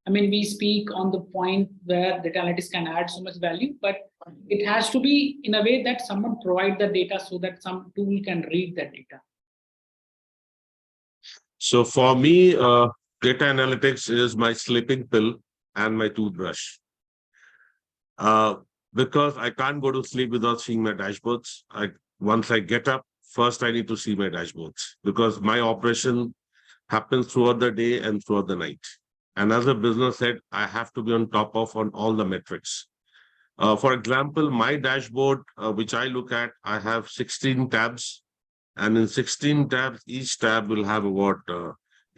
we speak on the point where data analytics can add so much value, but it has to be in a way that someone provide the data so that some tool can read that data. So for me, data analytics is my sleeping pill and my toothbrush. Because I can't go to sleep without seeing my dashboards. Once I get up, first I need to see my dashboards, because my operation happens throughout the day and throughout the night. And as a business head, I have to be on top of on all the metrics. For example, my dashboard, which I look at, I have 16 tabs. And in 16 tabs, each tab will have about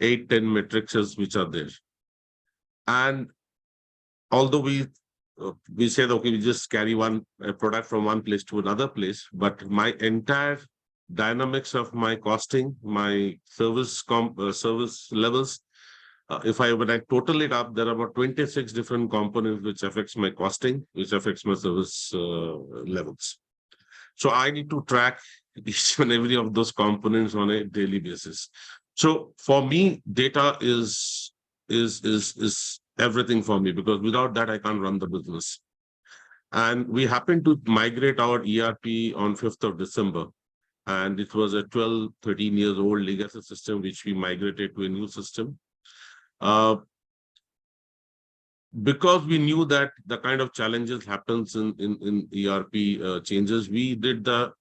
8-10 matrices which are there. And although we said, okay, we just carry one product from one place to another place, but my entire dynamics of my costing, my service levels, when I total it up, there are about 26 different components which affects my costing, which affects my service levels. So I need to track each and every of those components on a daily basis. So for me, data is everything for me, because without that, I can't run the business. And we happened to migrate our ERP on 5th of December. And it was a 12, 13 years old legacy system, which we migrated to a new system. Because we knew that the kind of challenges happens in ERP changes, we did the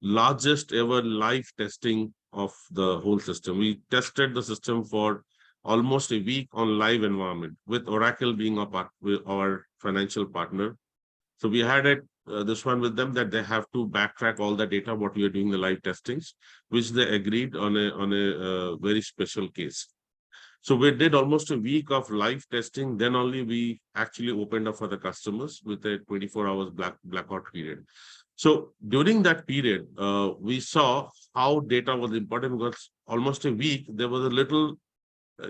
largest ever live testing of the whole system. We tested the system for almost a week on live environment, with Oracle being our financial partner. So we had this one with them, that they have to backtrack all the data, what we are doing the live testings, which they agreed on a very special case. So we did almost a week of live testing. Then only we actually opened up for the customers with a 24 hours blackout period. So during that period, we saw how data was important, because almost a week, there was a little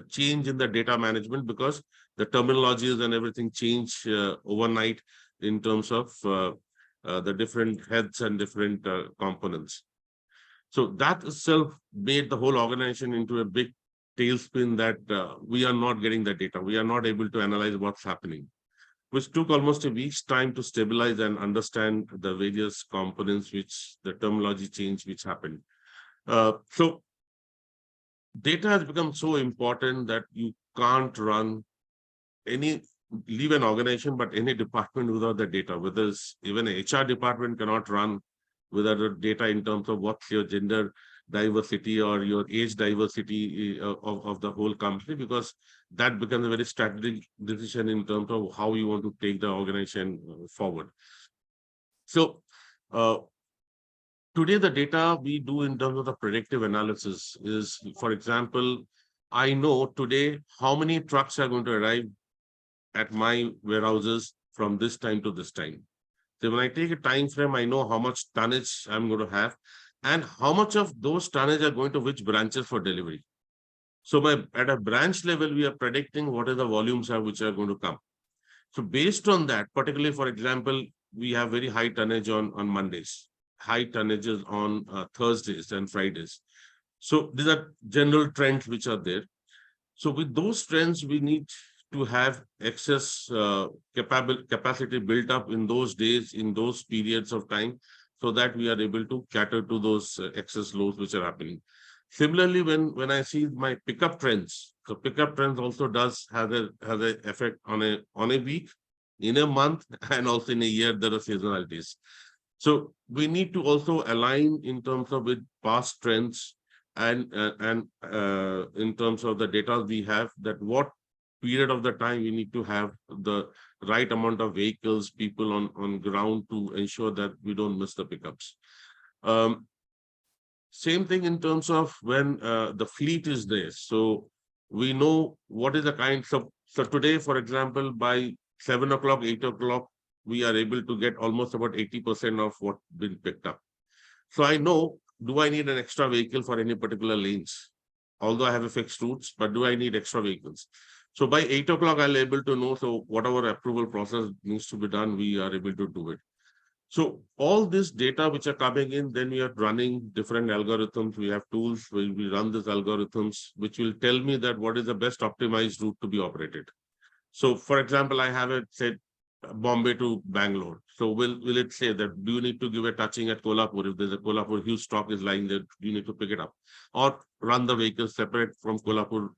change in the data management, because the terminologies and everything changed overnight in terms of the different heads and different components. So that itself made the whole organization into a big tailspin, that we are not getting the data. We are not able to analyze what's happening, which took almost a week's time to stabilize and understand the various components, which the terminology change which happened. So data has become so important that you can't leave an organization, but any department without the data. Whether it's even an HR department cannot run without the data in terms of what's your gender diversity or your age diversity of the whole company, because that becomes a very strategic decision in terms of how you want to take the organization forward. So today, the data we do in terms of the predictive analysis is, for example, I know today how many trucks are going to arrive at my warehouses from this time to this time. So when I take a time frame, I know how much tonnage I'm going to have and how much of those tonnage are going to which branches for delivery. So at a branch level, we are predicting what are the volumes which are going to come. So based on that, particularly, for example, we have very high tonnage on Mondays, high tonnages on Thursdays and Fridays. So these are general trends which are there. So with those trends, we need to have excess capacity built up in those days, in those periods of time, so that we are able to cater to those excess loads which are happening. Similarly, when I see my pickup trends, so pickup trends also has an effect on a week, in a month, and also in a year. There are seasonalities. So we need to also align in terms of with past trends and in terms of the data we have, that what period of the time we need to have the right amount of vehicles, people on ground to ensure that we don't miss the pickups. Same thing in terms of when the fleet is there. So we know what is the kind of, so today, for example, by 7 o'clock, 8 o'clock, we are able to get almost about 80% of what been picked up. So I know, do I need an extra vehicle for any particular lanes? Although I have a fixed routes, but do I need extra vehicles? So by 8 o'clock, I'll be able to know, so whatever approval process needs to be done, we are able to do it. So all this data which are coming in, then we are running different algorithms. We have tools where we run these algorithms, which will tell me that what is the best optimized route to be operated. So for example, I have it said Bombay to Bangalore. So will it say that, do you need to give a touching at Kolhapur? If there's a Kolhapur huge stock is lying there, you need to pick it up, or run the vehicle separate from Kolhapur,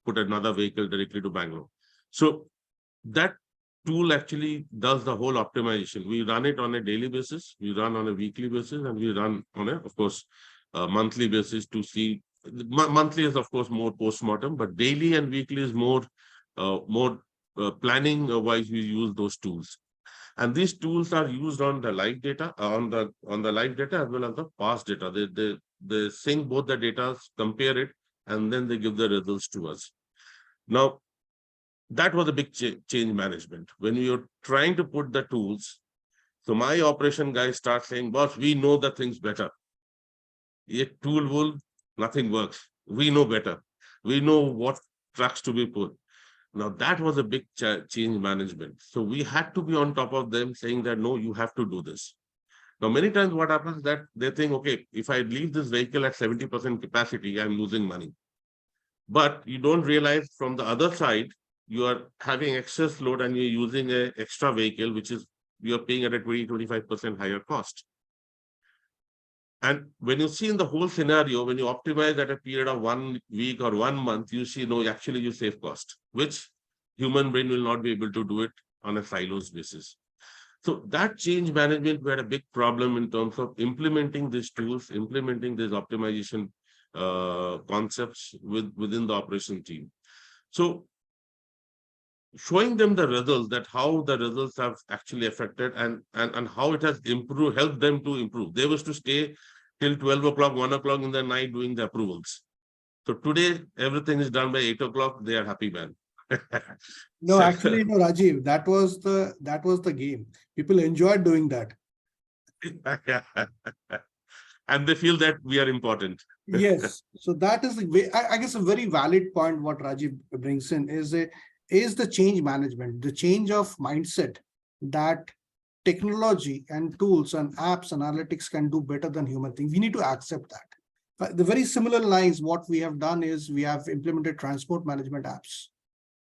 put another vehicle directly to Bangalore. So that tool actually does the whole optimization. We run it on a daily basis, we run on a weekly basis, and we run on a, of course, monthly basis to see. Monthly is, of course, more post-mortem, but daily and weekly is more planning wise. We use those tools, and these tools are used on the live data, on the live data as well as the past data. They sync both the data, compare it, and then they give the results to us. Now, that was a big change management when we were trying to put the tools. So my operation guys start saying, boss, we know the things better. A tool will, nothing works. We know better. We know what trucks to be put. Now that was a big change management. So we had to be on top of them saying that, no, you have to do this. Now, many times what happens that they think, okay, if I leave this vehicle at 70% capacity, I'm losing money. But you don't realize from the other side, you are having excess load and you're using an extra vehicle, which is you're paying at a 20-25% higher cost. And when you see in the whole scenario, when you optimize at a period of 1 week or 1 month, you see, no, actually you save cost, which human brain will not be able to do it on a silos basis. So that change management, we had a big problem in terms of implementing these tools, implementing these optimization concepts within the operation team. So showing them the results, that how the results have actually affected and how it has improved, helped them to improve. They was to stay till 12 o'clock, 1 o'clock in the night doing the approvals. So today, everything is done by 8 o'clock. They are happy, man. No, actually, no, Rajiv, that was the game. People enjoyed doing that. And they feel that we are important. Yes. So that is the way, I guess a very valid point what Rajiv brings in is the change management, the change of mindset that technology and tools and apps, analytics can do better than human things. We need to accept that. But the very similar lines, what we have done is we have implemented transport management apps.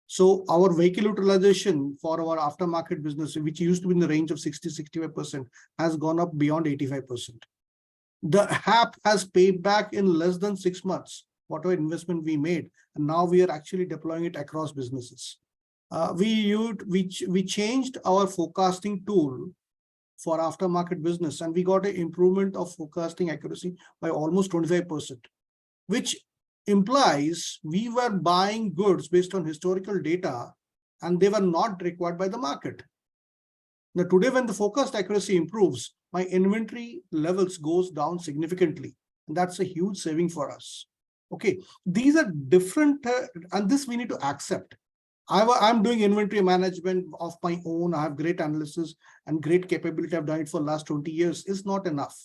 So our vehicle utilization for our aftermarket business, which used to be in the range of 60-65%, has gone up beyond 85%. The app has paid back in less than 6 months, whatever investment we made. And now we are actually deploying it across businesses. We changed our forecasting tool for aftermarket business, and we got an improvement of forecasting accuracy by almost 25%, which implies we were buying goods based on historical data and they were not required by the market. Now, today, when the forecast accuracy improves, my inventory levels goes down significantly. And that's a huge saving for us. Okay, these are different, and this we need to accept. I'm doing inventory management of my own. I have great analysis and great capability. I've done it for the last 20 years. It's not enough.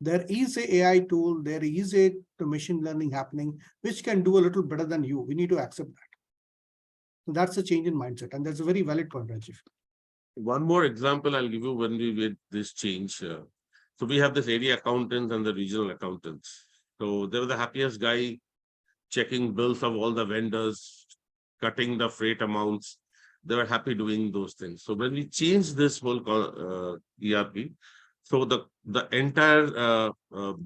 There is a AI tool, there is a machine learning happening, which can do a little better than you. We need to accept that. So that's a change in mindset, and that's a very valid point, Rajiv. One more example I'll give you when we made this change. So we have this area accountants and the regional accountants. So they were the happiest guy checking bills of all the vendors, cutting the freight amounts. They were happy doing those things. So when we changed this whole ERP, so the entire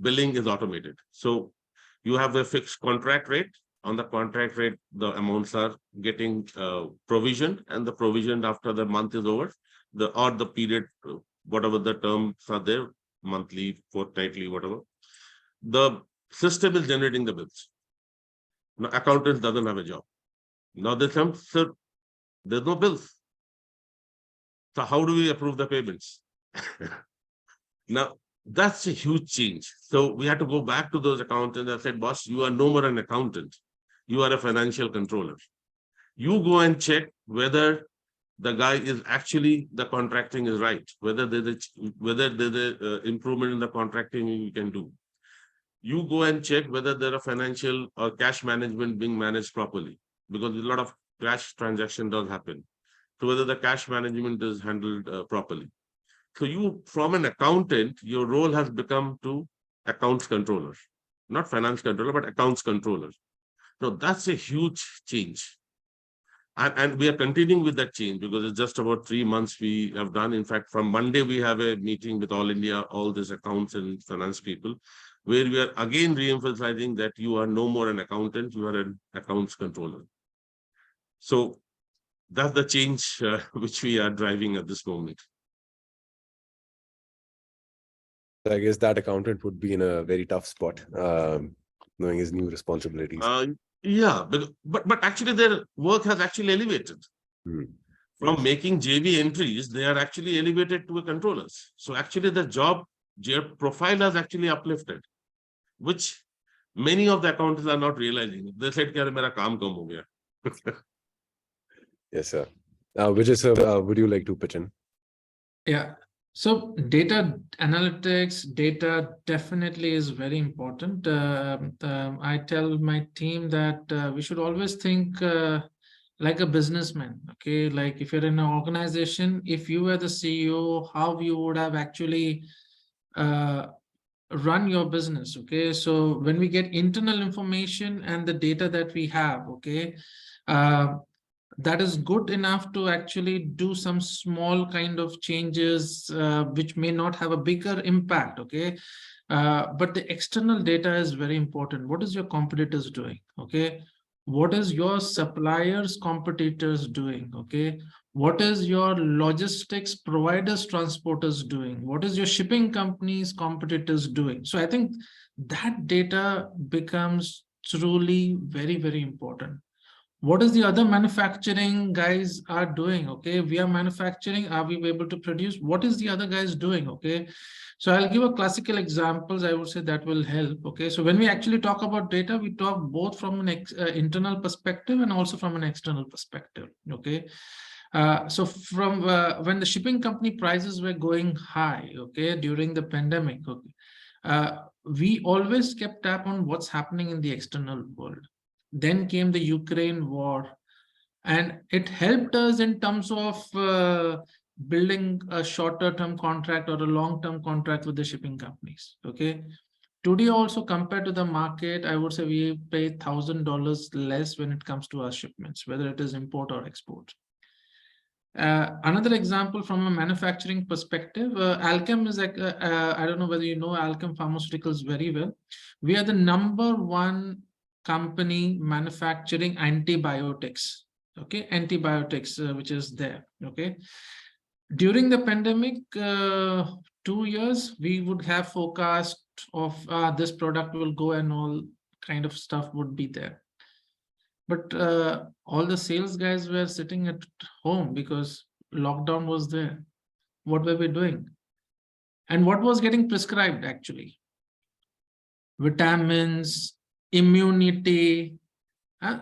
billing is automated. So you have a fixed contract rate. On the contract rate, the amounts are getting provisioned, and the provision after the month is over, the period, whatever the terms are there, monthly, fortnightly, whatever. The system is generating the bills. Now, accountant doesn't have a job. Now they come, sir, there's no bills. So how do we approve the payments? Now, that's a huge change. So we had to go back to those accountants and said, boss, you are no more an accountant. You are a financial controller. You go and check whether the guy is actually, the contracting is right, whether there's a improvement in the contracting you can do. You go and check whether there are financial or cash management being managed properly, because a lot of cash transaction does happen. So whether the cash management is handled properly. So you, from an accountant, your role has become to accounts controller, not finance controller, but accounts controller. So that's a huge change. And we are continuing with that change because it's just about 3 months we have done. In fact, from Monday, we have a meeting with all India, all these accounts and finance people, where we are again re-emphasizing that you are no more an accountant, you are an accounts controller. So that's the change which we are driving at this moment. I guess that accountant would be in a very tough spot, knowing his new responsibilities. Yeah, but actually their work has actually elevated. From making JV entries, they are actually elevated to a controllers. So actually the job profile has actually uplifted, which many of the accountants are not realizing. They said, "Mera kaam kam ho gaya." Yes, sir. Vijay, sir, would you like to pitch in? Yeah. So data analytics, data definitely is very important. I tell my team that we should always think like a businessman. Okay, like if you're in an organization, if you were the CEO, how you would have actually run your business. Okay, so when we get internal information and the data that we have, okay, that is good enough to actually do some small kind of changes which may not have a bigger impact. Okay, but the external data is very important. What is your competitors doing? Okay, what is your suppliers competitors doing? Okay, what is your logistics providers transporters doing? What is your shipping companies competitors doing? So I think that data becomes truly very, very important. What is the other manufacturing guys are doing? Okay, we are manufacturing, are we able to produce? What is the other guys doing? Okay, so I'll give a classical examples. I would say that will help. Okay, so when we actually talk about data, we talk both from an internal perspective and also from an external perspective. Okay, so from when the shipping company prices were going high, okay, during the pandemic, okay, we always kept tab on what's happening in the external world. Then came the Ukraine war, and it helped us in terms of building a shorter term contract or a long term contract with the shipping companies. Okay, today also compared to the market, I would say we pay $1,000 less when it comes to our shipments, whether it is import or export. Another example from a manufacturing perspective, Alchem is like, I don't know whether you know Alchem Pharmaceuticals very well. We are the #1 company manufacturing antibiotics, okay, antibiotics, which is there, okay. During the pandemic, 2 years, we would have forecast of this product will go and all kind of stuff would be there. But all the sales guys were sitting at home because lockdown was there. What were we doing? And what was getting prescribed actually? Vitamins, immunity.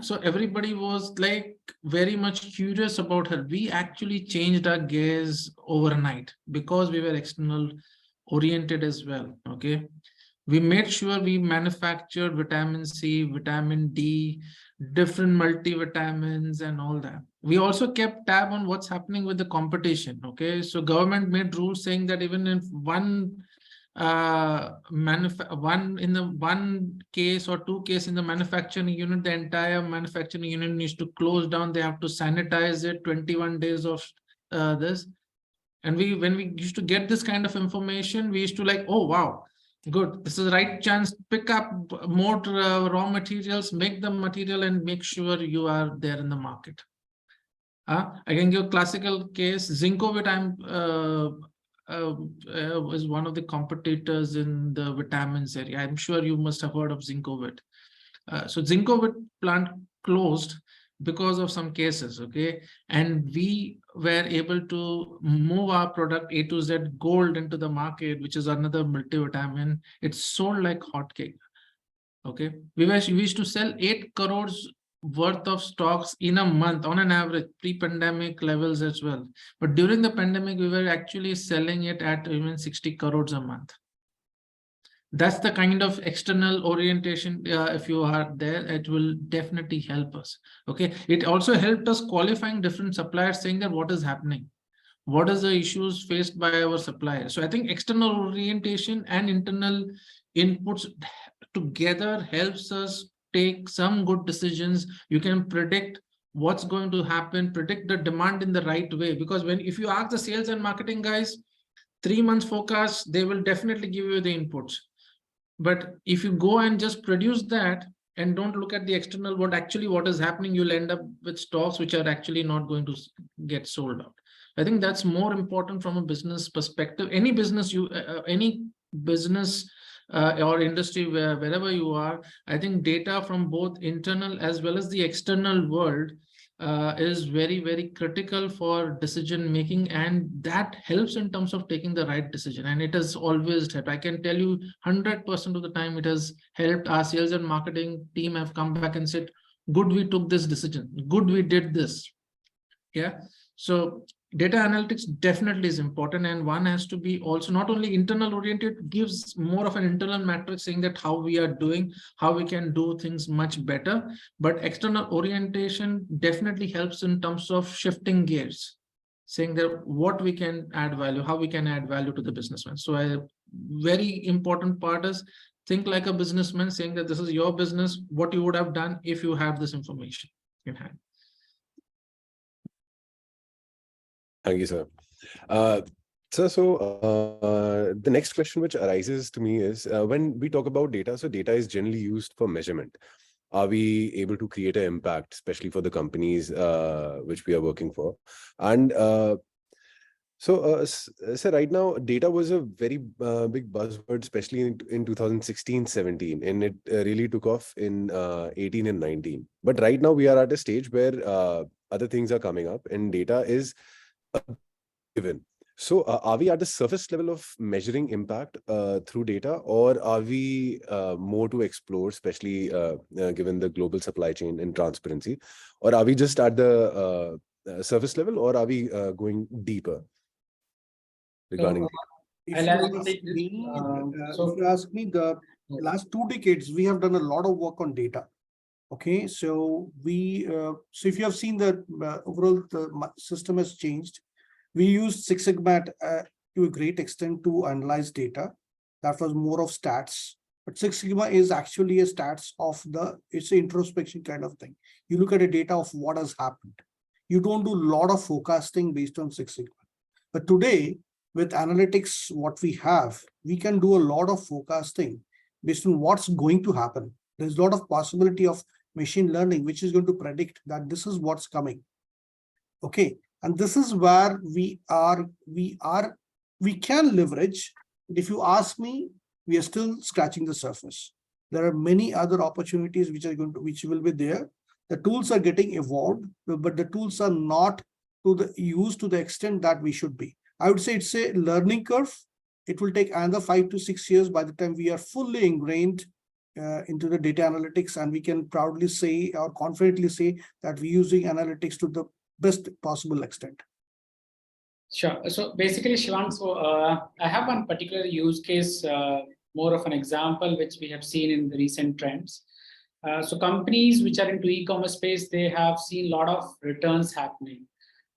So everybody was like very much curious about health. We actually changed our gears overnight because we were external oriented as well. Okay. We made sure we manufactured vitamin C, vitamin D, different multivitamins and all that. We also kept tab on what's happening with the competition. Okay, so government made rules saying that even if one case or 2 case in the manufacturing unit, the entire manufacturing unit needs to close down. They have to sanitize it, 21 days of this. And when we used to get this kind of information, we used to like, oh wow, good, this is the right chance, pick up more raw materials, make the material and make sure you are there in the market. I can give a classical case. Zincovit is one of the competitors in the vitamins area. I'm sure you must have heard of Zincovit. So Zincovit plant closed because of some cases, okay? And we were able to move our product A to Z Gold into the market, which is another multivitamin. It's sold like hotcake, okay? We used to sell 8 crores worth of stocks in a month on an average, pre-pandemic levels as well. But during the pandemic, we were actually selling it at even 60 crores a month. That's the kind of external orientation. If you are there, it will definitely help us. Okay. It also helped us qualifying different suppliers, saying that what is happening, what is the issues faced by our suppliers. So I think external orientation and internal inputs together helps us take some good decisions. You can predict what's going to happen, predict the demand in the right way. Because if you ask the sales and marketing guys, 3 months forecast, they will definitely give you the inputs. But if you go and just produce that and don't look at the external, what is happening, you'll end up with stocks which are actually not going to get sold out. I think that's more important from a business perspective. Any business or industry, wherever you are, I think data from both internal as well as the external world is very, very critical for decision making, and that helps in terms of taking the right decision. And it has always helped. I can tell you 100% of the time it has helped. Our sales and marketing team have come back and said, good, we took this decision, good, we did this. Yeah. So data analytics definitely is important, and one has to be also not only internal oriented, gives more of an internal matrix saying that how we are doing, how we can do things much better, but external orientation definitely helps in terms of shifting gears, saying that what we can add value, how we can add value to the businessman. So a very important part is think like a businessman, saying that this is your business, what you would have done if you have this information in hand. Thank you, sir. The next question which arises to me is when we talk about data, so data is generally used for measurement. Are we able to create an impact, especially for the companies which we are working for? And so right now, data was a very big buzzword, especially in 2016-17, and it really took off in 18 and 19. But right now, we are at a stage where other things are coming up, and data is given. So are we at the surface level of measuring impact through data, or are we more to explore, especially given the global supply chain and transparency, or are we just at the surface level, or are we going deeper regarding if you ask me, the last 2 decades, we have done a lot of work on data. Okay, so if you have seen that overall the system has changed, we used Six Sigma to a great extent to analyze data. That was more of stats, but Six Sigma is actually a stats of it's an introspection kind of thing. You look at the data of what has happened. you don't do a lot of forecasting based on Six Sigma. But today, with analytics, what we have, we can do a lot of forecasting based on what's going to happen. There's a lot of possibility of machine learning, which is going to predict that this is what's coming. Okay, and this is where we can leverage. If you ask me, we are still scratching the surface. There are many other opportunities which will be there. The tools are getting evolved, but the tools are not used to the extent that we should be. I would say it's a learning curve. It will take another 5 to 6 years by the time we are fully ingrained into the data analytics, and we can proudly say or confidently say that we're using analytics to the best possible extent. Sure. So basically, Shivang, I have one particular use case, more of an example, which we have seen in the recent trends. So companies which are into e-commerce space, they have seen a lot of returns happening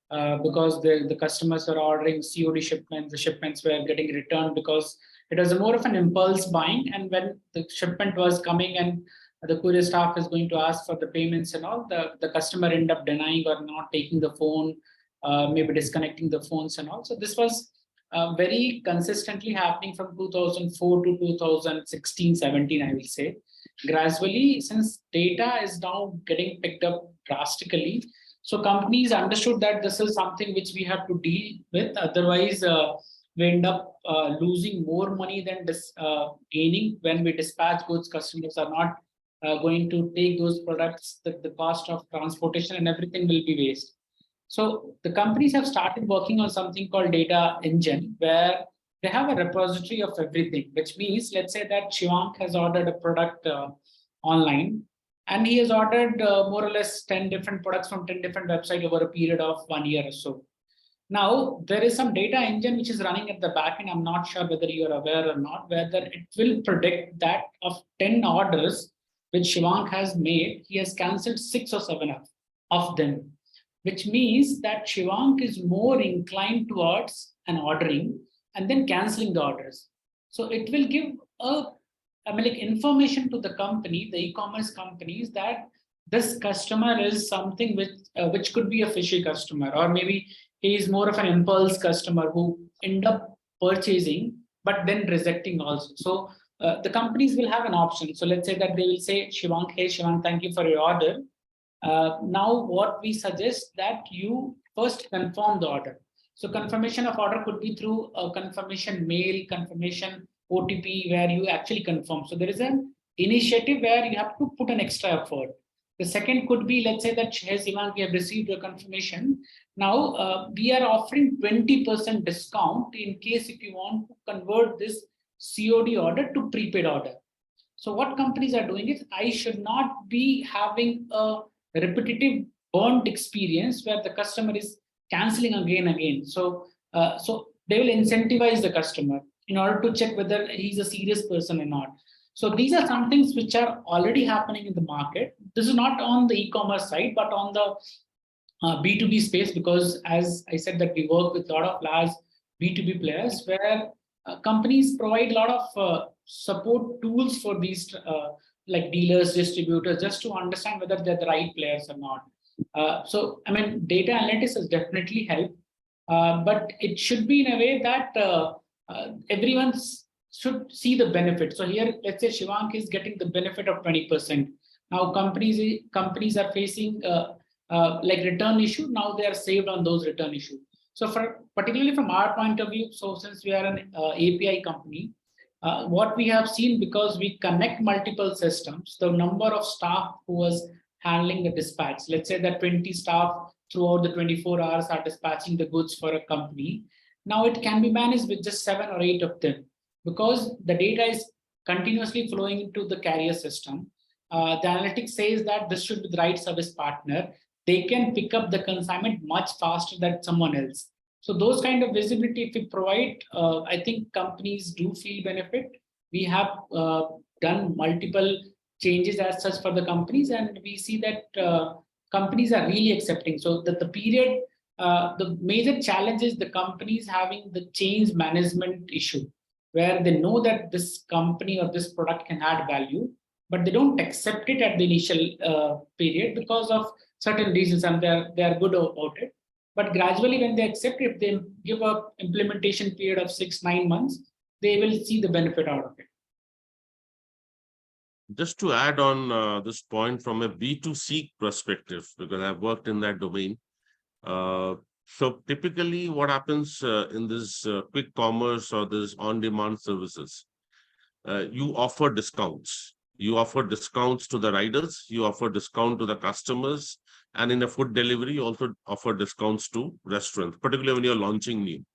because the customers are ordering COD shipments, the shipments were getting returned because it was more of an impulse buying. And when the shipment was coming and the courier staff is going to ask for the payments and all, the customer end up denying or not taking the phone, maybe disconnecting the phones and all. So this was very consistently happening from 2004 to 2016, 17, I will say. Gradually, since data is now getting picked up drastically, so companies understood that this is something which we have to deal with. Otherwise, we end up losing more money than gaining. When we dispatch goods, customers are not going to take those products. The cost of transportation and everything will be waste. So the companies have started working on something called data engine, where they have a repository of everything, which means, let's say that Shivang has ordered a product online, and he has ordered more or less 10 different products from 10 different websites over a period of 1 year or so. Now, there is some data engine which is running at the back end. I'm not sure whether you are aware or not, whether it will predict that of 10 orders which Shivang has made, he has cancelled 6 or 7 of them, which means that Shivang is more inclined towards an ordering and then cancelling the orders. So it will give information to the company, the e-commerce companies, that this customer is something which could be a fishy customer, or maybe he is more of an impulse customer who end up purchasing but then rejecting also. So the companies will have an option. So let's say that they will say, Shivang, hey Shivang, thank you for your order. Now what we suggest that you first confirm the order. So confirmation of order could be through a confirmation mail, confirmation OTP, where you actually confirm. So there is an initiative where you have to put an extra effort. The second could be, let's say that, hey Shivang, we have received your confirmation. Now we are offering 20% discount in case if you want to convert this COD order to prepaid order. So what companies are doing is, I should not be having a repetitive burnt experience where the customer is cancelling again. So they will incentivize the customer in order to check whether he's a serious person or not. So these are some things which are already happening in the market. This is not on the e-commerce side, but on the B2B space, because as I said that we work with a lot of large B2B players where companies provide a lot of support tools for these like dealers, distributors, just to understand whether they're the right players or not. So, I mean, data analytics has definitely helped, but it should be in a way that everyone should see the benefit. So here, let's say Shivang is getting the benefit of 20%. Now companies are facing like return issue. Now they are saved on those return issues. So particularly from our point of view, so since we are an API company, what we have seen, because we connect multiple systems, the number of staff who was handling the dispatch, let's say that 20 staff throughout the 24 hours are dispatching the goods for a company. Now it can be managed with just 7 or 8 of them, because the data is continuously flowing into the carrier system. The analytics says that this should be the right service partner. They can pick up the consignment much faster than someone else. So those kind of visibility, if we provide, I think companies do feel benefit. We have done multiple changes as such for the companies, and we see that companies are really accepting. So that the period, the major challenge is the companies having the change management issue, where they know that this company or this product can add value, but they don't accept it at the initial period because of certain reasons, and they are good about it. But gradually, when they accept, if they give a implementation period of 6-9 months, they will see the benefit out of it. Just to add on this point from a B2C perspective, because I've worked in that domain. So typically what happens in this quick commerce or this on-demand services, you offer discounts. You offer discounts to the riders, you offer discount to the customers, and in a food delivery, you also offer discounts to restaurants, particularly when you're launching new.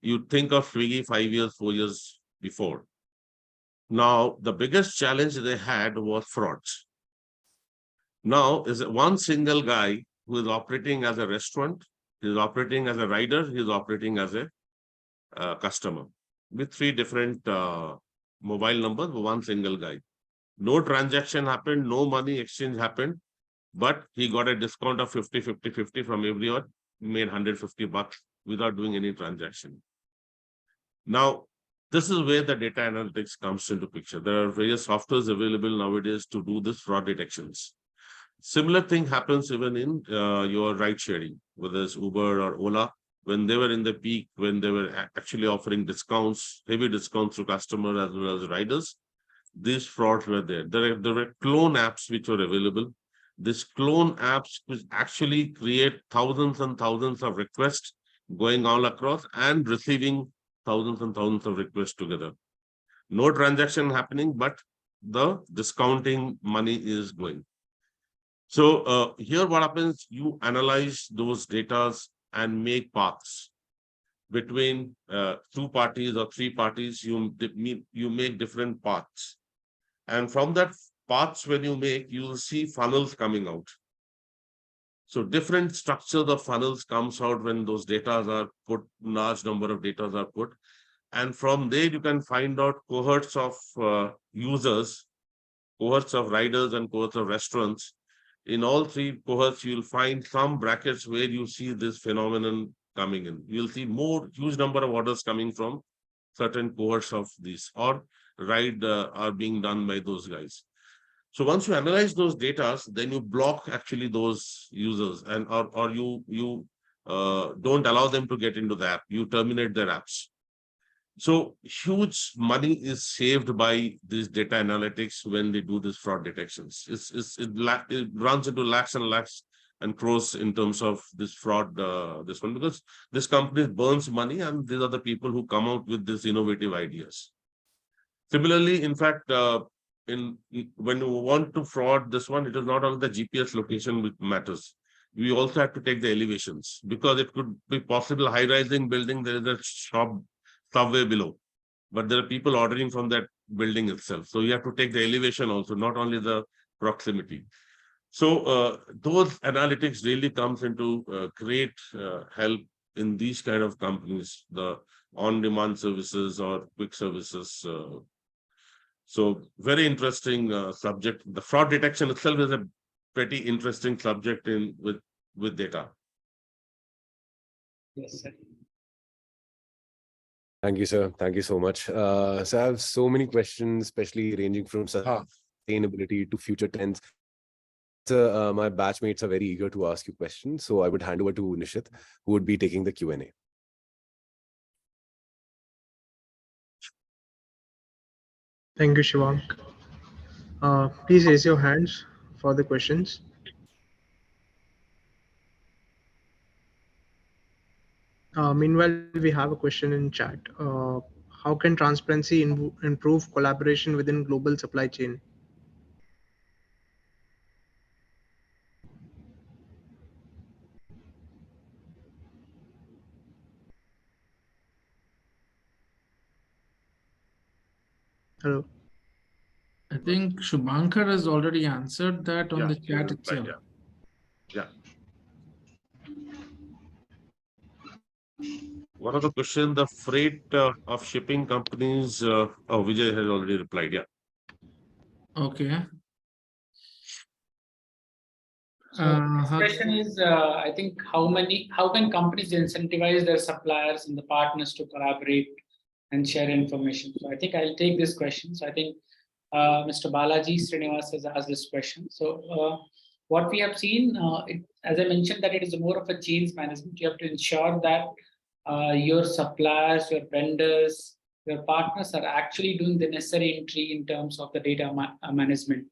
You think of Swiggy 5 years, 4 years before. Now, the biggest challenge they had was frauds. Now, is one single guy who is operating as a restaurant, he's operating as a rider, he's operating as a customer with 3 different mobile numbers, one single guy. No transaction happened, no money exchange happened, but he got a discount of 50, 50, 50 from everyone, made $150 without doing any transaction. Now, this is where the data analytics comes into picture. There are various softwares available nowadays to do this fraud detections. Similar thing happens even in your ride sharing, whether it's Uber or Ola, when they were in the peak, when they were actually offering discounts, heavy discounts to customers as well as riders, these frauds were there. There were clone apps which were available. These clone apps which actually create thousands and thousands of requests going all across and receiving thousands and thousands of requests together. No transaction happening, but the discounting money is going. So here what happens, you analyze those data and make paths between 2 parties or 3 parties. You make different paths. And from that paths, when you make, you will see funnels coming out. So different structures of funnels comes out when those data are put, large number of data are put. And from there, you can find out cohorts of users, cohorts of riders and cohorts of restaurants. In all 3 cohorts, you'll find some brackets where you see this phenomenon coming in. You'll see huge number of orders coming from certain cohorts of these, or ride are being done by those guys. So once you analyze those data, then you block actually those users, and or you don't allow them to get into the app. You terminate their apps. So huge money is saved by these data analytics when they do this fraud detections. It runs into lakhs and lakhs and crores in terms of this fraud, this one, because this company burns money, and these are the people who come out with these innovative ideas. Similarly, in fact, when you want to fraud this one, it is not only the GPS location which matters. We also have to take the elevations, because it could be possible high-rising building, there is a shop subway below, but there are people ordering from that building itself. So you have to take the elevation also, not only the proximity. So those analytics really comes into great help in these kind of companies, the on-demand services or quick services. So very interesting subject. The fraud detection itself is a pretty interesting subject with data. Yes, sir. Thank you, sir. Thank you so much. So I have so many questions, especially ranging from sustainability to future trends. So my batchmates are very eager to ask you questions. So I would hand over to Nishit, who would be taking the Q&A. Thank you, Shivank. Please raise your hands for the questions. Meanwhile, we have a question in chat. How can transparency improve collaboration within global supply chain? Hello. I think Shubhankar has already answered that on the chat itself. Yeah. One of the question, the freight of shipping companies, Vijay has already replied. Yeah. Okay. So this question is, I think, how can companies incentivize their suppliers and the partners to collaborate and share information? So I think I'll take this question. So I think Mr. Balaji Srinivas has asked this question. So what we have seen, as I mentioned, that it is more of a change management. You have to ensure that your suppliers, your vendors, your partners are actually doing the necessary entry in terms of the data management.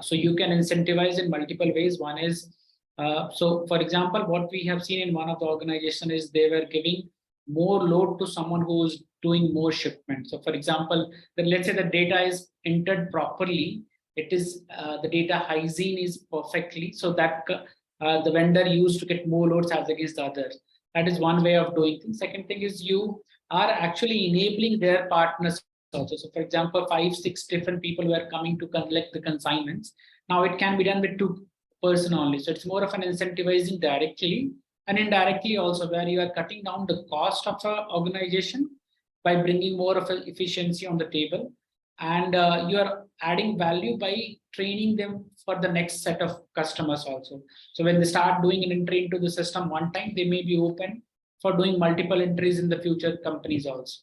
So you can incentivize in multiple ways. One is, so for example, what we have seen in one of the organizations is they were giving more load to someone who's doing more shipment. So for example, then let's say the data is entered properly, it is the data hygiene is perfectly, so that the vendor used to get more loads as against the others. That is one way of doing things. Second thing is you are actually enabling their partners also. So for example, 5, 6 different people were coming to collect the consignments. Now it can be done with 2 person only. So it's more of an incentivizing directly and indirectly also, where you are cutting down the cost of an organization by bringing more of an efficiency on the table. And you are adding value by training them for the next set of customers also. So when they start doing an entry into the system one time, they may be open for doing multiple entries in the future companies also.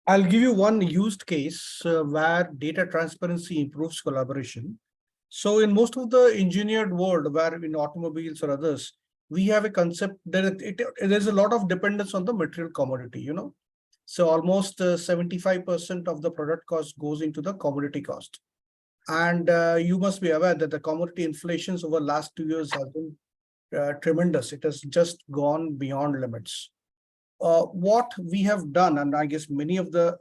I'll give you one used case where data transparency improves collaboration. So in most of the engineered world, where in automobiles or others, we have a concept that there's a lot of dependence on the material commodity, you know. So almost 75% of the product cost goes into the commodity cost. And you must be aware that the commodity inflations over the last 2 years have been tremendous. It has just gone beyond limits. What we have done, and I guess many of the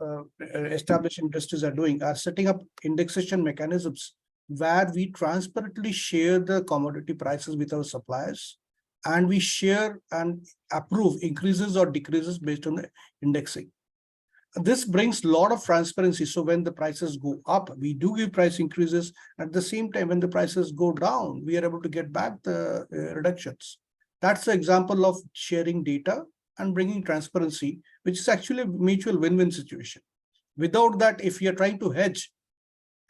established industries are doing, are setting up indexation mechanisms where we transparently share the commodity prices with our suppliers, and we share and approve increases or decreases based on the indexing. This brings a lot of transparency. So when the prices go up, we do give price increases. At the same time, when the prices go down, we are able to get back the reductions. That's the example of sharing data and bringing transparency, which is actually a mutual win-win situation. Without that, if you are trying to hedge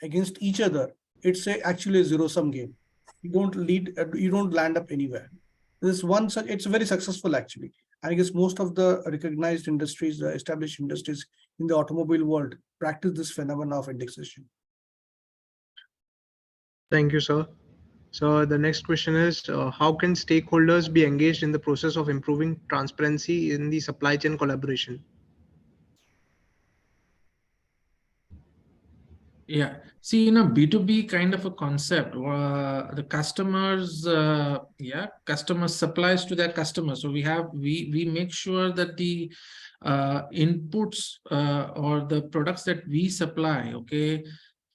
against each other, it's actually a zero-sum game. You don't land up anywhere. It's very successful actually. I guess most of the recognized industries, the established industries in the automobile world, practice this phenomenon of indexation. Thank you, sir. So the next question is, how can stakeholders be engaged in the process of improving transparency in the supply chain collaboration? Yeah, see, in a B2B kind of a concept, the customers, customer supplies to their customers. So we make sure that the inputs or the products that we supply, okay,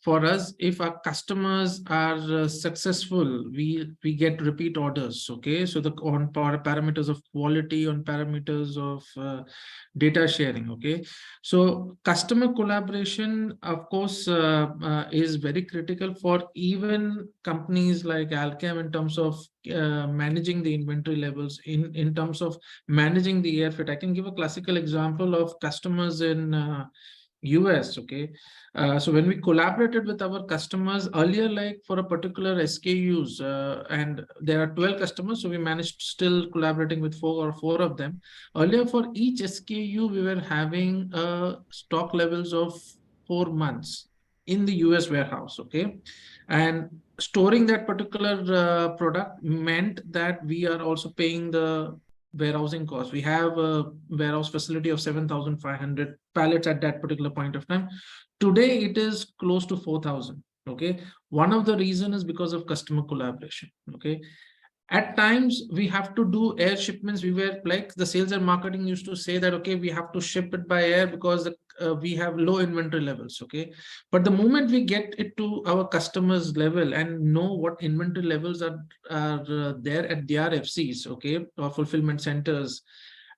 for us, if our customers are successful, we get repeat orders. Okay, so on parameters of quality, on parameters of data sharing. Okay, so customer collaboration, of course, is very critical for even companies like Alchem in terms of managing the inventory levels, in terms of managing the airfreight. I can give a classical example of customers in US. Okay, so when we collaborated with our customers earlier, like for a particular SKUs, and there are 12 customers, so we managed still collaborating with four of them. Earlier, for each SKU, we were having stock levels of 4 months in the US warehouse. Okay, and storing that particular product meant that we are also paying the warehousing cost. We have a warehouse facility of 7,500 pallets at that particular point of time. Today, it is close to 4,000. Okay, one of the reasons is because of customer collaboration. Okay, at times we have to do air shipments. We were like, the sales and marketing used to say that, okay, we have to ship it by air because we have low inventory levels. Okay, but the moment we get it to our customers level and know what inventory levels are there at their FCs, okay, or fulfillment centers,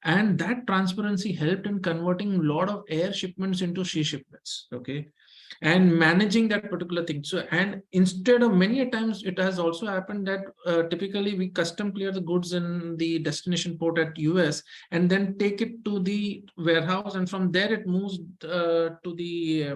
and that transparency helped in converting a lot of air shipments into sea shipments. Okay, and managing that particular thing. So, and instead of many times, it has also happened that typically we custom clear the goods in the destination port at US and then take it to the warehouse, and from there it moves to the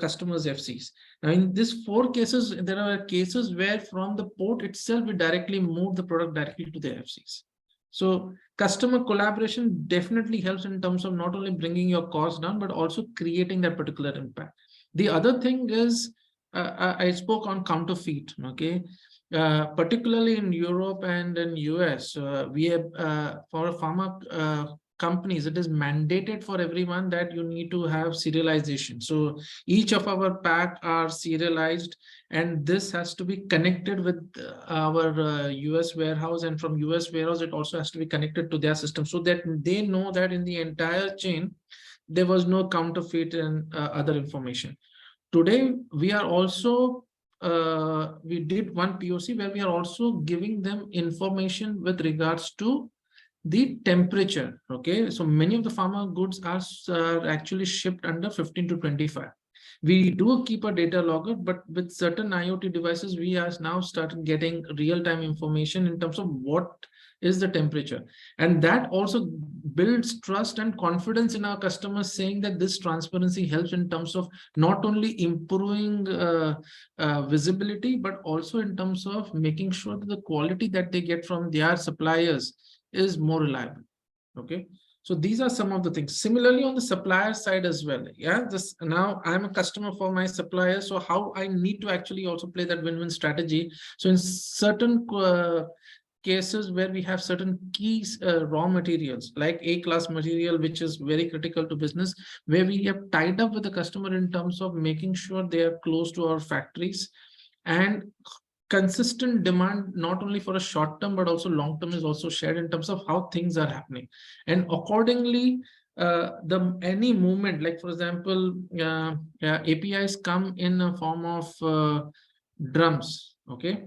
customer's FCs. Now, in these 4 cases, there are cases where from the port itself, we directly move the product directly to the FCs. So customer collaboration definitely helps in terms of not only bringing your costs down, but also creating that particular impact. The other thing is, I spoke on counterfeit. Okay, particularly in Europe and in US, we have for pharma companies, it is mandated for everyone that you need to have serialization. So each of our pack are serialized, and this has to be connected with our US warehouse, and from US warehouse, it also has to be connected to their system so that they know that in the entire chain, there was no counterfeit and other information. Today, we are also we did one POC where we are also giving them information with regards to the temperature. Okay, so many of the pharma goods are actually shipped under 15 to 25. We do keep a data logger, but with certain IoT devices, we are now started getting real-time information in terms of what is the temperature. And that also builds trust and confidence in our customers, saying that this transparency helps in terms of not only improving visibility, but also in terms of making sure that the quality that they get from their suppliers is more reliable. Okay, so these are some of the things. Similarly, on the supplier side as well. Yeah, this now I'm a customer for my supplier, so how I need to actually also play that win-win strategy. So in certain cases where we have certain key raw materials like A-class material, which is very critical to business, where we have tied up with the customer in terms of making sure they are close to our factories, and consistent demand, not only for a short term, but also long term, is also shared in terms of how things are happening. And accordingly, any movement, like for example, APIs come in a form of drums. Okay,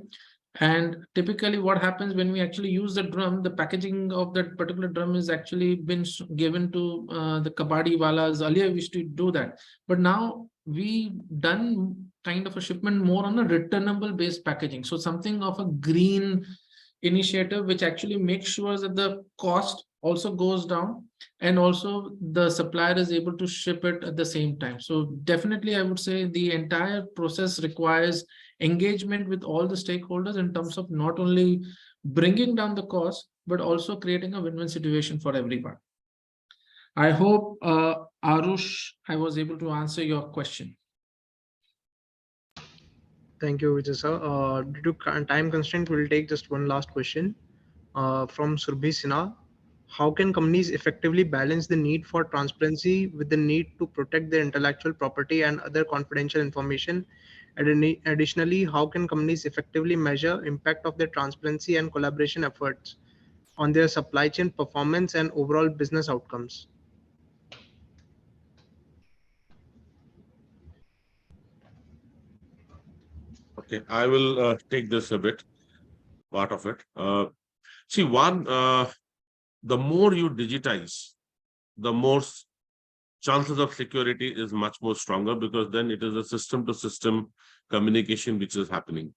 and typically what happens when we actually use the drum, the packaging of that particular drum is actually been given to the kabadi walas. Earlier we used to do that, but now we done kind of a shipment more on a returnable based packaging. So something of a green initiative, which actually makes sure that the cost also goes down, and also the supplier is able to ship it at the same time. So definitely I would say the entire process requires engagement with all the stakeholders in terms of not only bringing down the cost, but also creating a win-win situation for everyone. I hope, Arush, I was able to answer your question. Thank you, Vijay sir. Due to time constraint, we'll take just one last question from Surbhi Sinha. How can companies effectively balance the need for transparency with the need to protect their intellectual property and other confidential information? Additionally, how can companies effectively measure impact of their transparency and collaboration efforts on their supply chain performance and overall business outcomes? Okay, I will take this a bit, part of it. See, the more you digitize, the more chances of security is much more stronger, because then it is a system-to-system communication which is happening.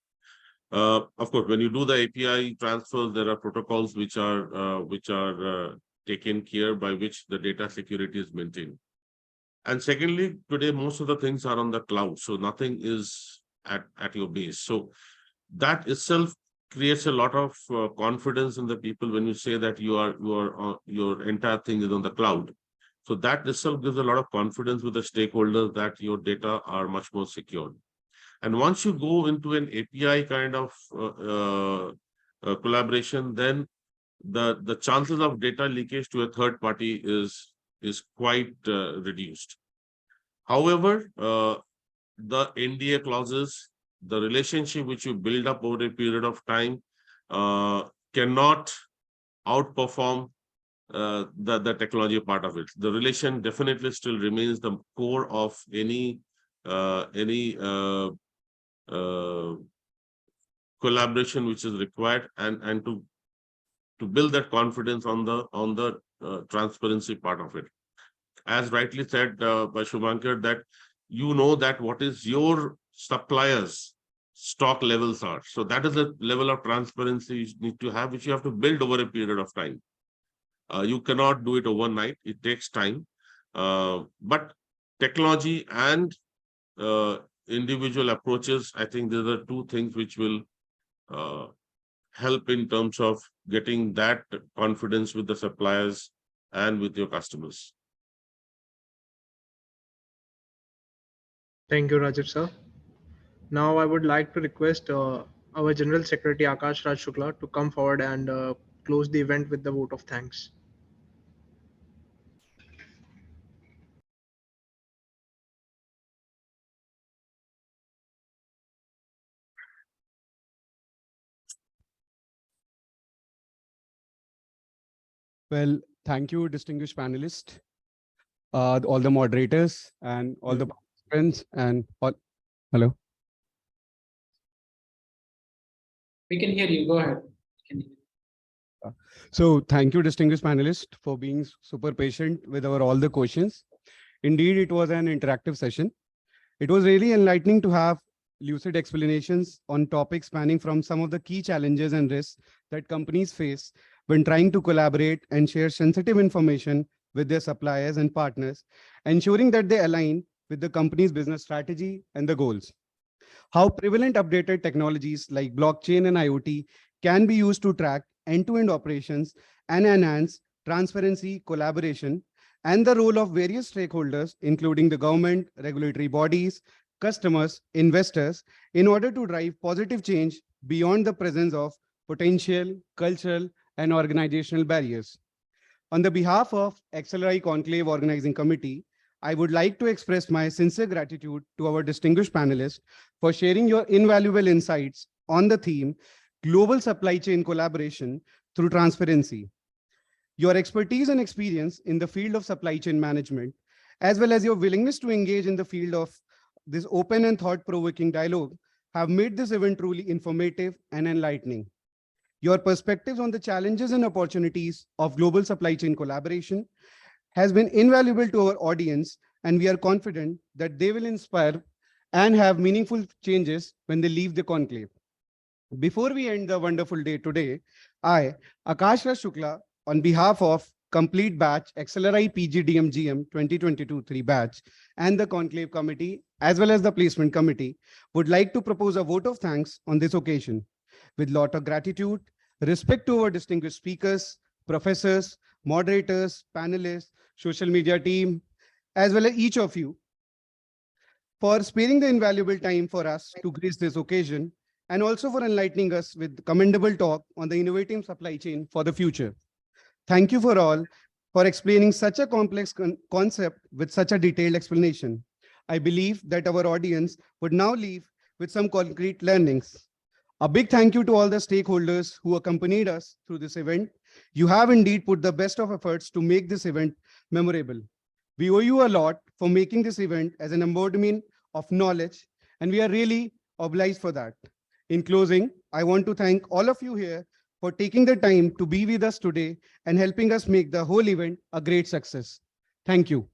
Of course, when you do the API transfers, there are protocols which are taken care by which the data security is maintained. And secondly, today most of the things are on the cloud, so nothing is at your base. So that itself creates a lot of confidence in the people when you say that your entire thing is on the cloud. So that itself gives a lot of confidence with the stakeholders that your data are much more secure. And once you go into an API kind of collaboration, then the chances of data leakage to a third party is quite reduced. However, the NDA clauses, the relationship which you build up over a period of time cannot outperform the technology part of it. The relation definitely still remains the core of any collaboration which is required, and to build that confidence on the transparency part of it. As rightly said by Shubhankar, that you know that what is your suppliers' stock levels are. So that is a level of transparency you need to have, which you have to build over a period of time. You cannot do it overnight. It takes time. But technology and individual approaches, I think these are two things which will help in terms of getting that confidence with the suppliers and with your customers. Thank you, Rajiv sir. Now I would like to request our General Secretary Akash Raj Shukla to come forward and close the event with the vote of thanks. Well, thank you, distinguished panelists, all the moderators and all the participants and all. Hello. We can hear you. Go ahead. So thank you, distinguished panelists, for being super patient with our all the questions. Indeed, it was an interactive session. It was really enlightening to have lucid explanations on topics spanning from some of the key challenges and risks that companies face when trying to collaborate and share sensitive information with their suppliers and partners, ensuring that they align with the company's business strategy and the goals. How prevalent updated technologies like blockchain and IoT can be used to track end-to-end operations and enhance transparency, collaboration, and the role of various stakeholders, including the government, regulatory bodies, customers, investors, in order to drive positive change beyond the presence of potential, cultural, and organizational barriers. On the behalf of XLRI Conclave Organizing Committee, I would like to express my sincere gratitude to our distinguished panelists for sharing your invaluable insights on the theme, Global Supply Chain Collaboration through Transparency. Your expertise and experience in the field of supply chain management, as well as your willingness to engage in the field of this open and thought-provoking dialogue, have made this event truly informative and enlightening. Your perspectives on the challenges and opportunities of global supply chain collaboration has been invaluable to our audience, and we are confident that they will inspire and have meaningful changes when they leave the conclave. Before we end the wonderful day today, I, Akash Raj Shukla, on behalf of Complete Batch XLRI PGDM GM 2022-3 batch and the Conclave Committee, as well as the Placement Committee, would like to propose a vote of thanks on this occasion. With lot of gratitude, respect to our distinguished speakers, professors, moderators, panelists, social media team, as well as each of you for sparing the invaluable time for us to grace this occasion, and also for enlightening us with commendable talk on the innovating supply chain for the future. Thank you for all for explaining such a complex concept with such a detailed explanation. I believe that our audience would now leave with some concrete learnings. A big thank you to all the stakeholders who accompanied us through this event. You have indeed put the best of efforts to make this event memorable. We owe you a lot for making this event as an embodiment of knowledge, and we are really obliged for that. In closing, I want to thank all of you here for taking the time to be with us today and helping us make the whole event a great success. Thank you.